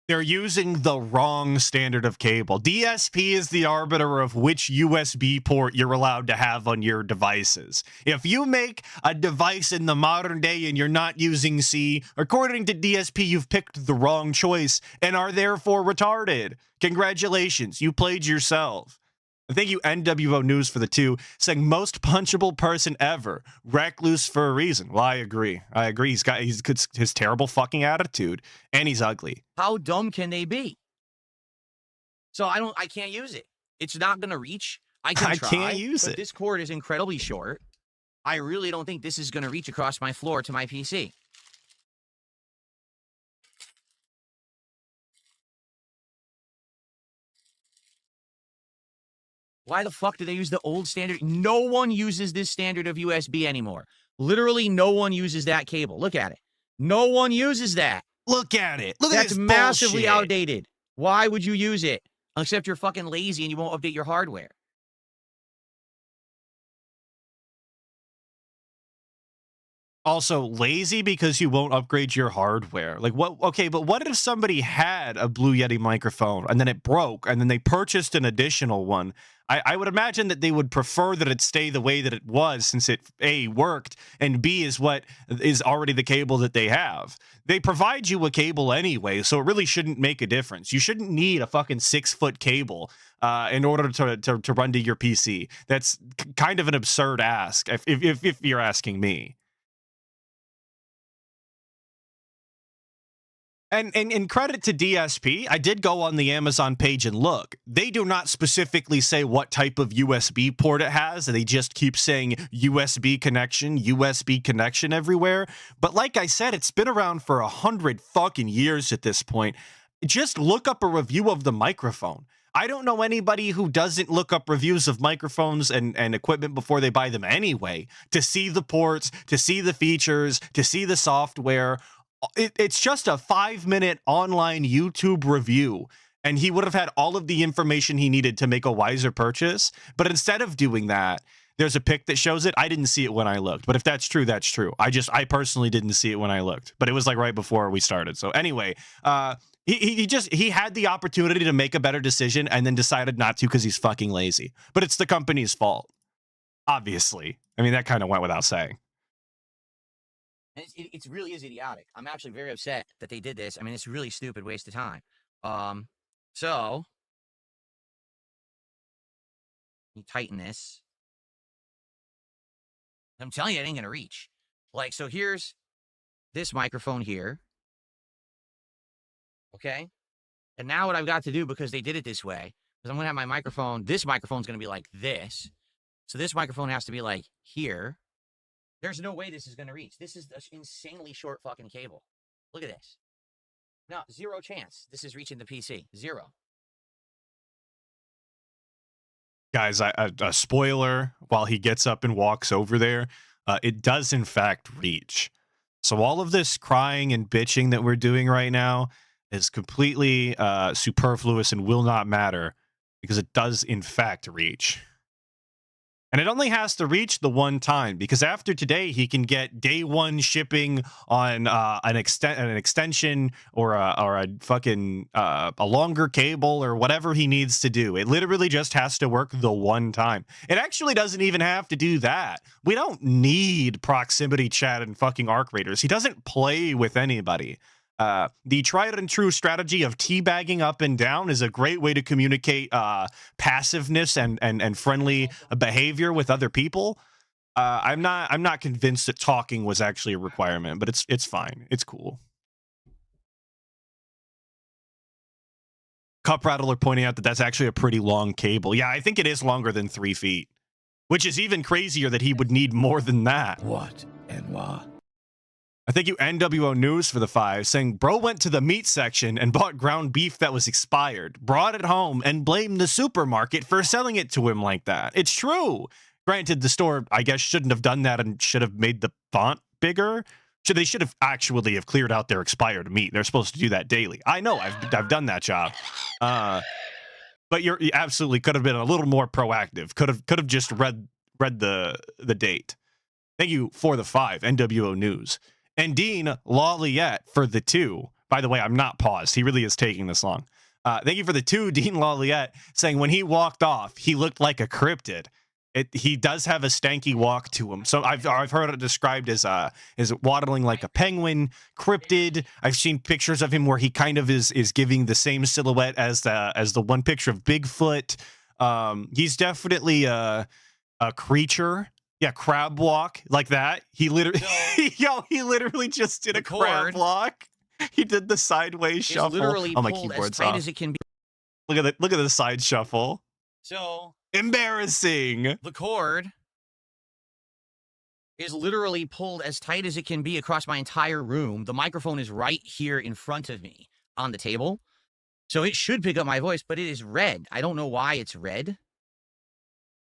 They're using the wrong standard of cable. DSP is the arbiter of which USB port you're allowed to have on your devices. If you make a device in the modern day and you're not using C, according to DSP, you've picked the wrong choice and are therefore retarded. Congratulations, you played yourself. Thank you, NWO News, for the 2, saying most punchable person ever. Recluse for a reason. Well, I agree. He's got his terrible fucking attitude, and he's ugly. How dumb can they be? So I can't use it. It's not gonna reach. I can't use but it. This cord is incredibly short. I really don't think this is gonna reach across my floor to my PC. Why the fuck do they use the old standard? No one uses this standard of USB anymore. Literally, no one uses that cable. Look at it. No one uses that. Look at it. Look at That's this massively bullshit. outdated. Why would you use it? Except you're fucking lazy and you won't update your hardware. Also, lazy because you won't upgrade your hardware. Like, what? Okay, but what if somebody had a Blue Yeti microphone and then it broke and then they purchased an additional one? I would imagine that they would prefer that it stay the way that it was, since it A, worked, and B, is what is already the cable that they have. They provide you a cable anyway, so it really shouldn't make a difference. You shouldn't need a fucking 6-foot cable in order to run to your PC. That's kind of an absurd ask, if you're asking me. And credit to DSP, I did go on the Amazon page and look. They do not specifically say what type of USB port it has. They just keep saying USB connection everywhere. But like I said, it's been around for 100 fucking years at this point. Just look up a review of the microphone. I don't know anybody who doesn't look up reviews of microphones and equipment before they buy them anyway, to see the ports, to see the features, to see the software. It's just a 5-minute online YouTube review, and he would have had all of the information he needed to make a wiser purchase. But instead of doing that, there's a pic that shows it. I didn't see it when I looked, but if that's true, that's true. I personally didn't see it when I looked, but it was like right before we started. So anyway, he had the opportunity to make a better decision and then decided not to because he's fucking lazy. But it's the company's fault, obviously. I mean, that kind of went without saying. And it really is idiotic. I'm actually very upset that they did this. I mean, it's a really stupid waste of time. So you tighten this. I'm telling you, it ain't gonna reach. Like, so here's this microphone here. Okay? And now what I've got to do, because they did it this way, is I'm gonna have my microphone, this microphone's gonna be like this. So this microphone has to be like here. There's no way this is going to reach. This is an insanely short fucking cable. Look at this. No, zero chance this is reaching the PC. Zero. Guys, a spoiler, while he gets up and walks over there, it does in fact reach. So all of this crying and bitching that we're doing right now is completely superfluous and will not matter, because it does in fact reach. And it only has to reach the one time, because after today, he can get day one shipping on an extension or a fucking a longer cable or whatever he needs to do. It literally just has to work the one time. It actually doesn't even have to do that. We don't need proximity chat and fucking Arc Raiders. He doesn't play with anybody. The tried and true strategy of teabagging up and down is a great way to communicate passiveness and friendly behavior with other people. I'm not convinced that talking was actually a requirement, but it's fine. It's cool. Cup Rattler pointing out that that's actually a pretty long cable. Yeah, I think it is longer than 3 feet, which is even crazier that he would need more than that. What and why? I thank you, NWO News, for the 5, saying, bro went to the meat section and bought ground beef that was expired, brought it home, and blamed the supermarket for selling it to him like that. It's true. Granted, the store, I guess, shouldn't have done that and should have made the font bigger. They should have actually have cleared out their expired meat. They're supposed to do that daily. I know, I've done that job. But you absolutely could have been a little more proactive. Could have just read the date. Thank you for the 5, NWO News. And Dean Lawliette for the 2. By the way, I'm not paused. He really is taking this long. Thank you for the 2, Dean Lawliette, saying when he walked off, he looked like a cryptid. He does have a stanky walk to him. So I've heard it described as waddling like a penguin, cryptid. I've seen pictures of him where he kind of is giving the same silhouette as the one picture of Bigfoot. He's definitely a creature. Yeah, crab walk like that. He literally, he literally just did a crab walk. He did the sideways shuffle. Literally oh, my pulled keyboard's as tight off. as it can be. Look at the side shuffle. So embarrassing. the cord is literally pulled as tight as it can be across my entire room. The microphone is right here in front of me on the table, so it should pick up my voice, but it is red. I don't know why it's red.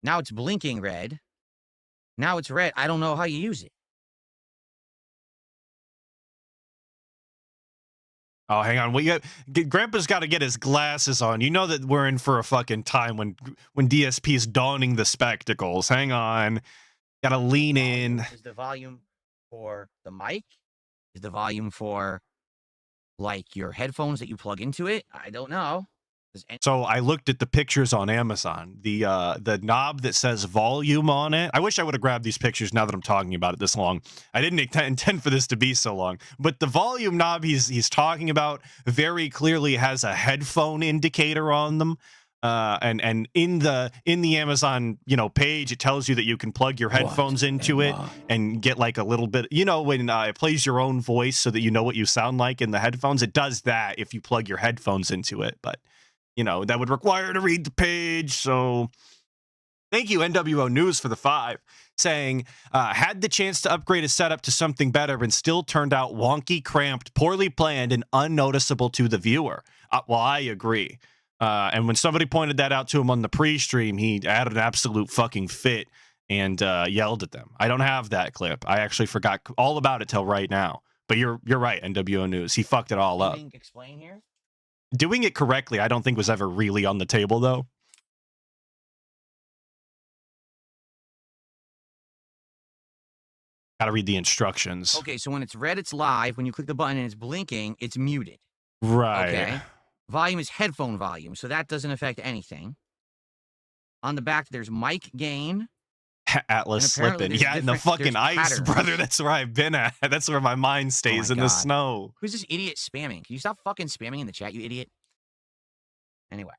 Now it's blinking red. Now it's red. I don't know how you use it. Oh, hang on. Grandpa's got to get his glasses on. You know that we're in for a fucking time when DSP is donning the spectacles. Hang on. Got to lean in. Is the volume for the mic? Is the volume for, like, your headphones that you plug into it? I don't know. So I looked at the pictures on Amazon. The knob that says volume on it. I wish I would have grabbed these pictures now that I'm talking about it this long. I didn't intend for this to be so long. But the volume knob he's talking about very clearly has a headphone indicator on them. And in the Amazon page, it tells you that you can plug your headphones into it and get like a little bit, when it plays your own voice so that you know what you sound like in the headphones. It does that if you plug your headphones into it, but that would require to read the page. So thank you, NWO News, for the 5, saying, had the chance to upgrade his setup to something better and still turned out wonky, cramped, poorly planned, and unnoticeable to the viewer. Well, I agree. And when somebody pointed that out to him on the pre-stream, he had an absolute fucking fit and yelled at them. I don't have that clip. I actually forgot all about it till right now. But you're right, NWO News. He fucked it all up. Explain here. Doing it correctly, I don't think was ever really on the table, though. Gotta read the instructions. Okay, so when it's red, it's live. When you click the button and it's blinking, it's muted. Right. Okay. Volume is headphone volume, so that doesn't affect anything. On the back, there's mic gain. Atlas slipping. Yeah, in the fucking ice, patterns. brother. That's where I've been at. That's where my mind stays, in the snow. Who's this idiot spamming? Can you stop fucking spamming in the chat, you idiot? Anyway.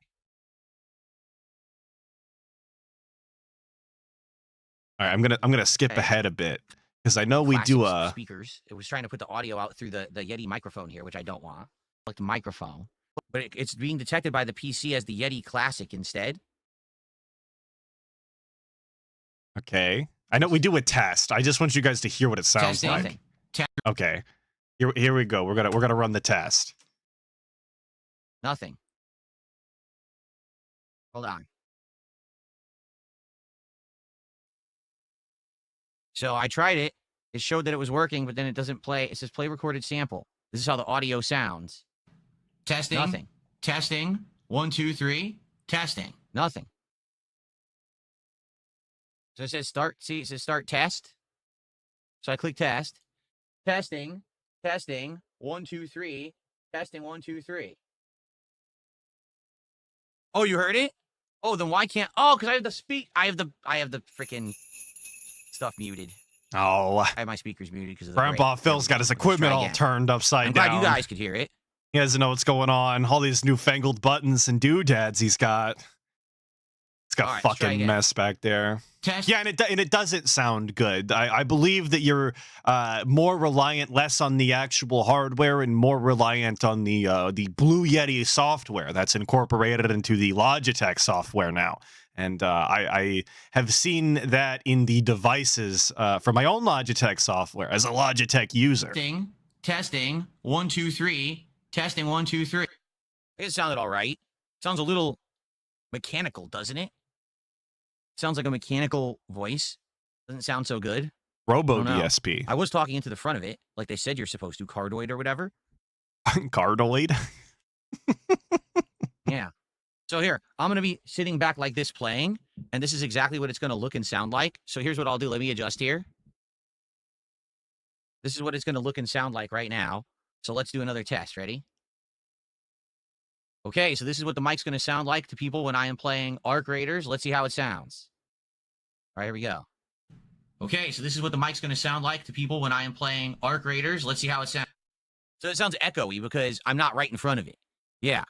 All right, I'm gonna skip ahead a bit because I know we do speakers. It was trying to put the audio out through the Yeti microphone here, which I don't want. Like the microphone, but it's being detected by the PC as the Yeti Classic instead. Okay. I know we do a test. I just want you guys to hear what it sounds like. Okay. Here we go. We're gonna run the test. Nothing. Hold on. So I tried it. It showed that it was working, but then it doesn't play. It says play recorded sample. This is how the audio sounds. Testing. Nothing. Testing. 1, 2, 3. Testing. Nothing. So it says start. See, it says start test. So I click test. Testing. Testing. 1, 2, 3. Testing. 1, 2, 3. Oh, you heard it? Oh, then why can't? Oh, because I have the freaking stuff muted. Oh, I have my speakers muted because Grandpa Phil's got his equipment all turned upside down. I'm glad you guys could hear it. He doesn't know what's going on. All these newfangled buttons and doodads he's got. It's got a fucking mess back there. Yeah, and it doesn't sound good. I believe that you're more reliant, less on the actual hardware and more reliant on the Blue Yeti software that's incorporated into the Logitech software now. And I have seen that in the devices for my own Logitech software as a Logitech user. Testing. 1, 2, 3. Testing. 1, 2, 3. It sounded all right. Sounds a little mechanical, doesn't it? Sounds like a mechanical voice. Doesn't sound so good. Robo DSP. I was talking into the front of it, like they said you're supposed to, cardioid or whatever. Cardioid? Yeah. So here, I'm going to be sitting back like this playing, and this is exactly what it's going to look and sound like. So here's what I'll do. Let me adjust here. This is what it's going to look and sound like right now. So let's do another test. Ready? Okay, so this is what the mic's going to sound like to people when I am playing Arc Raiders. Let's see how it sounds. All right, here we go. Okay, so this is what the mic's going to sound like to people when I am playing Arc Raiders. Let's see how it sounds. So it sounds echoey because I'm not right in front of it. Yeah.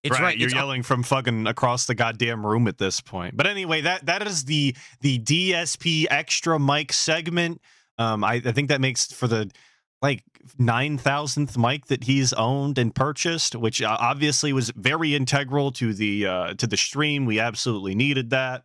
It's right. You're yelling from fucking across the goddamn room at this point. But anyway, that is the DSP extra mic segment. I think that makes for the 9,000th mic that he's owned and purchased, which obviously was very integral to the stream. We absolutely needed that.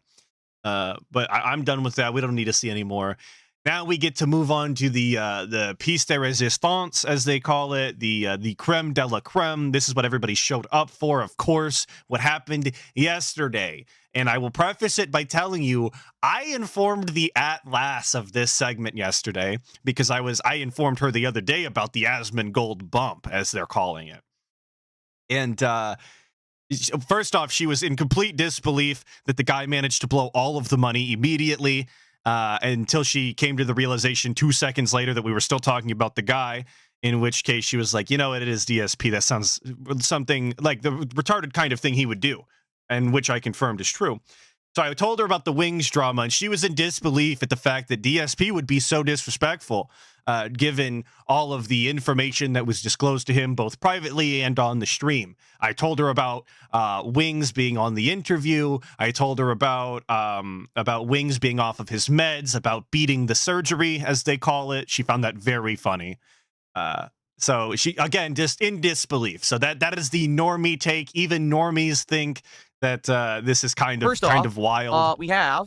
But I'm done with that. We don't need to see any more. Now we get to move on to the piece de resistance, as they call it, the creme de la creme. This is what everybody showed up for, of course, what happened yesterday. And I will preface it by telling you, I informed the Atlas of this segment yesterday because I informed her the other day about the Asmongold bump, as they're calling it. And first off, she was in complete disbelief that the guy managed to blow all of the money immediately. Until she came to the realization 2 seconds later that we were still talking about the guy, in which case she was like, you know, it is DSP. That sounds something like the retarded kind of thing he would do, and which I confirmed is true. So I told her about the Wings drama, and she was in disbelief at the fact that DSP would be so disrespectful given all of the information that was disclosed to him both privately and on the stream. I told her about Wings being on the interview. I told her about Wings being off of his meds, about beating the surgery, as they call it. She found that very funny. So she, again, just in disbelief. So that is the normie take. Even normies think that this is kind of wild. We have.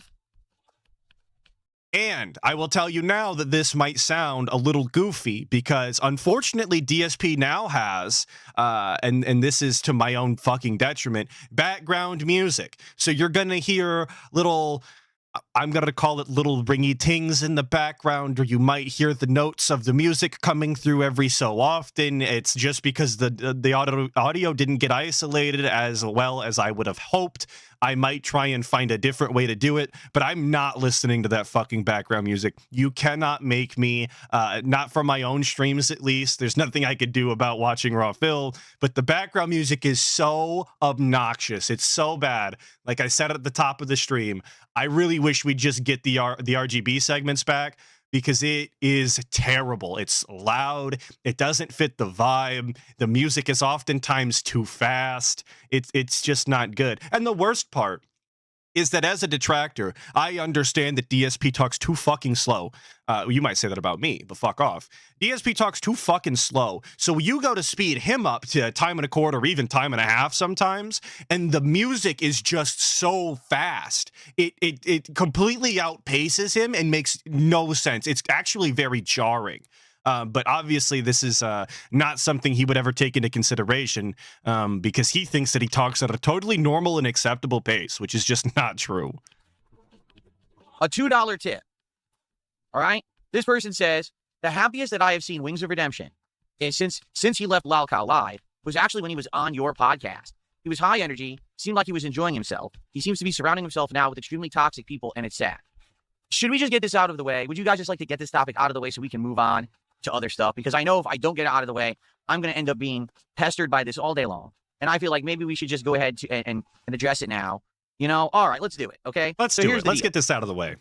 And I will tell you now that this might sound a little goofy because unfortunately DSP now has, and this is to my own fucking detriment, background music. So you're going to hear little, I'm going to call it little ringy tings in the background, or you might hear the notes of the music coming through every so often. It's just because the audio didn't get isolated as well as I would have hoped. I might try and find a different way to do it, but I'm not listening to that fucking background music. You cannot make me, not from my own streams at least. There's nothing I could do about watching Raw Phil, but the background music is so obnoxious. It's so bad. Like I said at the top of the stream, I really wish we'd just get the RGB segments back, because it is terrible. It's loud. It doesn't fit the vibe. The music is oftentimes too fast. It's just not good. And the worst part is that as a detractor, I understand that DSP talks too fucking slow. You might say that about me, but fuck off. DSP talks too fucking slow. So you go to speed him up to 1.25 or even 1.5 sometimes, and the music is just so fast. It completely outpaces him and makes no sense. It's actually very jarring. But obviously this is not something he would ever take into consideration because he thinks that he talks at a totally normal and acceptable pace, which is just not true. A $2 tip. All right? This person says, the happiest that I have seen Wings of Redemption is since he left Lal Cow Live was actually when he was on your podcast. He was high energy, seemed like he was enjoying himself. He seems to be surrounding himself now with extremely toxic people, and it's sad. Should we just get this out of the way? Would you guys just like to get this topic out of the way so we can move on to other stuff? Because I know if I don't get it out of the way, I'm going to end up being pestered by this all day long. And I feel like maybe we should just go ahead and address it now. You know, all right, let's do it, okay? Let's do it. Let's get this out of the way.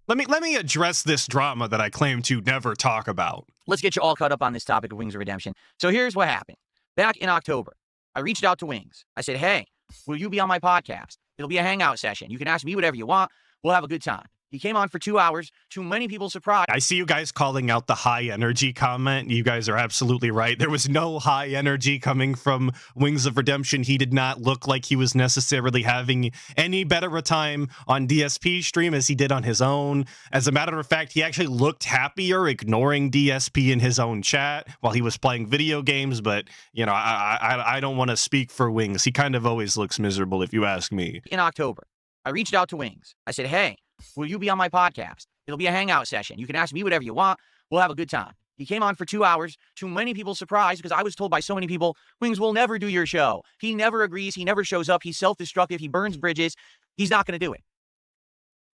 Let me address this drama that I claim to never talk about. Let's get you all caught up on this topic of Wings of Redemption. So here's what happened. Back in October, I reached out to Wings. I said, hey, will you be on my podcast? It'll be a hangout session. You can ask me whatever you want. We'll have a good time. He came on for 2 hours. To many people's surprise. I see you guys calling out the high energy comment. You guys are absolutely right. There was no high energy coming from Wings of Redemption. He did not look like he was necessarily having any better a time on DSP stream as he did on his own. As a matter of fact, he actually looked happier ignoring DSP in his own chat while he was playing video games. But, you know, I don't want to speak for Wings. He kind of always looks miserable if you ask me. In October, I reached out to Wings. I said, hey, will you be on my podcast? It'll be a hangout session. You can ask me whatever you want. We'll have a good time. He came on for 2 hours. To many people's surprise, because I was told by so many people, Wings will never do your show. He never agrees. He never shows up. He's self-destructive. He burns bridges. He's not going to do it.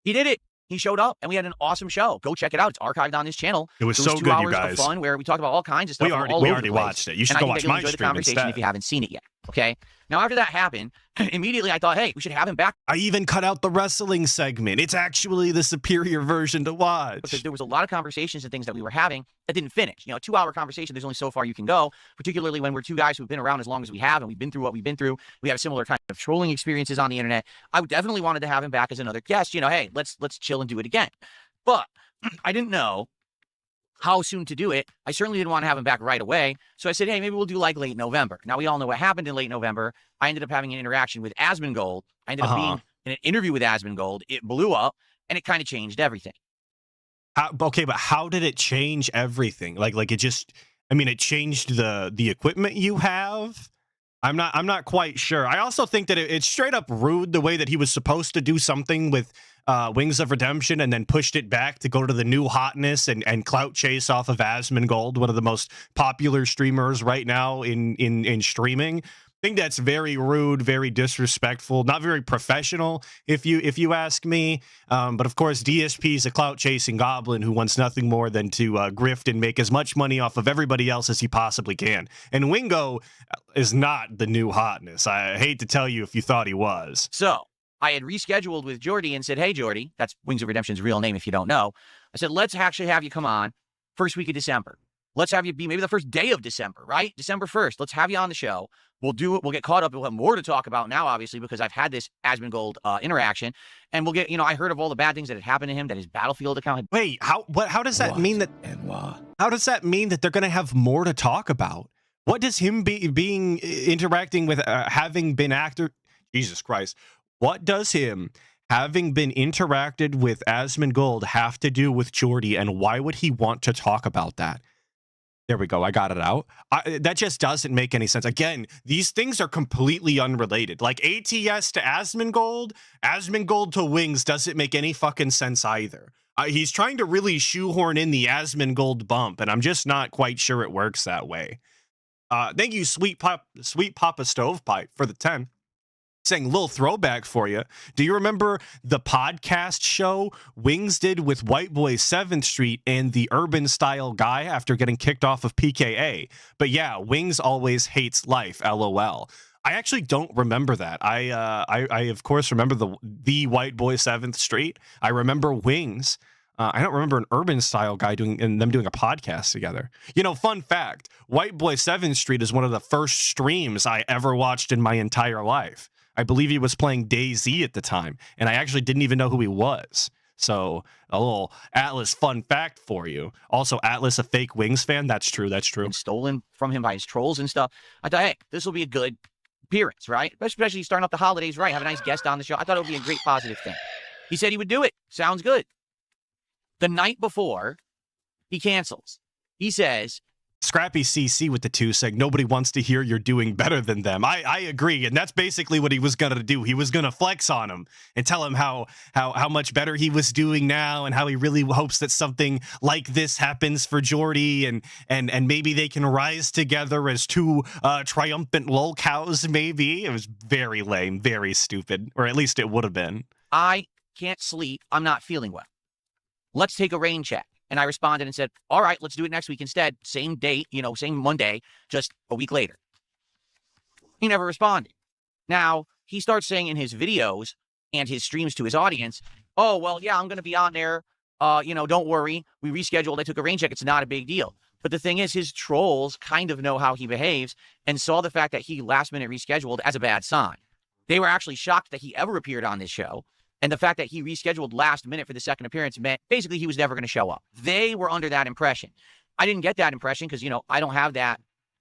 He did it. He showed up, and we had an awesome show. Go check it out. It's archived on his channel. It was so good, you guys. Of fun where we talked about all kinds of stuff. We already watched it. You should go watch my stream instead. If you haven't seen it yet. Okay. Now, after that happened, immediately I thought, hey, we should have him back. I even cut out the wrestling segment. It's actually the superior version to watch. Because there was a lot of conversations and things that we were having that didn't finish. You know, a 2-hour conversation, there's only so far you can go, particularly when we're two guys who've been around as long as we have and we've been through what we've been through. We have similar kind of trolling experiences on the internet. I definitely wanted to have him back as another guest. You know, hey, let's chill and do it again. But I didn't know how soon to do it. I certainly didn't want to have him back right away. So I said, hey, maybe we'll do like late November. Now, we all know what happened in late November. I ended up having an interaction with Asmongold. I ended up being in an interview with Asmongold. It blew up, and it kind of changed everything. Okay, but how did it change everything? Like it just, I mean, it changed the equipment you have? I'm not quite sure. I also think that it's straight up rude the way that he was supposed to do something with Wings of Redemption and then pushed it back to go to the new hotness and clout chase off of Asmongold, one of the most popular streamers right now in streaming. I think that's very rude, very disrespectful, not very professional, if you ask me. But of course, DSP is a clout chasing goblin who wants nothing more than to grift and make as much money off of everybody else as he possibly can. And Wingo is not the new hotness. I hate to tell you if you thought he was. So I had rescheduled with Jordy and said, hey, Jordy, that's Wings of Redemption's real name if you don't know. I said, let's actually have you come on first week of December. Let's have you be maybe the first day of December, right? December 1st. Let's have you on the show. We'll do it. We'll get caught up. We'll have more to talk about now, obviously, because I've had this Asmongold interaction. And we'll get, I heard of all the bad things that had happened to him, that his Battlefield account had. Wait, how does that mean that? How does that mean that they're going to have more to talk about? What does him interacting with having been actor? Jesus Christ. What does him having been interacted with Asmongold have to do with Jordy, and why would he want to talk about that? There we go. I got it out. That just doesn't make any sense. Again, these things are completely unrelated. Like ATS to Asmongold, Asmongold to Wings doesn't make any fucking sense either. He's trying to really shoehorn in the Asmongold bump, and I'm just not quite sure it works that way. Thank you, Sweet Papa Stovepipe, for the 10. Saying, little throwback for you. Do you remember the podcast show Wings did with White Boy 7th Street and the Urban Style Guy after getting kicked off of PKA? But yeah, Wings always hates life, LOL. I actually don't remember that. I of course remember the White Boy 7th Street. I remember Wings. I don't remember an Urban Style Guy doing a podcast together. Fun fact, White Boy 7th Street is one of the first streams I ever watched in my entire life. I believe he was playing DayZ at the time, and I actually didn't even know who he was. So, a little Atlas fun fact for you. Also, Atlas, a fake Wings fan. That's true. That's true. And stolen from him by his trolls and stuff. I thought, hey, this will be a good appearance, right? Especially starting off the holidays, right? Have a nice guest on the show. I thought it would be a great positive thing. He said he would do it. Sounds good. The night before, he cancels. He says, Scrappy CC with the 2 saying nobody wants to hear you're doing better than them. I agree, and that's basically what he was gonna do. He was gonna flex on him and tell him how much better he was doing now, and how he really hopes that something like this happens for Jordy, and maybe they can rise together as two triumphant lol cows. Maybe. It was very lame, very stupid, or at least it would have been. I can't sleep. I'm not feeling well. Let's take a rain check. And I responded and said, all right, let's do it next week instead. Same date, same Monday, just a week later. He never responded. Now, he starts saying in his videos and his streams to his audience, oh, well, yeah, I'm going to be on there. Don't worry. We rescheduled. I took a rain check. It's not a big deal. But the thing is, his trolls kind of know how he behaves and saw the fact that he last minute rescheduled as a bad sign. They were actually shocked that he ever appeared on this show. And the fact that he rescheduled last minute for the second appearance meant basically he was never going to show up. They were under that impression. I didn't get that impression because, I don't have that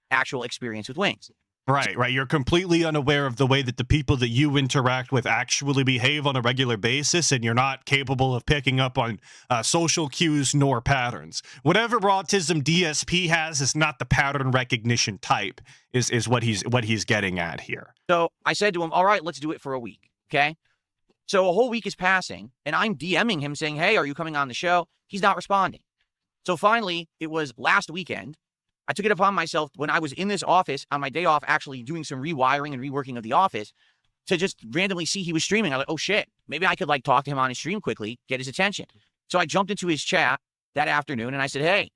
actual experience with Wings. Right. You're completely unaware of the way that the people that you interact with actually behave on a regular basis, and you're not capable of picking up on social cues nor patterns. Whatever autism DSP has is not the pattern recognition type, is what he's getting at here. So I said to him, all right, let's do it for a week. Okay. So a whole week is passing, and I'm DMing him saying, hey, are you coming on the show? He's not responding. So finally, it was last weekend. I took it upon myself when I was in this office on my day off, actually doing some rewiring and reworking of the office, to just randomly see he was streaming. I was like, oh, shit, maybe I could talk to him on his stream quickly, get his attention. So I jumped into his chat that afternoon, and I said, hey,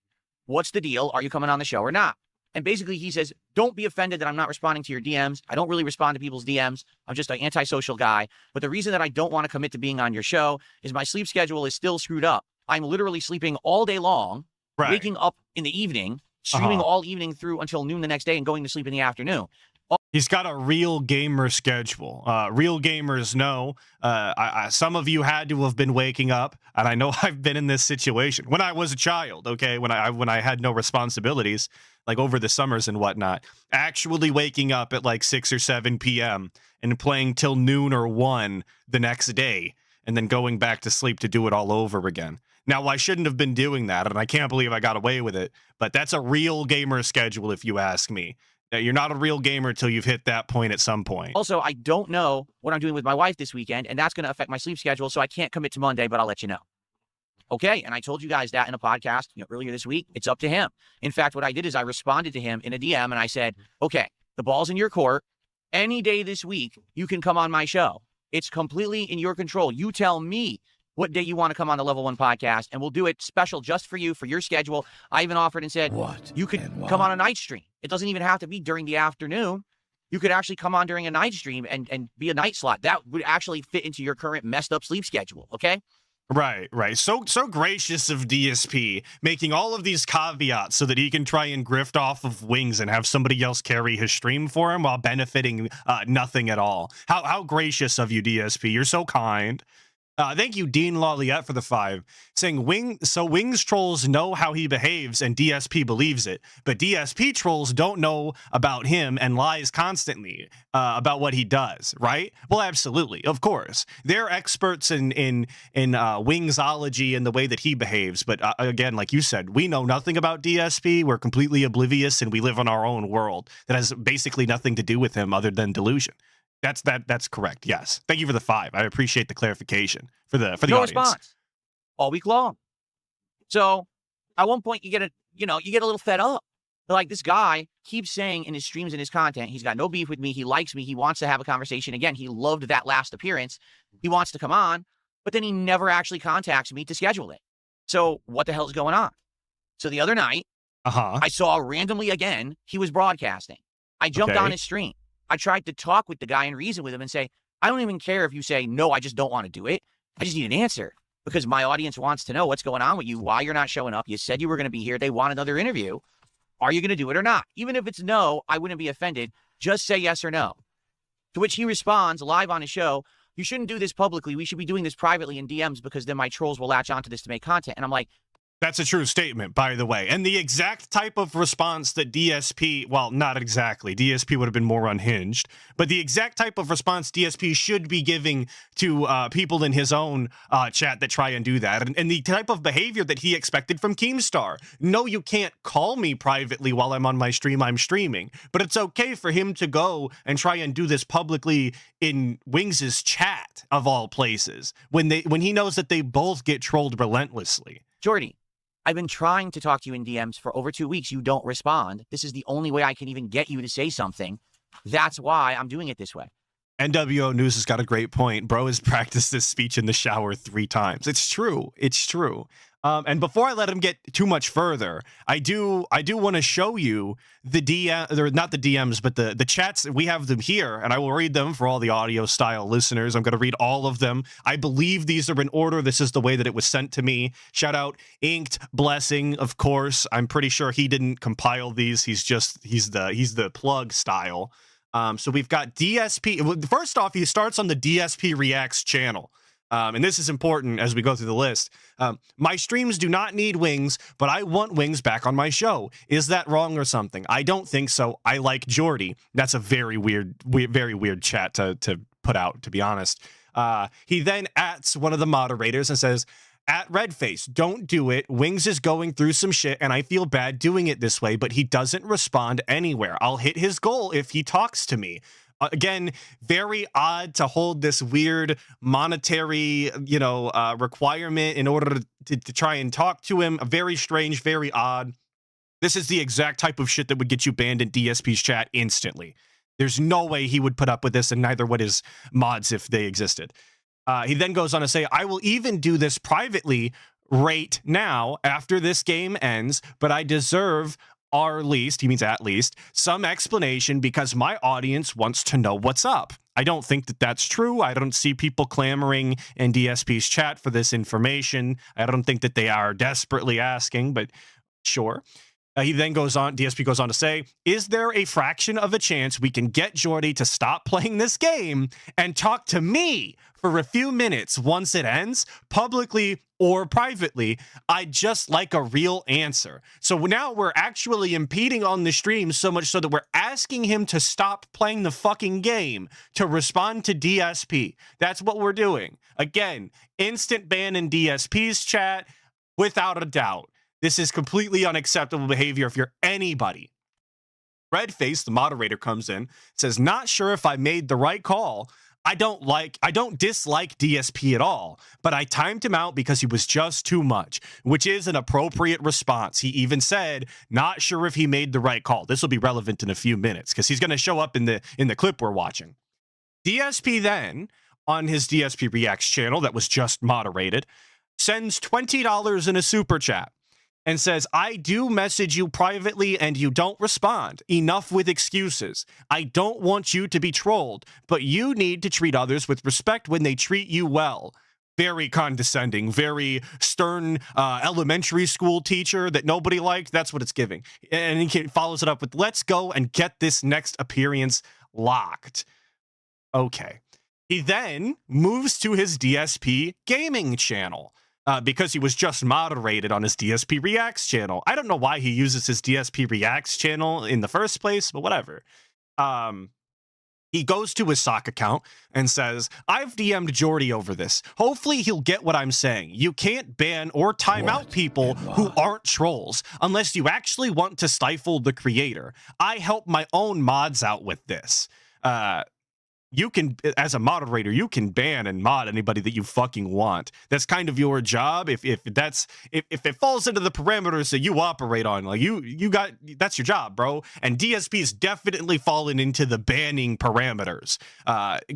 what's the deal? Are you coming on the show or not? And basically he says, don't be offended that I'm not responding to your DMs. I don't really respond to people's DMs. I'm just an antisocial guy. But the reason that I don't want to commit to being on your show is my sleep schedule is still screwed up. I'm literally sleeping all day long, waking up in the evening, streaming all evening through until noon the next day, and going to sleep in the afternoon. He's got a real gamer schedule. Real gamers know. Some of you had to have been waking up, and I know I've been in this situation when I was a child. Okay, when I had no responsibilities, like over the summers and whatnot, actually waking up at 6 or 7 p.m. and playing till noon or 1 the next day, and then going back to sleep to do it all over again. Now, I shouldn't have been doing that, and I can't believe I got away with it, but that's a real gamer schedule, if you ask me. You're not a real gamer till you've hit that point at some point. Also, I don't know what I'm doing with my wife this weekend, and that's going to affect my sleep schedule, so I can't commit to Monday, but I'll let you know. Okay, and I told you guys that in a podcast earlier this week. It's up to him. In fact, what I did is I responded to him in a DM, and I said, okay, the ball's in your court. Any day this week, you can come on my show. It's completely in your control. You tell me what day you want to come on the Level 1 podcast, and we'll do it special just for you, for your schedule. I even offered and said, you could come on a night stream. It doesn't even have to be during the afternoon. You could actually come on during a night stream and be a night slot. That would actually fit into your current messed up sleep schedule, okay? Right, right. So gracious of DSP, making all of these caveats so that he can try and grift off of Wings and have somebody else carry his stream for him while benefiting nothing at all. How gracious of you, DSP. You're so kind. Thank you, Dean Lawliette, for the 5, saying Wings trolls know how he behaves and DSP believes it, but DSP trolls don't know about him and lies constantly about what he does, right? Well, absolutely, of course. They're experts in Wingsology and the way that he behaves, but again, like you said, we know nothing about DSP. We're completely oblivious and we live in our own world that has basically nothing to do with him other than delusion. That's correct. Yes. Thank you for the 5. I appreciate the clarification for the No audience. response all week long. So at one point you get a little fed up. Like, this guy keeps saying in his streams and his content, he's got no beef with me. He likes me. He wants to have a conversation. Again, he loved that last appearance. He wants to come on, but then he never actually contacts me to schedule it. So what the hell is going on? So the other night, I saw randomly again, he was broadcasting. I jumped on his stream. I tried to talk with the guy and reason with him and say, I don't even care if you say, no, I just don't want to do it. I just need an answer because my audience wants to know what's going on with you, why you're not showing up. You said you were going to be here. They want another interview. Are you going to do it or not? Even if it's no, I wouldn't be offended. Just say yes or no. To which he responds live on his show, you shouldn't do this publicly. We should be doing this privately in DMs because then my trolls will latch onto this to make content. And I'm like, that's a true statement, by the way. And the exact type of response that DSP, well, not exactly. DSP would have been more unhinged. But the exact type of response DSP should be giving to people in his own chat that try and do that. And the type of behavior that he expected from Keemstar. No, you can't call me privately while I'm on my stream. I'm streaming. But it's okay for him to go and try and do this publicly in Wings' chat, of all places, when he knows that they both get trolled relentlessly. Jordy, I've been trying to talk to you in DMs for over 2 weeks. You don't respond. This is the only way I can even get you to say something. That's why I'm doing it this way. NWO News has got a great point. Bro has practiced this speech in the shower 3 times. It's true. It's true. And before I let him get too much further, I do want to show you the DM, or not the DMs, but the chats. We have them here, and I will read them for all the audio style listeners. I'm going to read all of them. I believe these are in order. This is the way that it was sent to me. Shout out Inked Blessing, of course. I'm pretty sure he didn't compile these. He's the plug style. So we've got DSP. First off, he starts on the DSP Reacts channel. And this is important as we go through the list. My streams do not need Wings, but I want Wings back on my show. Is that wrong or something? I don't think so. I like Jordy. That's a very weird chat to put out, to be honest. He then ats one of the moderators and says, at Redface, don't do it. Wings is going through some shit, and I feel bad doing it this way, but he doesn't respond anywhere. I'll hit his goal if he talks to me. Again, very odd to hold this weird monetary, requirement in order to try and talk to him. Very strange, very odd. This is the exact type of shit that would get you banned in DSP's chat instantly. There's no way he would put up with this, and neither would his mods if they existed. He then goes on to say, I will even do this privately right now after this game ends, but I deserve he means at least, some explanation because my audience wants to know what's up. I don't think that that's true. I don't see people clamoring in DSP's chat for this information. I don't think that they are desperately asking, but sure. He then goes on, DSP goes on to say, is there a fraction of a chance we can get Jordy to stop playing this game and talk to me for a few minutes once it ends, publicly or privately? I'd just like a real answer. So now we're actually impeding on the stream so much so that we're asking him to stop playing the fucking game to respond to DSP. That's what we're doing. Again, instant ban in DSP's chat, without a doubt. This is completely unacceptable behavior if you're anybody. Redface, the moderator, comes in, says, not sure if I made the right call. I don't dislike DSP at all, but I timed him out because he was just too much, which is an appropriate response. He even said, not sure if he made the right call. This will be relevant in a few minutes because he's going to show up in the clip we're watching. DSP then, on his DSP Reacts channel that was just moderated, sends $20 in a super chat and says, I do message you privately and you don't respond. Enough with excuses. I don't want you to be trolled, but you need to treat others with respect when they treat you well. very condescending, very stern elementary school teacher that nobody liked. That's what it's giving. And he follows it up with, let's go and get this next appearance locked. Okay. He then moves to his DSP gaming channel because he was just moderated on his DSP Reacts channel. I don't know why he uses his DSP Reacts channel in the first place, but whatever. He goes to his sock account and says, I've DM'd Jordy over this. Hopefully he'll get what I'm saying. You can't ban or time out people who aren't trolls unless you actually want to stifle the creator. I help my own mods out with this. You can, as a moderator, you can ban and mod anybody that you fucking want. That's kind of your job. If it falls into the parameters that you operate on, like that's your job, bro. And DSP's definitely fallen into the banning parameters,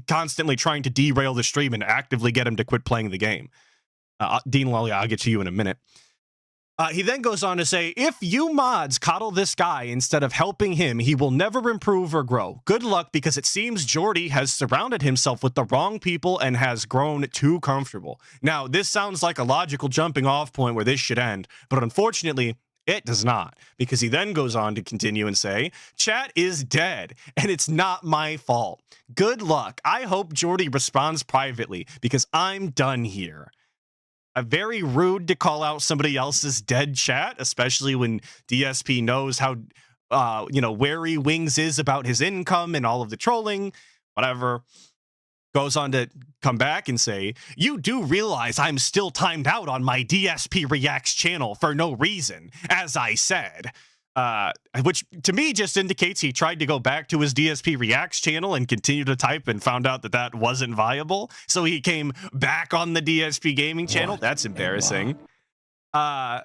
constantly trying to derail the stream and actively get him to quit playing the game. Dean Lolly, I'll get to you in a minute. He then goes on to say, if you mods coddle this guy instead of helping him, he will never improve or grow. Good luck, because it seems Jordy has surrounded himself with the wrong people and has grown too comfortable. Now, this sounds like a logical jumping off point where this should end, but unfortunately, it does not, because he then goes on to continue and say, chat is dead, and it's not my fault. Good luck. I hope Jordy responds privately, because I'm done here. Very rude to call out somebody else's dead chat, especially when DSP knows how, wary Wings is about his income and all of the trolling, whatever. Goes on to come back and say, you do realize I'm still timed out on my DSP Reacts channel for no reason, as I said. Which to me just indicates he tried to go back to his DSP Reacts channel and continue to type and found out that that wasn't viable. So he came back on the DSP gaming channel. That's embarrassing.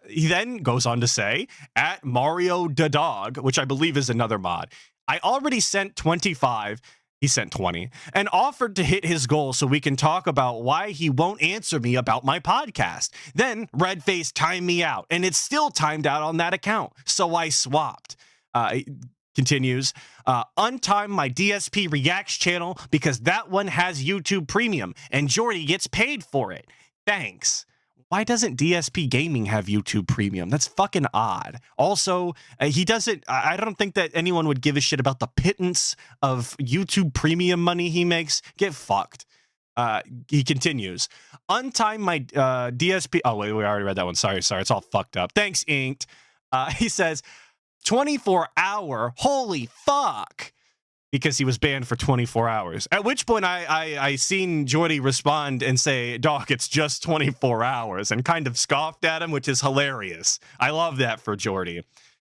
He then goes on to say, at Mario the Dog, which I believe is another mod, I already sent 25. He sent 20 and offered to hit his goal so we can talk about why he won't answer me about my podcast. Then Redface timed me out, and it's still timed out on that account, so I swapped. Continues, untime my DSP Reacts channel because that one has YouTube Premium, and Jordy gets paid for it. Thanks. Why doesn't DSP Gaming have YouTube Premium? That's fucking odd. Also, he doesn't, I don't think that anyone would give a shit about the pittance of YouTube Premium money he makes. Get fucked. He continues, untime my DSP, oh wait, we already read that one. Sorry, it's all fucked up. Thanks, Inked. He says, 24-hour, holy fuck. Because he was banned for 24 hours. At which point I seen Jordy respond and say, dog, it's just 24 hours, and kind of scoffed at him, which is hilarious. I love that for Jordy.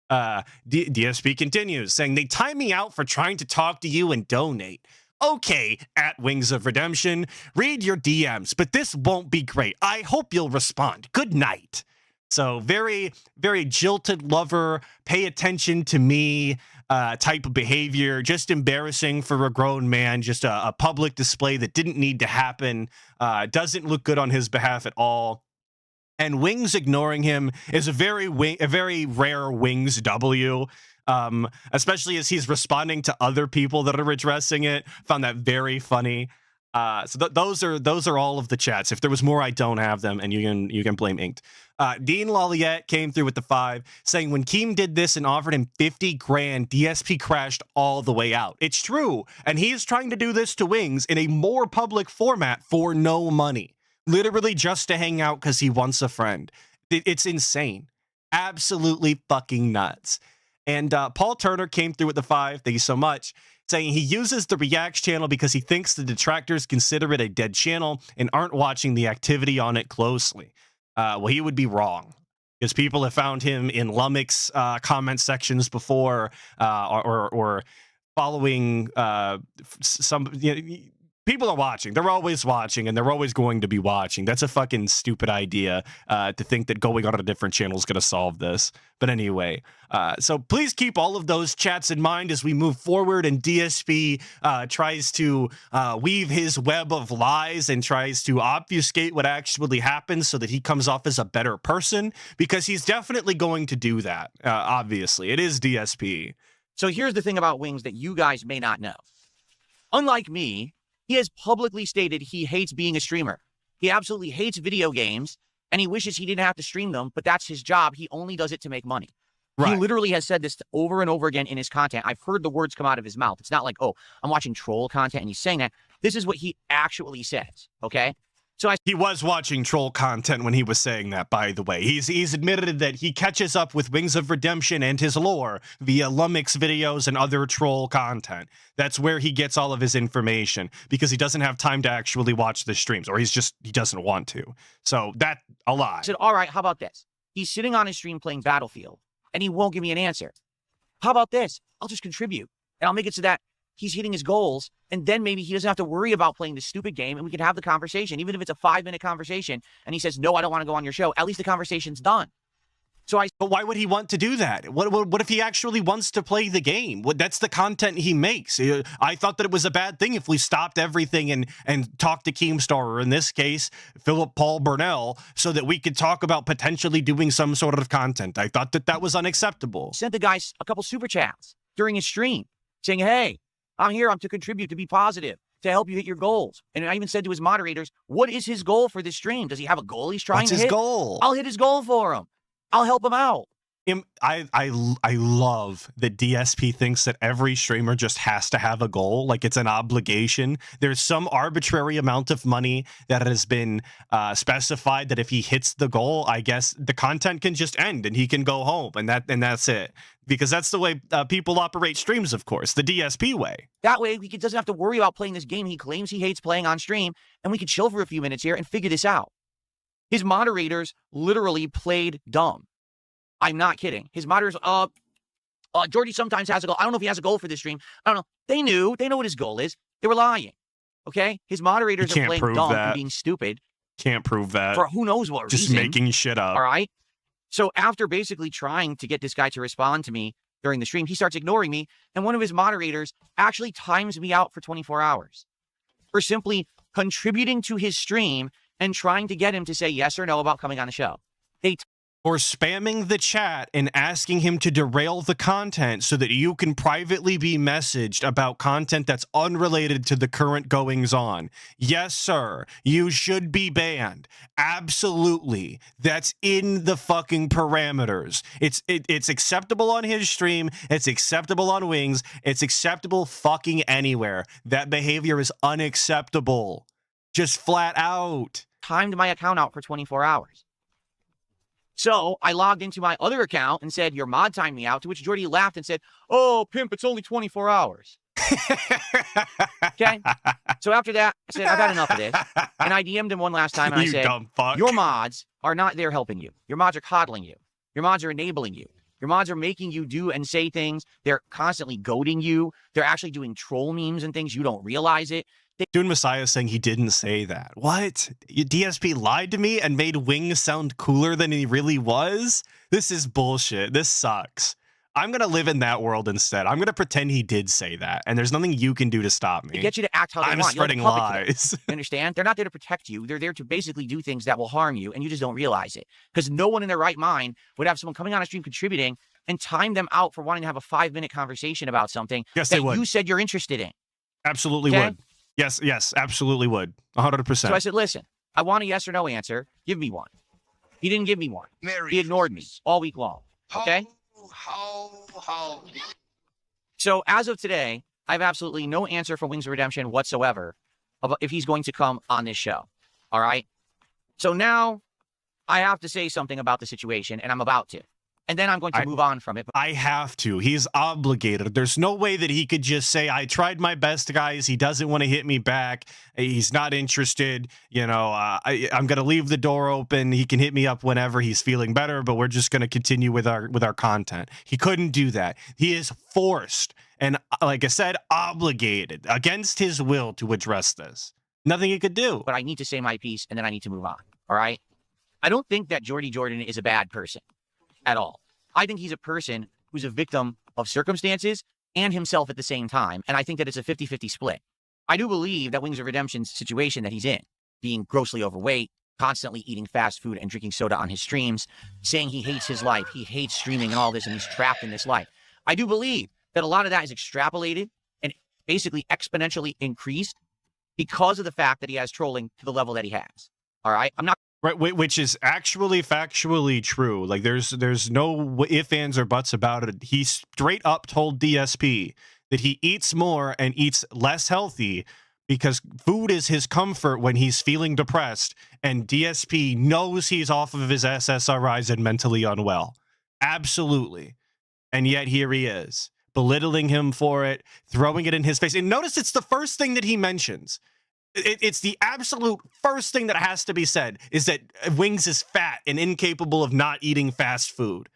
DSP continues, saying, they time me out for trying to talk to you and donate. Okay, at Wings of Redemption, read your DMs, but this won't be great. I hope you'll respond. Good night. So very, very jilted lover, pay attention to me type of behavior, just embarrassing for a grown man, just a public display that didn't need to happen, doesn't look good on his behalf at all. And Wings ignoring him is a very rare Wings W, especially as he's responding to other people that are addressing it. Found that very funny. So those are all of the chats. If there was more, I don't have them, and you can blame Inked. Dean Laliette came through with the 5, saying when Keem did this and offered him 50 grand, DSP crashed all the way out. It's true, and he is trying to do this to Wings in a more public format for no money, literally just to hang out because he wants a friend. It's insane, absolutely fucking nuts. And Paul Turner came through with the 5. Thank you so much. Saying he uses the Reacts channel because he thinks the detractors consider it a dead channel and aren't watching the activity on it closely. Well, he would be wrong, because people have found him in Lummox's comment sections before, or following some. People are watching. They're always watching, and they're always going to be watching. That's a fucking stupid idea to think that going on a different channel is going to solve this. But anyway, so please keep all of those chats in mind as we move forward, and DSP tries to weave his web of lies and tries to obfuscate what actually happens so that he comes off as a better person, because he's definitely going to do that. Obviously, it is DSP. So here's the thing about Wings that you guys may not know. Unlike me, he has publicly stated he hates being a streamer. He absolutely hates video games, and he wishes he didn't have to stream them, but that's his job. He only does it to make money. He literally has said this over and over again in his content. I've heard the words come out of his mouth. It's not like, oh, I'm watching troll content and he's saying that. This is what he actually says, okay? So he was watching troll content when he was saying that, by the way. He's admitted that he catches up with Wings of Redemption and his lore via Lumix videos and other troll content. That's where he gets all of his information because he doesn't have time to actually watch the streams, or he doesn't want to. So that a lie. I said, all right, how about this? He's sitting on his stream playing Battlefield, and he won't give me an answer. How about this? I'll just contribute, and I'll make it so that he's hitting his goals, and then maybe he doesn't have to worry about playing this stupid game, and we can have the conversation, even if it's a 5-minute conversation, and he says, no, I don't want to go on your show. At least the conversation's done. But why would he want to do that? What if he actually wants to play the game? That's the content he makes. I thought that it was a bad thing if we stopped everything and talked to Keemstar, or in this case, Philip Paul Burnell, so that we could talk about potentially doing some sort of content. I thought that was unacceptable. Sent the guy a couple super chats during his stream saying, hey, I'm here. I'm to contribute, to be positive, to help you hit your goals. And I even said to his moderators, what is his goal for this stream? Does he have a goal he's trying to hit? What's his goal? I'll hit his goal for him. I'll help him out. I love that DSP thinks that every streamer just has to have a goal, like it's an obligation. There's some arbitrary amount of money that has been specified that if he hits the goal, I guess the content can just end and he can go home, and that's it. Because that's the way people operate streams, of course, the DSP way. That way, he doesn't have to worry about playing this game he claims he hates playing on stream, and we can chill for a few minutes here and figure this out. His moderators literally played dumb. I'm not kidding. His moderators, Georgie sometimes has a goal. I don't know if he has a goal for this stream. I don't know. They know what his goal is. They were lying. Okay? His moderators are playing dumb and being stupid. Can't prove that. For who knows what reason. Just making shit up. All right? So after basically trying to get this guy to respond to me during the stream, he starts ignoring me, and one of his moderators actually times me out for 24 hours for simply contributing to his stream and trying to get him to say yes or no about coming on the show. Or spamming the chat and asking him to derail the content so that you can privately be messaged about content that's unrelated to the current goings on. Yes, sir. You should be banned. Absolutely. That's in the fucking parameters. It's acceptable on his stream. It's acceptable on Wings. It's acceptable fucking anywhere. That behavior is unacceptable. Just flat out. Timed my account out for 24 hours. So I logged into my other account and said, your mod timed me out, to which Jordy laughed and said, oh, pimp, it's only 24 hours. Okay? So after that, I said, I've had enough of this. And I DM'd him one last time, and I said, your mods are not there helping you. Your mods are coddling you. Your mods are enabling you. Your mods are making you do and say things. They're constantly goading you. They're actually doing troll memes and things. You don't realize it. Dune Messiah saying he didn't say that. What? DSP lied to me and made Wings sound cooler than he really was? This is bullshit. This sucks. I'm going to live in that world instead. I'm going to pretend he did say that, and there's nothing you can do to stop me. They get you to act how they want. I'm spreading lies. You understand? They're not there to protect you. They're there to basically do things that will harm you, and you just don't realize it. Because no one in their right mind would have someone coming on a stream contributing and time them out for wanting to have a 5-minute conversation about something that you said you're interested in. Absolutely would. Yes, absolutely would. 100%. So I said, listen, I want a yes or no answer. Give me one. He didn't give me one. He ignored me all week long. Okay? So as of today, I have absolutely no answer from Wings of Redemption whatsoever about if he's going to come on this show. All right? So now I have to say something about the situation, and I'm about to. And then I'm going to move on from it. I have to. He's obligated. There's no way that he could just say, I tried my best, guys. He doesn't want to hit me back. He's not interested. You know, I'm going to leave the door open. He can hit me up whenever he's feeling better, but we're just going to continue with our content. He couldn't do that. He is forced and, like I said, obligated against his will to address this. Nothing he could do. But I need to say my piece, and then I need to move on. All right? I don't think that Jordy Jordan is a bad person at all. I think he's a person who's a victim of circumstances and himself at the same time. And I think that it's a 50-50 split. I do believe that Wings of Redemption's situation that he's in, being grossly overweight, constantly eating fast food and drinking soda on his streams, saying he hates his life, he hates streaming and all this, and he's trapped in this life. I do believe that a lot of that is extrapolated and basically exponentially increased because of the fact that he has trolling to the level that he has. All right, I'm not. Right, which is actually factually true. Like, there's no ifs, ands, or buts about it. He straight up told DSP that he eats more and eats less healthy because food is his comfort when he's feeling depressed, and DSP knows he's off of his SSRIs and mentally unwell. Absolutely. And yet here he is, belittling him for it, throwing it in his face. And notice it's the first thing that he mentions. It's the absolute first thing that has to be said, is that Wings is fat and incapable of not eating fast food.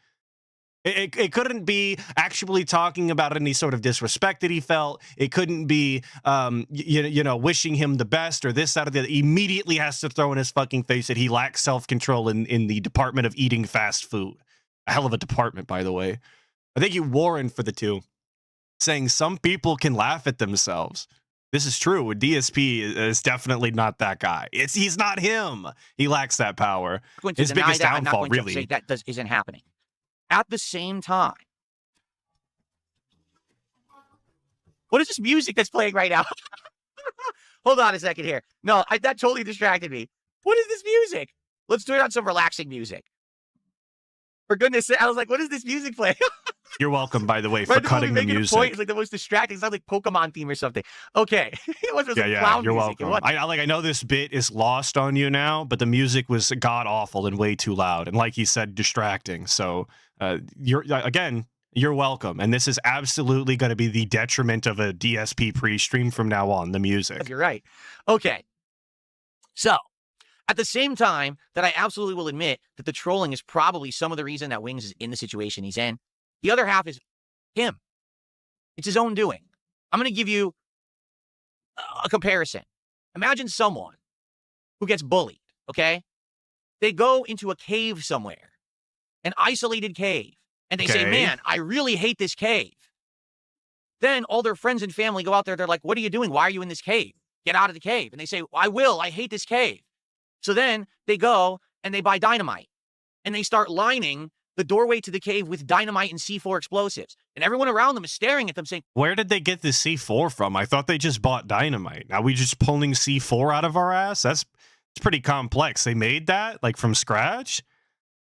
It couldn't be actually talking about any sort of disrespect that he felt. It couldn't be, wishing him the best or this, that, or the other. He immediately has to throw in his fucking face that he lacks self-control in the department of eating fast food. A hell of a department, by the way. I think you Warren for the two, saying some people can laugh at themselves. This is true. DSP is definitely not that guy. He's not him. He lacks that power. His biggest downfall, really. Say that isn't happening. At the same time, what is this music that's playing right now? Hold on a second here. No, that totally distracted me. What is this music? Let's do it on some relaxing music. For goodness sake, I was like, what is this music playing? You're welcome, by the way, for cutting the music. It's like the most distracting. It sounds like Pokemon theme or something. Okay. It was yeah, clown you're music. welcome. I know this bit is lost on you now, but the music was god-awful and way too loud. And like he said, distracting. So you're welcome. And this is absolutely going to be the detriment of a DSP pre-stream from now on, the music. You're right. Okay. So, at the same time that I absolutely will admit that the trolling is probably some of the reason that Wings is in the situation he's in, the other half is him. It's his own doing. I'm going to give you a comparison. Imagine someone who gets bullied, okay? They go into a cave somewhere, an isolated cave, and they say, man, I really hate this cave. Then all their friends and family go out there. They're like, what are you doing? Why are you in this cave? Get out of the cave. And they say, I hate this cave. So then they go and they buy dynamite and they start lining the doorway to the cave with dynamite and C4 explosives. And everyone around them is staring at them saying, where did they get the C4 from? I thought they just bought dynamite. Now we just pulling C4 out of our ass? It's pretty complex. They made that like from scratch?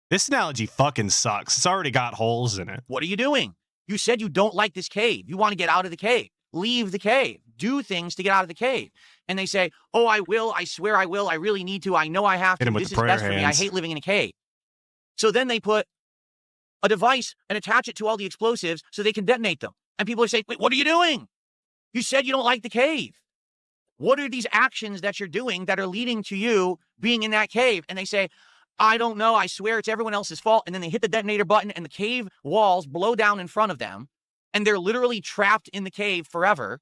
This analogy fucking sucks. It's already got holes in it. what are you doing? You said you don't like this cave. You want to get out of the cave. Leave the cave. Do things to get out of the cave. And they say, oh, I will. I swear I will. I really need to. I know I have to. This is best for me. I hate living in a cave. So then they put a device and attach it to all the explosives so they can detonate them. And people are saying, wait, what are you doing? You said you don't like the cave. What are these actions that you're doing that are leading to you being in that cave? And they say, I don't know. I swear it's everyone else's fault. And then they hit the detonator button and the cave walls blow down in front of them. And they're literally trapped in the cave forever.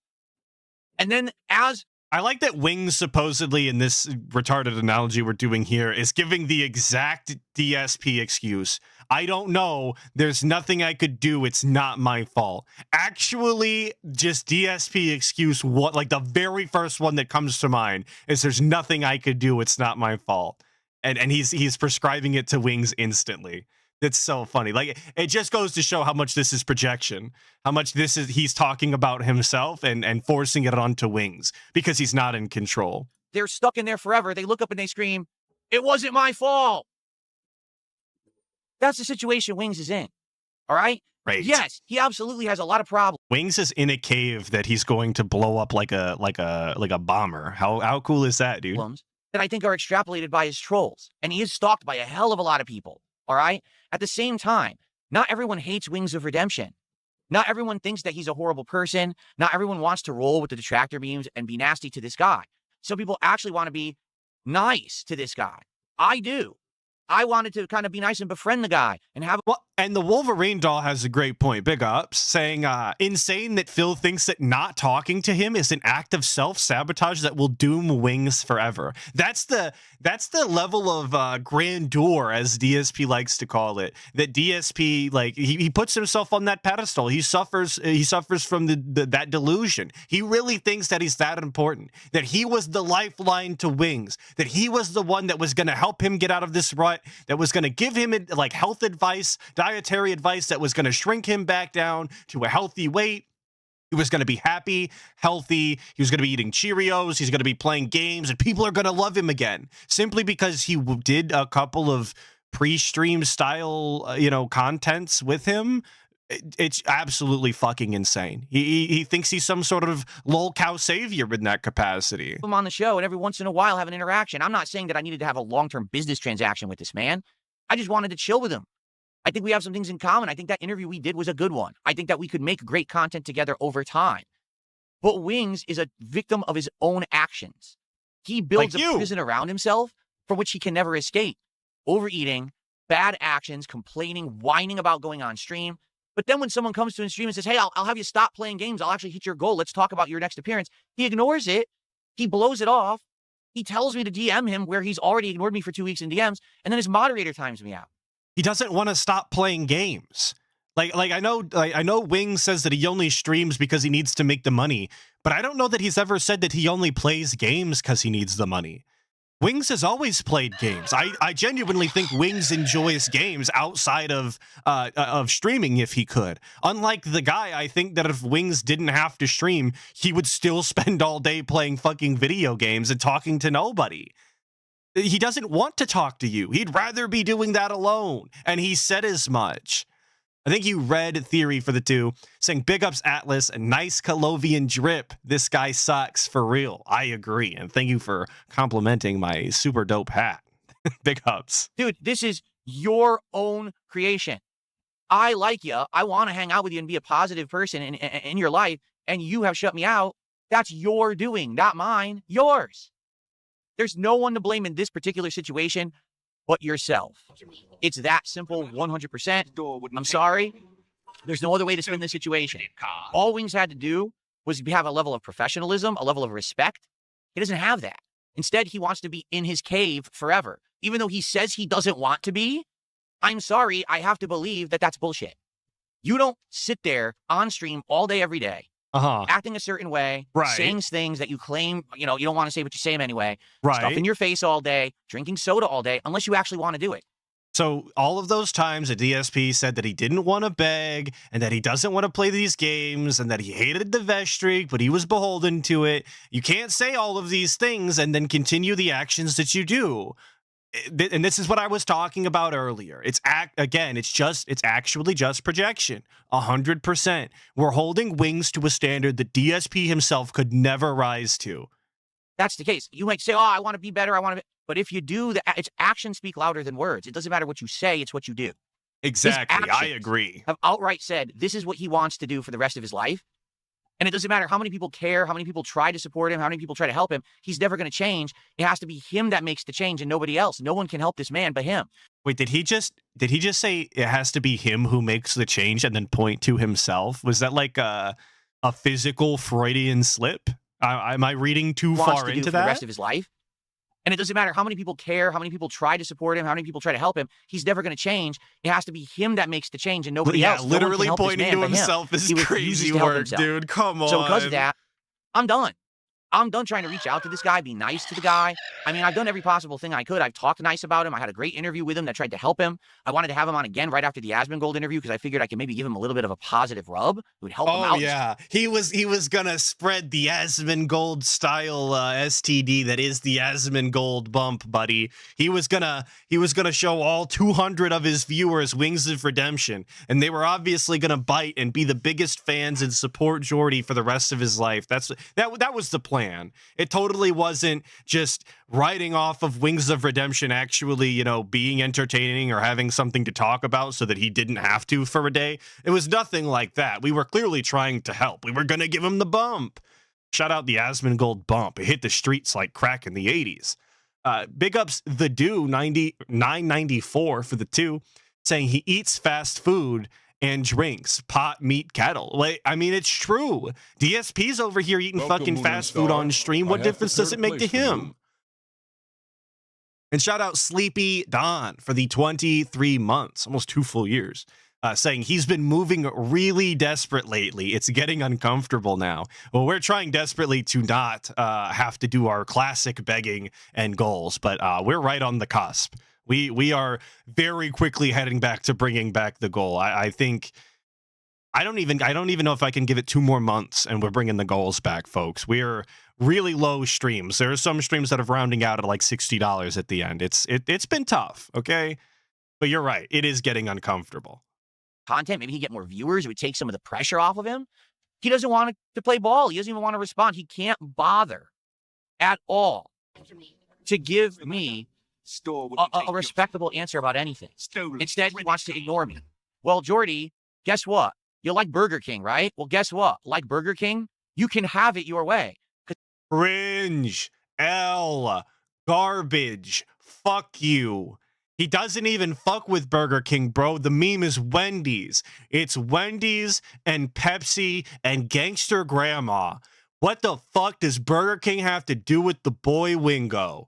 And then I like that Wings supposedly in this retarded analogy we're doing here is giving the exact DSP excuse. I don't know. There's nothing I could do. It's not my fault. Actually, just DSP excuse, what, like the very first one that comes to mind is there's nothing I could do. It's not my fault. And he's prescribing it to Wings instantly. That's so funny. Like, it just goes to show how much this is projection, how much he's talking about himself and forcing it onto Wings because he's not in control. They're stuck in there forever. They look up and they scream, it wasn't my fault. That's the situation Wings is in. All right? Right. Yes, he absolutely has a lot of problems. Wings is in a cave that he's going to blow up like a bomber. How cool is that, dude? That I think are extrapolated by his trolls. And he is stalked by a hell of a lot of people. All right? At the same time, not everyone hates Wings of Redemption. Not everyone thinks that he's a horrible person. Not everyone wants to roll with the detractor beams and be nasty to this guy. Some people actually want to be nice to this guy. I do. I wanted to kind of be nice and befriend the guy and have. Well, and the Wolverine doll has a great point. Big ups, saying insane that Phil thinks that not talking to him is an act of self-sabotage that will doom Wings forever. That's the level of grandeur, as DSP likes to call it. That DSP, like, he puts himself on that pedestal. He suffers from that delusion. He really thinks that he's that important. That he was the lifeline to Wings. That he was the one that was going to help him get out of this rut. That was going to give him like health advice, dietary advice that was going to shrink him back down to a healthy weight. He was going to be happy, healthy. He was going to be eating Cheerios. He's going to be playing games, and people are going to love him again simply because he did a couple of pre-stream style, contents with him. It's absolutely fucking insane. He thinks he's some sort of lol cow savior in that capacity. Him on the show and every once in a while have an interaction. I'm not saying that I needed to have a long-term business transaction with this man. I just wanted to chill with him. I think we have some things in common. I think that interview we did was a good one. I think that we could make great content together over time. But Wings is a victim of his own actions. He builds a prison around himself from which he can never escape. Overeating, bad actions, complaining, whining about going on stream. But then when someone comes to his stream and says, hey, I'll have you stop playing games. I'll actually hit your goal. Let's talk about your next appearance. He ignores it. He blows it off. He tells me to DM him where he's already ignored me for 2 weeks in DMs. And then his moderator times me out. He doesn't want to stop playing games. I know Wings says that he only streams because he needs to make the money, but I don't know that he's ever said that he only plays games because he needs the money. Wings has always played games. I genuinely think Wings enjoys games outside of streaming if he could. Unlike the guy, I think that if Wings didn't have to stream, he would still spend all day playing fucking video games and talking to nobody. He doesn't want to talk to you. He'd rather be doing that alone. And he said as much. I think you read Theory for the two, saying big ups Atlas, a nice Colovian drip. This guy sucks for real. I agree. And thank you for complimenting my super dope hat. Big ups. Dude, this is your own creation. I like you. I want to hang out with you and be a positive person in your life. And you have shut me out. That's your doing, not mine. Yours. There's no one to blame in this particular situation but yourself. It's that simple, 100%. I'm sorry. There's no other way to spin this situation. All Wings had to do was have a level of professionalism, a level of respect. He doesn't have that. Instead, he wants to be in his cave forever. Even though he says he doesn't want to be, I'm sorry, I have to believe that that's bullshit. You don't sit there on stream all day, every day, acting a certain way, saying things that you claim, you don't want to say, but you say them anyway, stuff in your face all day, drinking soda all day, unless you actually want to do it. So all of those times a DSP said that he didn't want to beg and that he doesn't want to play these games and that he hated the Vesh streak, but he was beholden to it. You can't say all of these things and then continue the actions that you do. And this is what I was talking about earlier. It's actually just projection. 100%. We're holding Wings to a standard that DSP himself could never rise to. That's the case. You might say, oh, I want to be better. But if you do, it's actions speak louder than words. It doesn't matter what you say. It's what you do. Exactly. I agree. Have outright said this is what he wants to do for the rest of his life. And it doesn't matter how many people care, how many people try to support him, how many people try to help him. He's never going to change. It has to be him that makes the change and nobody else. No one can help this man but him. Wait, did he just say it has to be him who makes the change and then point to himself? Was that like a physical Freudian slip? Am I reading too far into that? For the rest of his life. And it doesn't matter how many people care, how many people try to support him, how many people try to help him. He's never going to change. It has to be him that makes the change and nobody else. Literally pointing to himself is crazy work, dude. Come on. So because of that, I'm done. I'm done trying to reach out to this guy, be nice to the guy. I mean, I've done every possible thing I could. I've talked nice about him. I had a great interview with him that tried to help him. I wanted to have him on again right after the Asmongold interview because I figured I could maybe give him a little bit of a positive rub. It would help him out. Oh, yeah. He was gonna spread the Asmongold style STD that is the Asmongold bump, buddy. He was gonna show all 200 of his viewers Wings of Redemption, and they were obviously gonna bite and be the biggest fans and support Jordy for the rest of his life. That was the plan. It totally wasn't just writing off of Wings of Redemption actually, being entertaining or having something to talk about so that he didn't have to for a day. It was nothing like that. We were clearly trying to help. We were going to give him the bump. Shout out the Asmongold bump. It hit the streets like crack in the 80s. Big ups the Do 994 for the two, saying he eats fast food and drinks pot, meat, kettle. Like, I mean, it's true. DSP's over here eating fucking fast food on stream. What difference does it make to him? And shout out Sleepy Don for the 23 months, almost 2 full years, saying he's been moving really desperate lately. It's getting uncomfortable now. Well, we're trying desperately to not have to do our classic begging and goals, but we're right on the cusp. We are very quickly heading back to bringing back the goal. I think I don't even know if I can give it 2 more months and we're bringing the goals back, folks. We're really low streams. There are some streams that are rounding out at like $60 at the end. It's been tough, okay? But you're right. It is getting uncomfortable. Content, maybe he'd get more viewers. It would take some of the pressure off of him. He doesn't want to play ball. He doesn't even want to respond. He can't bother at all to give me a respectable answer about anything. Instead, he wants to ignore me. Well, Jordy, guess what? You like Burger King, right? Well, guess what? Like Burger King, you can have it your way. Cringe. L. Garbage. Fuck you. He doesn't even fuck with Burger King, bro. The meme is Wendy's. It's Wendy's and Pepsi and Gangster Grandma. What the fuck does Burger King have to do with the boy Wingo?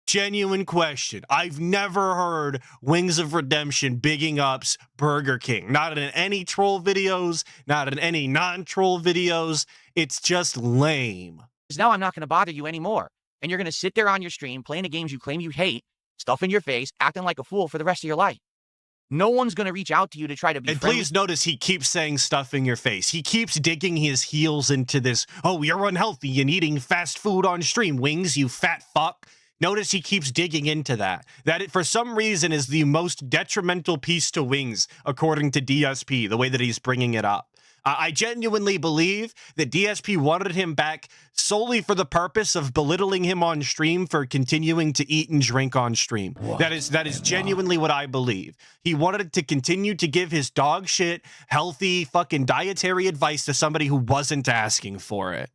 Genuine question. I've never heard Wings of Redemption bigging ups Burger King. Not in any troll videos, not in any non-troll videos. It's just lame. Now I'm not going to bother you anymore. And you're going to sit there on your stream playing the games you claim you hate, stuff in your face, acting like a fool for the rest of your life. No one's going to reach out to you to try to be And friendly. please notice he keeps saying stuff in your face. He keeps digging his heels into this, oh, you're unhealthy and eating fast food on stream, Wings, you fat fuck. Notice he keeps digging into that. That, it, for some reason, is the most detrimental piece to Wings, according to DSP, the way that he's bringing it up. I genuinely believe that DSP wanted him back solely for the purpose of belittling him on stream for continuing to eat and drink on stream. That is genuinely what I believe. He wanted to continue to give his dog shit, healthy fucking dietary advice to somebody who wasn't asking for it.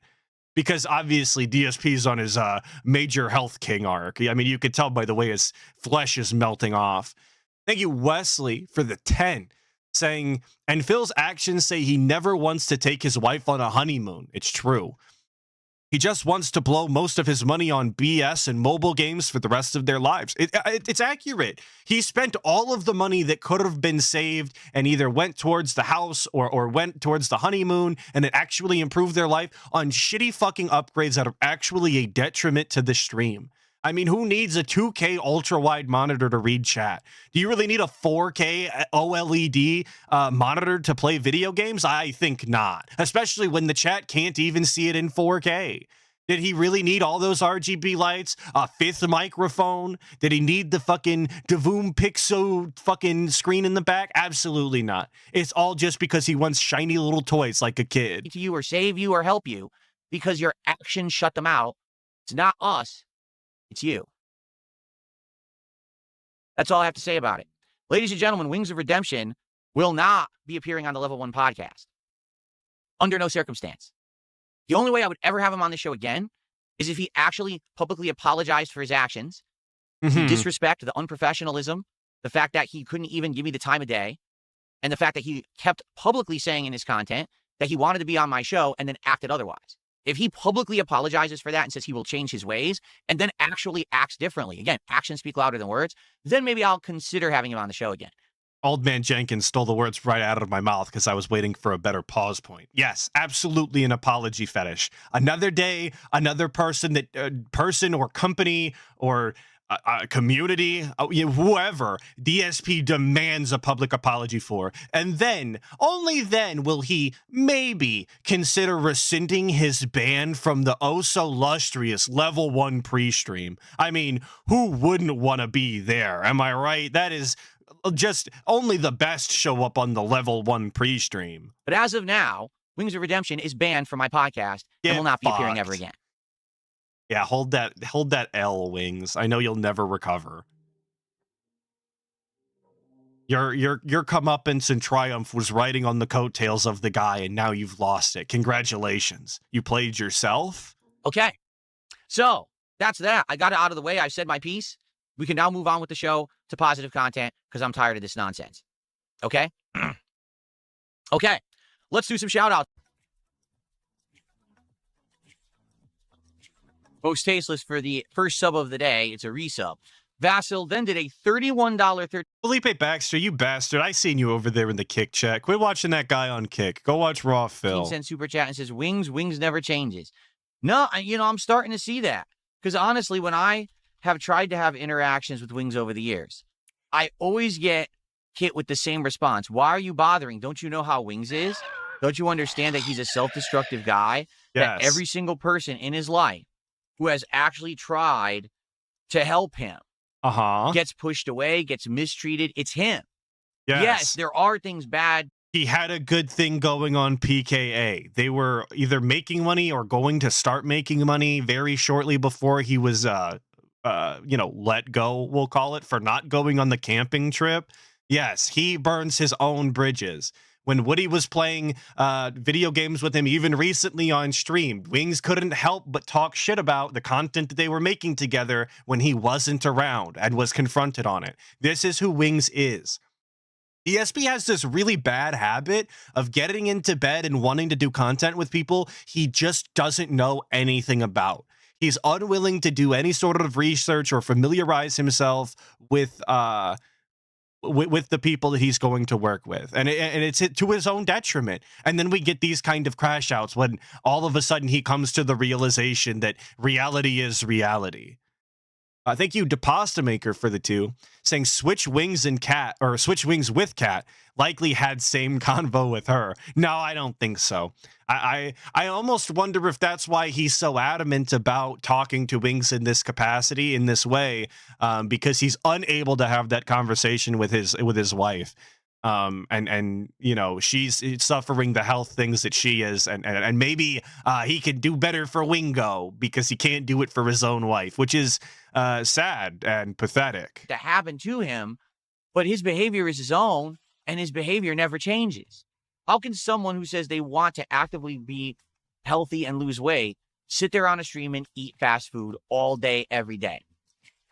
Because obviously DSP's on his major health king arc. I mean, you could tell by the way his flesh is melting off. Thank you, Wesley, for the 10. Saying, and Phil's actions say he never wants to take his wife on a honeymoon. It's true. He just wants to blow most of his money on BS and mobile games for the rest of their lives. It's accurate. He spent all of the money that could have been saved and either went towards the house or went towards the honeymoon and it actually improved their life on shitty fucking upgrades that are actually a detriment to the stream. I mean, who needs a 2K ultra-wide monitor to read chat? Do you really need a 4K OLED monitor to play video games? I think not, especially when the chat can't even see it in 4K. Did he really need all those RGB lights? A 5th microphone? Did he need the fucking Davoom Pixo fucking screen in the back? Absolutely not. It's all just because he wants shiny little toys like a kid. To you or save you or help you because your actions shut them out. It's not us. It's you. That's all I have to say about it. Ladies and gentlemen, Wings of Redemption will not be appearing on the Level 1 podcast. Under no circumstance. The only way I would ever have him on the show again is if he actually publicly apologized for his actions, the disrespect, the unprofessionalism, the fact that he couldn't even give me the time of day, and the fact that he kept publicly saying in his content that he wanted to be on my show and then acted otherwise. If he publicly apologizes for that and says he will change his ways and then actually acts differently, again, actions speak louder than words, then maybe I'll consider having him on the show again. Old Man Jenkins stole the words right out of my mouth because I was waiting for a better pause point. Yes, absolutely an apology fetish. Another day, another person person or company or community, whoever, DSP demands a public apology for. And then, only then will he maybe consider rescinding his ban from the oh-so-lustrous Level 1 pre-stream. I mean, who wouldn't want to be there? Am I right? That is just only the best show up on the Level 1 pre-stream. But as of now, Wings of Redemption is banned from my podcast and will not be appearing ever again. Yeah, hold that L, Wings. I know you'll never recover. Your comeuppance and triumph was riding on the coattails of the guy, and now you've lost it. Congratulations. You played yourself? Okay. So, that's that. I got it out of the way. I've said my piece. We can now move on with the show to positive content because I'm tired of this nonsense. Okay? Okay. Let's do some shout-outs. Most tasteless for the first sub of the day. It's a resub. Vasil then did a $31. Felipe Baxter, you bastard. I seen you over there in the Kick chat. Quit watching that guy on Kick. Go watch Raw Phil. Sent super chat and says, Wings never changes. No, I'm starting to see that. Because honestly, when I have tried to have interactions with Wings over the years, I always get hit with the same response. Why are you bothering? Don't you know how Wings is? Don't you understand that he's a self-destructive guy? That Yes. every single person in his life who has actually tried to help him gets pushed away, gets mistreated. It's him. Yes, there are things bad. He had a good thing going on PKA. They were either making money or going to start making money very shortly before he was let go, we'll call it, for not going on the camping trip. Yes, he burns his own bridges. When Woody was playing video games with him, even recently on stream, Wings couldn't help but talk shit about the content that they were making together when he wasn't around and was confronted on it. This is who Wings is. DSP has this really bad habit of getting into bed and wanting to do content with people he just doesn't know anything about. He's unwilling to do any sort of research or familiarize himself with the people that he's going to work with. And it's to his own detriment. And then we get these kind of crash outs when all of a sudden he comes to the realization that reality is reality. Thank you, Depasta Maker, for the 2, saying switch Wings and Cat, or switch Wings with Cat, likely had same convo with her. No, I don't think so. I almost wonder if that's why he's so adamant about talking to Wings in this capacity, in this way, because he's unable to have that conversation with his wife. And you know, she's suffering the health things that she is, and maybe he can do better for Wingo because he can't do it for his own wife, which is sad and pathetic. To happen to him, but his behavior is his own, and his behavior never changes. How can someone who says they want to actively be healthy and lose weight sit there on a stream and eat fast food all day, every day?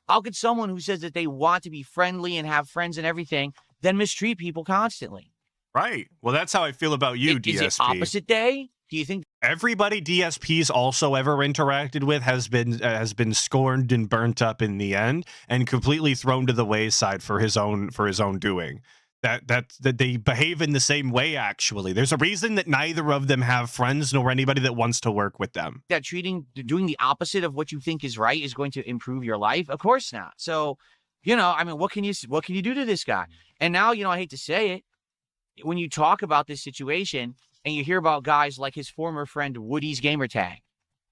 How could someone who says that they want to be friendly and have friends and everything then mistreat people constantly? Right. Well, that's how I feel about you, DSP. Is it opposite day? Do you think everybody DSP's also ever interacted with has been scorned and burnt up in the end and completely thrown to the wayside for his own doing? That they behave in the same way, actually. There's a reason that neither of them have friends nor anybody that wants to work with them. that doing the opposite of what you think is right is going to improve your life? Of course not. So, you know, I mean, what can you do to this guy? And now, you know, I hate to say it, when you talk about this situation and you hear about guys like his former friend Woody's Gamertag,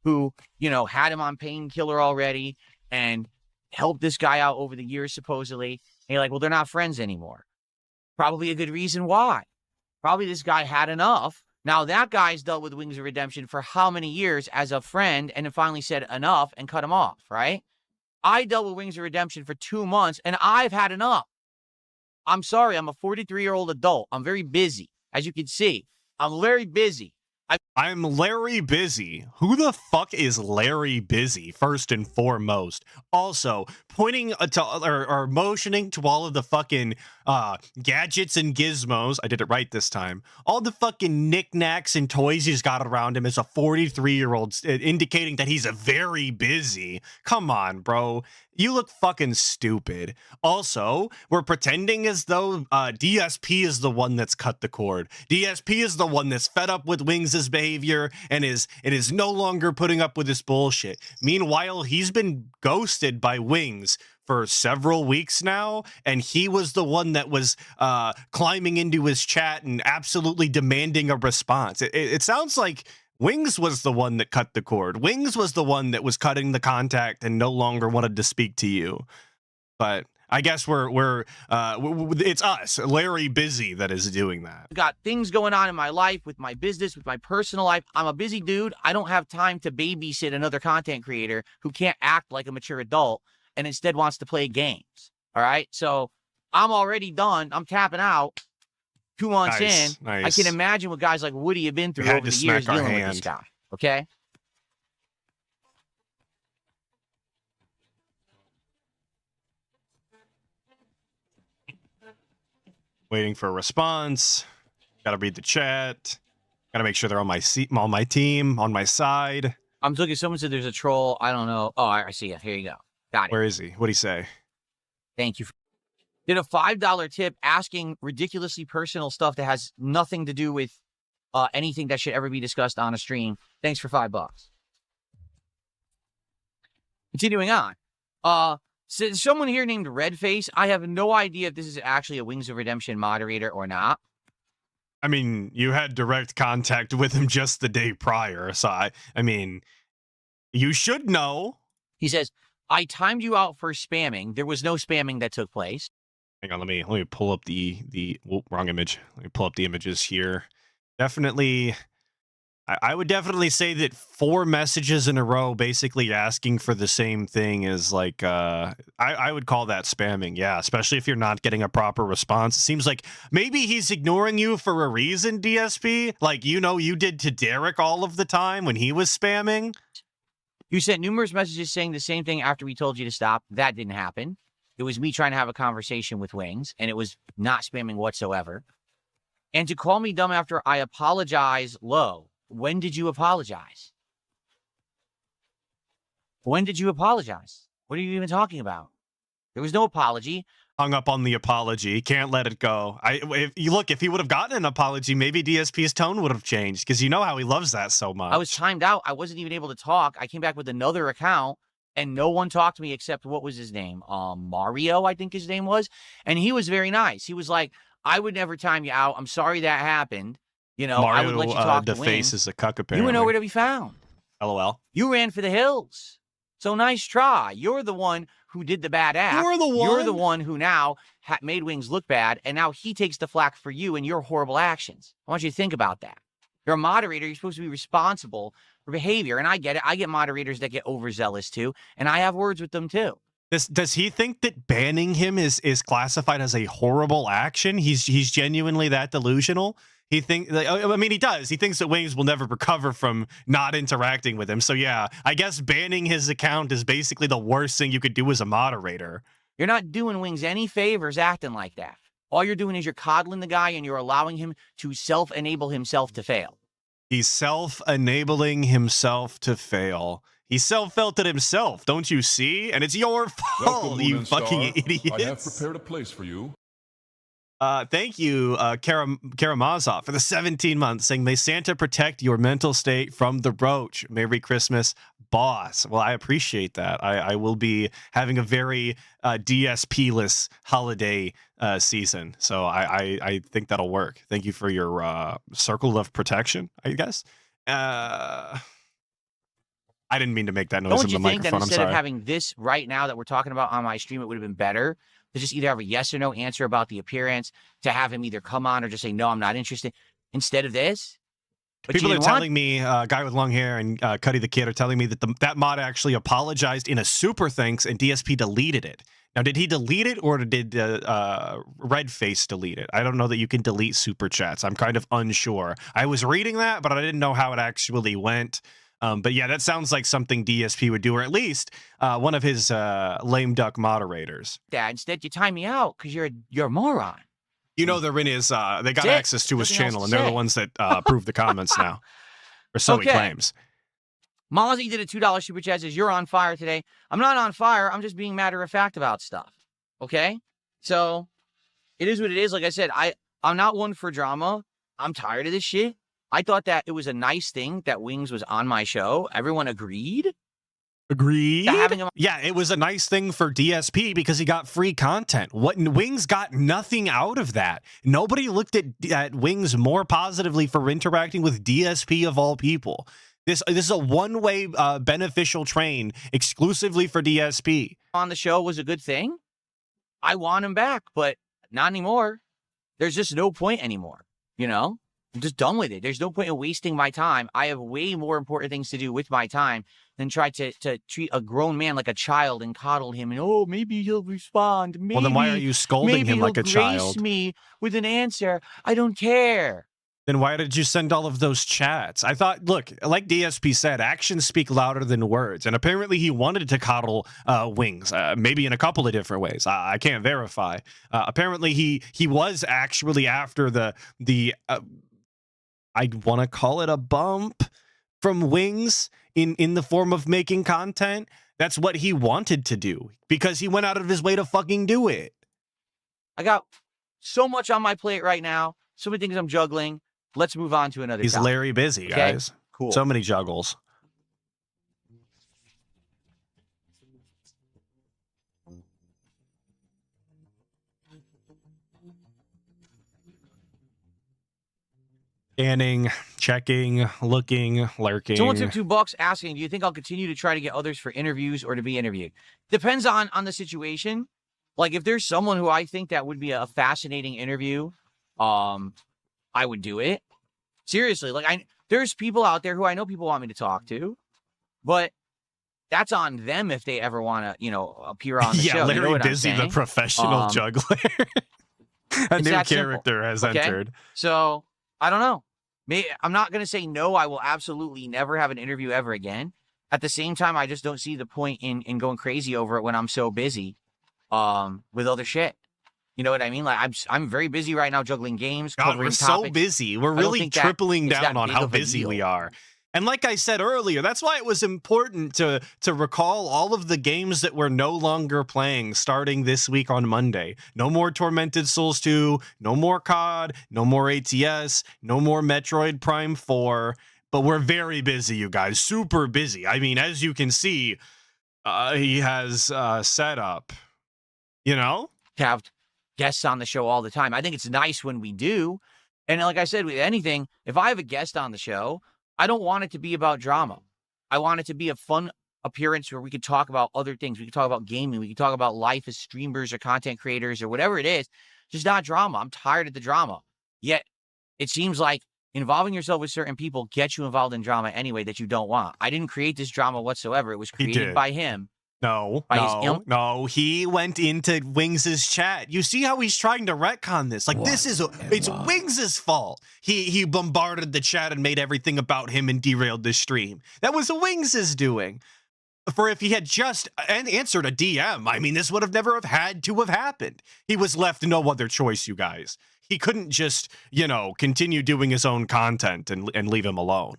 who, you know, had him on Painkiller already and helped this guy out over the years, supposedly, and you're like, well, they're not friends anymore. Probably a good reason why. Probably this guy had enough. Now, that guy's dealt with Wings of Redemption for how many years as a friend, and then finally said enough and cut him off, right? I dealt with Wings of Redemption for 2 months, and I've had enough. I'm sorry, I'm a 43-year-old adult. I'm very busy. As you can see, I'm very busy. I'm Larry Busy. Who the fuck is Larry Busy, first and foremost? Also, pointing to or motioning to all of the fucking gadgets and gizmos. I did it right this time. All the fucking knickknacks and toys he's got around him as a 43-year-old, indicating that he's a very busy. Come on, bro. You look fucking stupid. Also, we're pretending as though DSP is the one that's cut the cord. DSP is the one that's fed up with Wings' behavior and is no longer putting up with this bullshit. Meanwhile, he's been ghosted by Wings for several weeks now, and he was the one that was climbing into his chat and absolutely demanding a response. It sounds like Wings was the one that cut the cord. Wings was the one that was cutting the contact and no longer wanted to speak to you. But I guess it's us, Larry Busy, that is doing that. I've got things going on in my life, with my business, with my personal life. I'm a busy dude. I don't have time to babysit another content creator who can't act like a mature adult and instead wants to play games. All right? So I'm already done. I'm tapping out. 2 months in. I can imagine what guys like Woody have been through over the years dealing with this guy. Okay? Waiting for a response. Gotta read the chat. Gotta make sure they're on my team, on my side. I'm looking. Someone said there's a troll. I don't know. Oh, I see it. Here you go. Got it. Where is he? What'd he say? Thank you. Did a $5 tip asking ridiculously personal stuff that has nothing to do with anything that should ever be discussed on a stream. Thanks for $5. Continuing on. So, someone here named Redface. I have no idea if this is actually a Wings of Redemption moderator or not. I mean, you had direct contact with him just the day prior, so I mean, you should know. He says, I timed you out for spamming. There was no spamming that took place. Hang on, let me pull up the wrong image. Let me pull up the images here. Definitely, I would definitely say that 4 messages in a row basically asking for the same thing is like, I would call that spamming, yeah, especially if you're not getting a proper response. It seems like maybe he's ignoring you for a reason, DSP, like, you know, you did to Derek all of the time when he was spamming. You sent numerous messages saying the same thing after we told you to stop. That didn't happen. It was me trying to have a conversation with Wings, and it was not spamming whatsoever. And to call me dumb after I apologize low. When did you apologize? When did you apologize? What are you even talking about? There was no apology. Hung up on the apology. Can't let it go. If he would have gotten an apology, maybe DSP's tone would have changed, because you know how he loves that so much. I was timed out. I wasn't even able to talk. I came back with another account, and no one talked to me except, what was his name? Mario, I think his name was. And he was very nice. He was like, I would never time you out. I'm sorry that happened. You know, Mario, I would let you talk to Wings. face is a cuck, apparently. You were nowhere to be found. LOL. You ran for the hills. So nice try. You're the one who did the bad act. You're the one who now made Wings look bad, and now he takes the flack for you and your horrible actions. I want you to think about that. You're a moderator. You're supposed to be responsible for behavior, and I get it. I get moderators that get overzealous too, and I have words with them too. Does he think that banning him is classified as a horrible action? He's genuinely that delusional? He he does. He thinks that Wings will never recover from not interacting with him. So yeah, I guess banning his account is basically the worst thing you could do as a moderator. You're not doing Wings any favors acting like that. All you're doing is you're coddling the guy and you're allowing him to self-enable himself to fail. He's self-enabling himself to fail. He self-felt it himself, don't you see? And it's your fault, Welcome, you Moon fucking Star. idiots. I have prepared a place for you. Thank you, Karamazov, for the 17 months, saying, may Santa protect your mental state from the roach. Merry Christmas, boss. Well, I appreciate that. I will be having a very DSP-less holiday season, so I think that'll work. Thank you for your circle of protection, I guess. I didn't mean to make that noise in the microphone. Don't you think that instead I'm sorry. of having this right now that we're talking about on my stream, it would have been better to just either have a yes or no answer about the appearance, to have him either come on or just say, no, I'm not interested, instead of this? But people are telling me, Guy with Long Hair and Cuddy the Kid are telling me that that mod actually apologized in a super thanks and DSP deleted it. Now, did he delete it or did Redface delete it? I don't know that you can delete super chats. I'm kind of unsure. I was reading that, but I didn't know how it actually went. But yeah, that sounds like something DSP would do, or at least one of his lame duck moderators. Dad, instead you time me out because you're a moron. You know, they're in his, they got That's it. access to his Nothing else channel, to and they're the say. ones that approve the comments now. Or so he Okay. claims. Mozzie did a $2 super chat, says, you're on fire today. I'm not on fire. I'm just being matter of fact about stuff. Okay? So it is what it is. Like I said, I'm not one for drama. I'm tired of this shit. I thought that it was a nice thing that Wings was on my show. Everyone agreed. Agreed. Having him- Yeah, it was a nice thing for DSP because he got free content. What Wings got nothing out of that. Nobody looked at Wings more positively for interacting with DSP of all people. This is a one-way beneficial train exclusively for DSP. on the show was a good thing. I want him back, but not anymore. There's just no point anymore. You know? I'm just done with it. There's no point in wasting my time. I have way more important things to do with my time than try to treat a grown man like a child and coddle him and, oh, maybe he'll respond. Maybe, Well, then why are you scolding him like a maybe he'll child? grace me with an answer. I don't care. Then why did you send all of those chats? I thought, look, like DSP said, actions speak louder than words. And apparently he wanted to coddle Wings, maybe in a couple of different ways. I can't verify. Apparently he was actually after the I want to call it a bump from Wings in the form of making content. That's what he wanted to do because he went out of his way to fucking do it. I got so much on my plate right now. So many things I'm juggling. Let's move on to another He's topic. Larry busy, Okay, guys. cool. So many juggles. Scanning, checking, looking, lurking. Someone took $2 asking, do you think I'll continue to try to get others for interviews or to be interviewed? Depends on the situation. Like if there's someone who I think that would be a fascinating interview, I would do it. Seriously, like there's people out there who I know people want me to talk to, but that's on them if they ever want to, appear on the show. Yeah, Larry you know what Busy, I'm the saying? professional juggler. A new that simple, character has okay? entered. So I don't know. I'm not going to say no. I will absolutely never have an interview ever again. At the same time, I just don't see the point in going crazy over it when I'm so busy with other shit. You know what I mean? Like I'm very busy right now juggling games. God, we're so topics. busy. We're I don't really think that tripling it's down that on big how of a busy we deal. are. And like I said earlier, that's why it was important to recall all of the games that we're no longer playing starting this week on Monday. No more Tormented Souls 2, no more COD, no more ATS, no more Metroid Prime 4. But we're very busy, you guys. Super busy. I mean, as you can see, he has set up, Have guests on the show all the time. I think it's nice when we do. And like I said, with anything, if I have a guest on the show, I don't want it to be about drama. I want it to be a fun appearance where we could talk about other things. We could talk about gaming. We could talk about life as streamers or content creators or whatever it is. Just not drama. I'm tired of the drama. Yet it seems like involving yourself with certain people gets you involved in drama anyway that you don't want. I didn't create this drama whatsoever. It was created by him. No, he went into Wings' chat. You see how he's trying to retcon this? Like, it's Wings' fault. He bombarded the chat and made everything about him and derailed the stream. That was Wings' doing. For if he had just answered a DM, I mean, this would have never had to have happened. He was left no other choice, you guys. He couldn't just, continue doing his own content and leave him alone.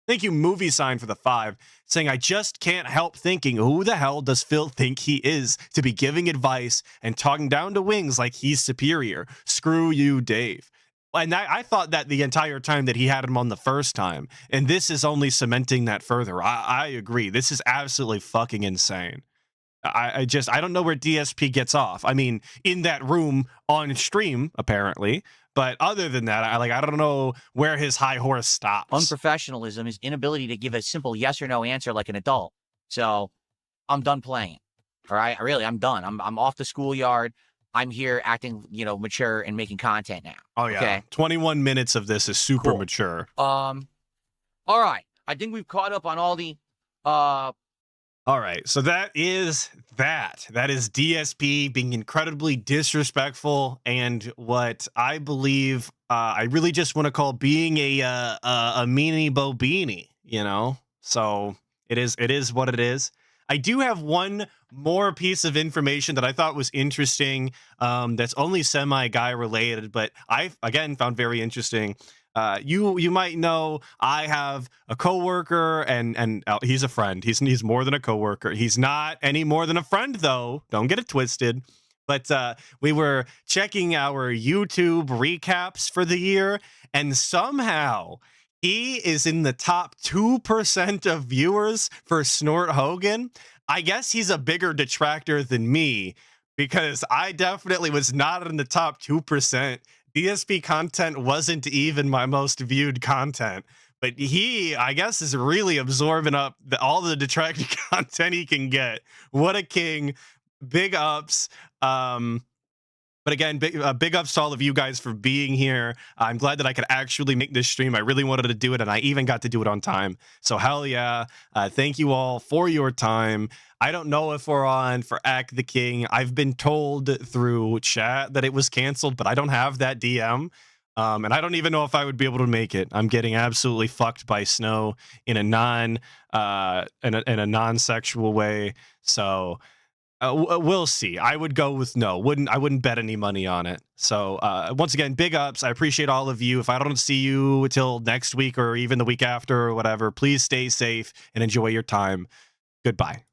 Thank you, Movie Sign, for the 5, saying, I just can't help thinking, who the hell does Phil think he is to be giving advice and talking down to Wings like he's superior? Screw you, Dave. And I thought that the entire time that he had him on the first time, and this is only cementing that further. I agree. This is absolutely fucking insane. I don't know where DSP gets off. I mean, in that room on stream, apparently. But other than that, I don't know where his high horse stops. Unprofessionalism is inability to give a simple yes or no answer like an adult. So I'm done playing it. All right. I'm done. I'm off the schoolyard. I'm here acting, mature and making content now. Oh, yeah. Okay? 21 minutes of this is super mature. All right. I think we've caught up on all the All right, so that is that. That is DSP being incredibly disrespectful and what I believe I really just want to call being a meanie bobini, So it is what it is. I do have one more piece of information that I thought was interesting. That's only semi-guy related, but I again found very interesting. You might know I have a coworker and he's a friend. He's more than a coworker. He's not any more than a friend though. Don't get it twisted. But we were checking our YouTube recaps for the year, and somehow he is in the top 2% of viewers for Snort Hogan. I guess he's a bigger detractor than me because I definitely was not in the top 2%. DSP content wasn't even my most viewed content, but he, I guess, is really absorbing up all the detracted content he can get. What a king. Big ups. But again, big ups to all of you guys for being here. I'm glad that I could actually make this stream. I really wanted to do it, and I even got to do it on time. So hell yeah. Thank you all for your time. I don't know if we're on for Act the King. I've been told through chat that it was canceled, but I don't have that DM. And I don't even know if I would be able to make it. I'm getting absolutely fucked by Snow in a non-sexual way. So we'll see. I would go with no. I wouldn't bet any money on it. So once again, big ups. I appreciate all of you. If I don't see you till next week or even the week after or whatever, please stay safe and enjoy your time. Goodbye.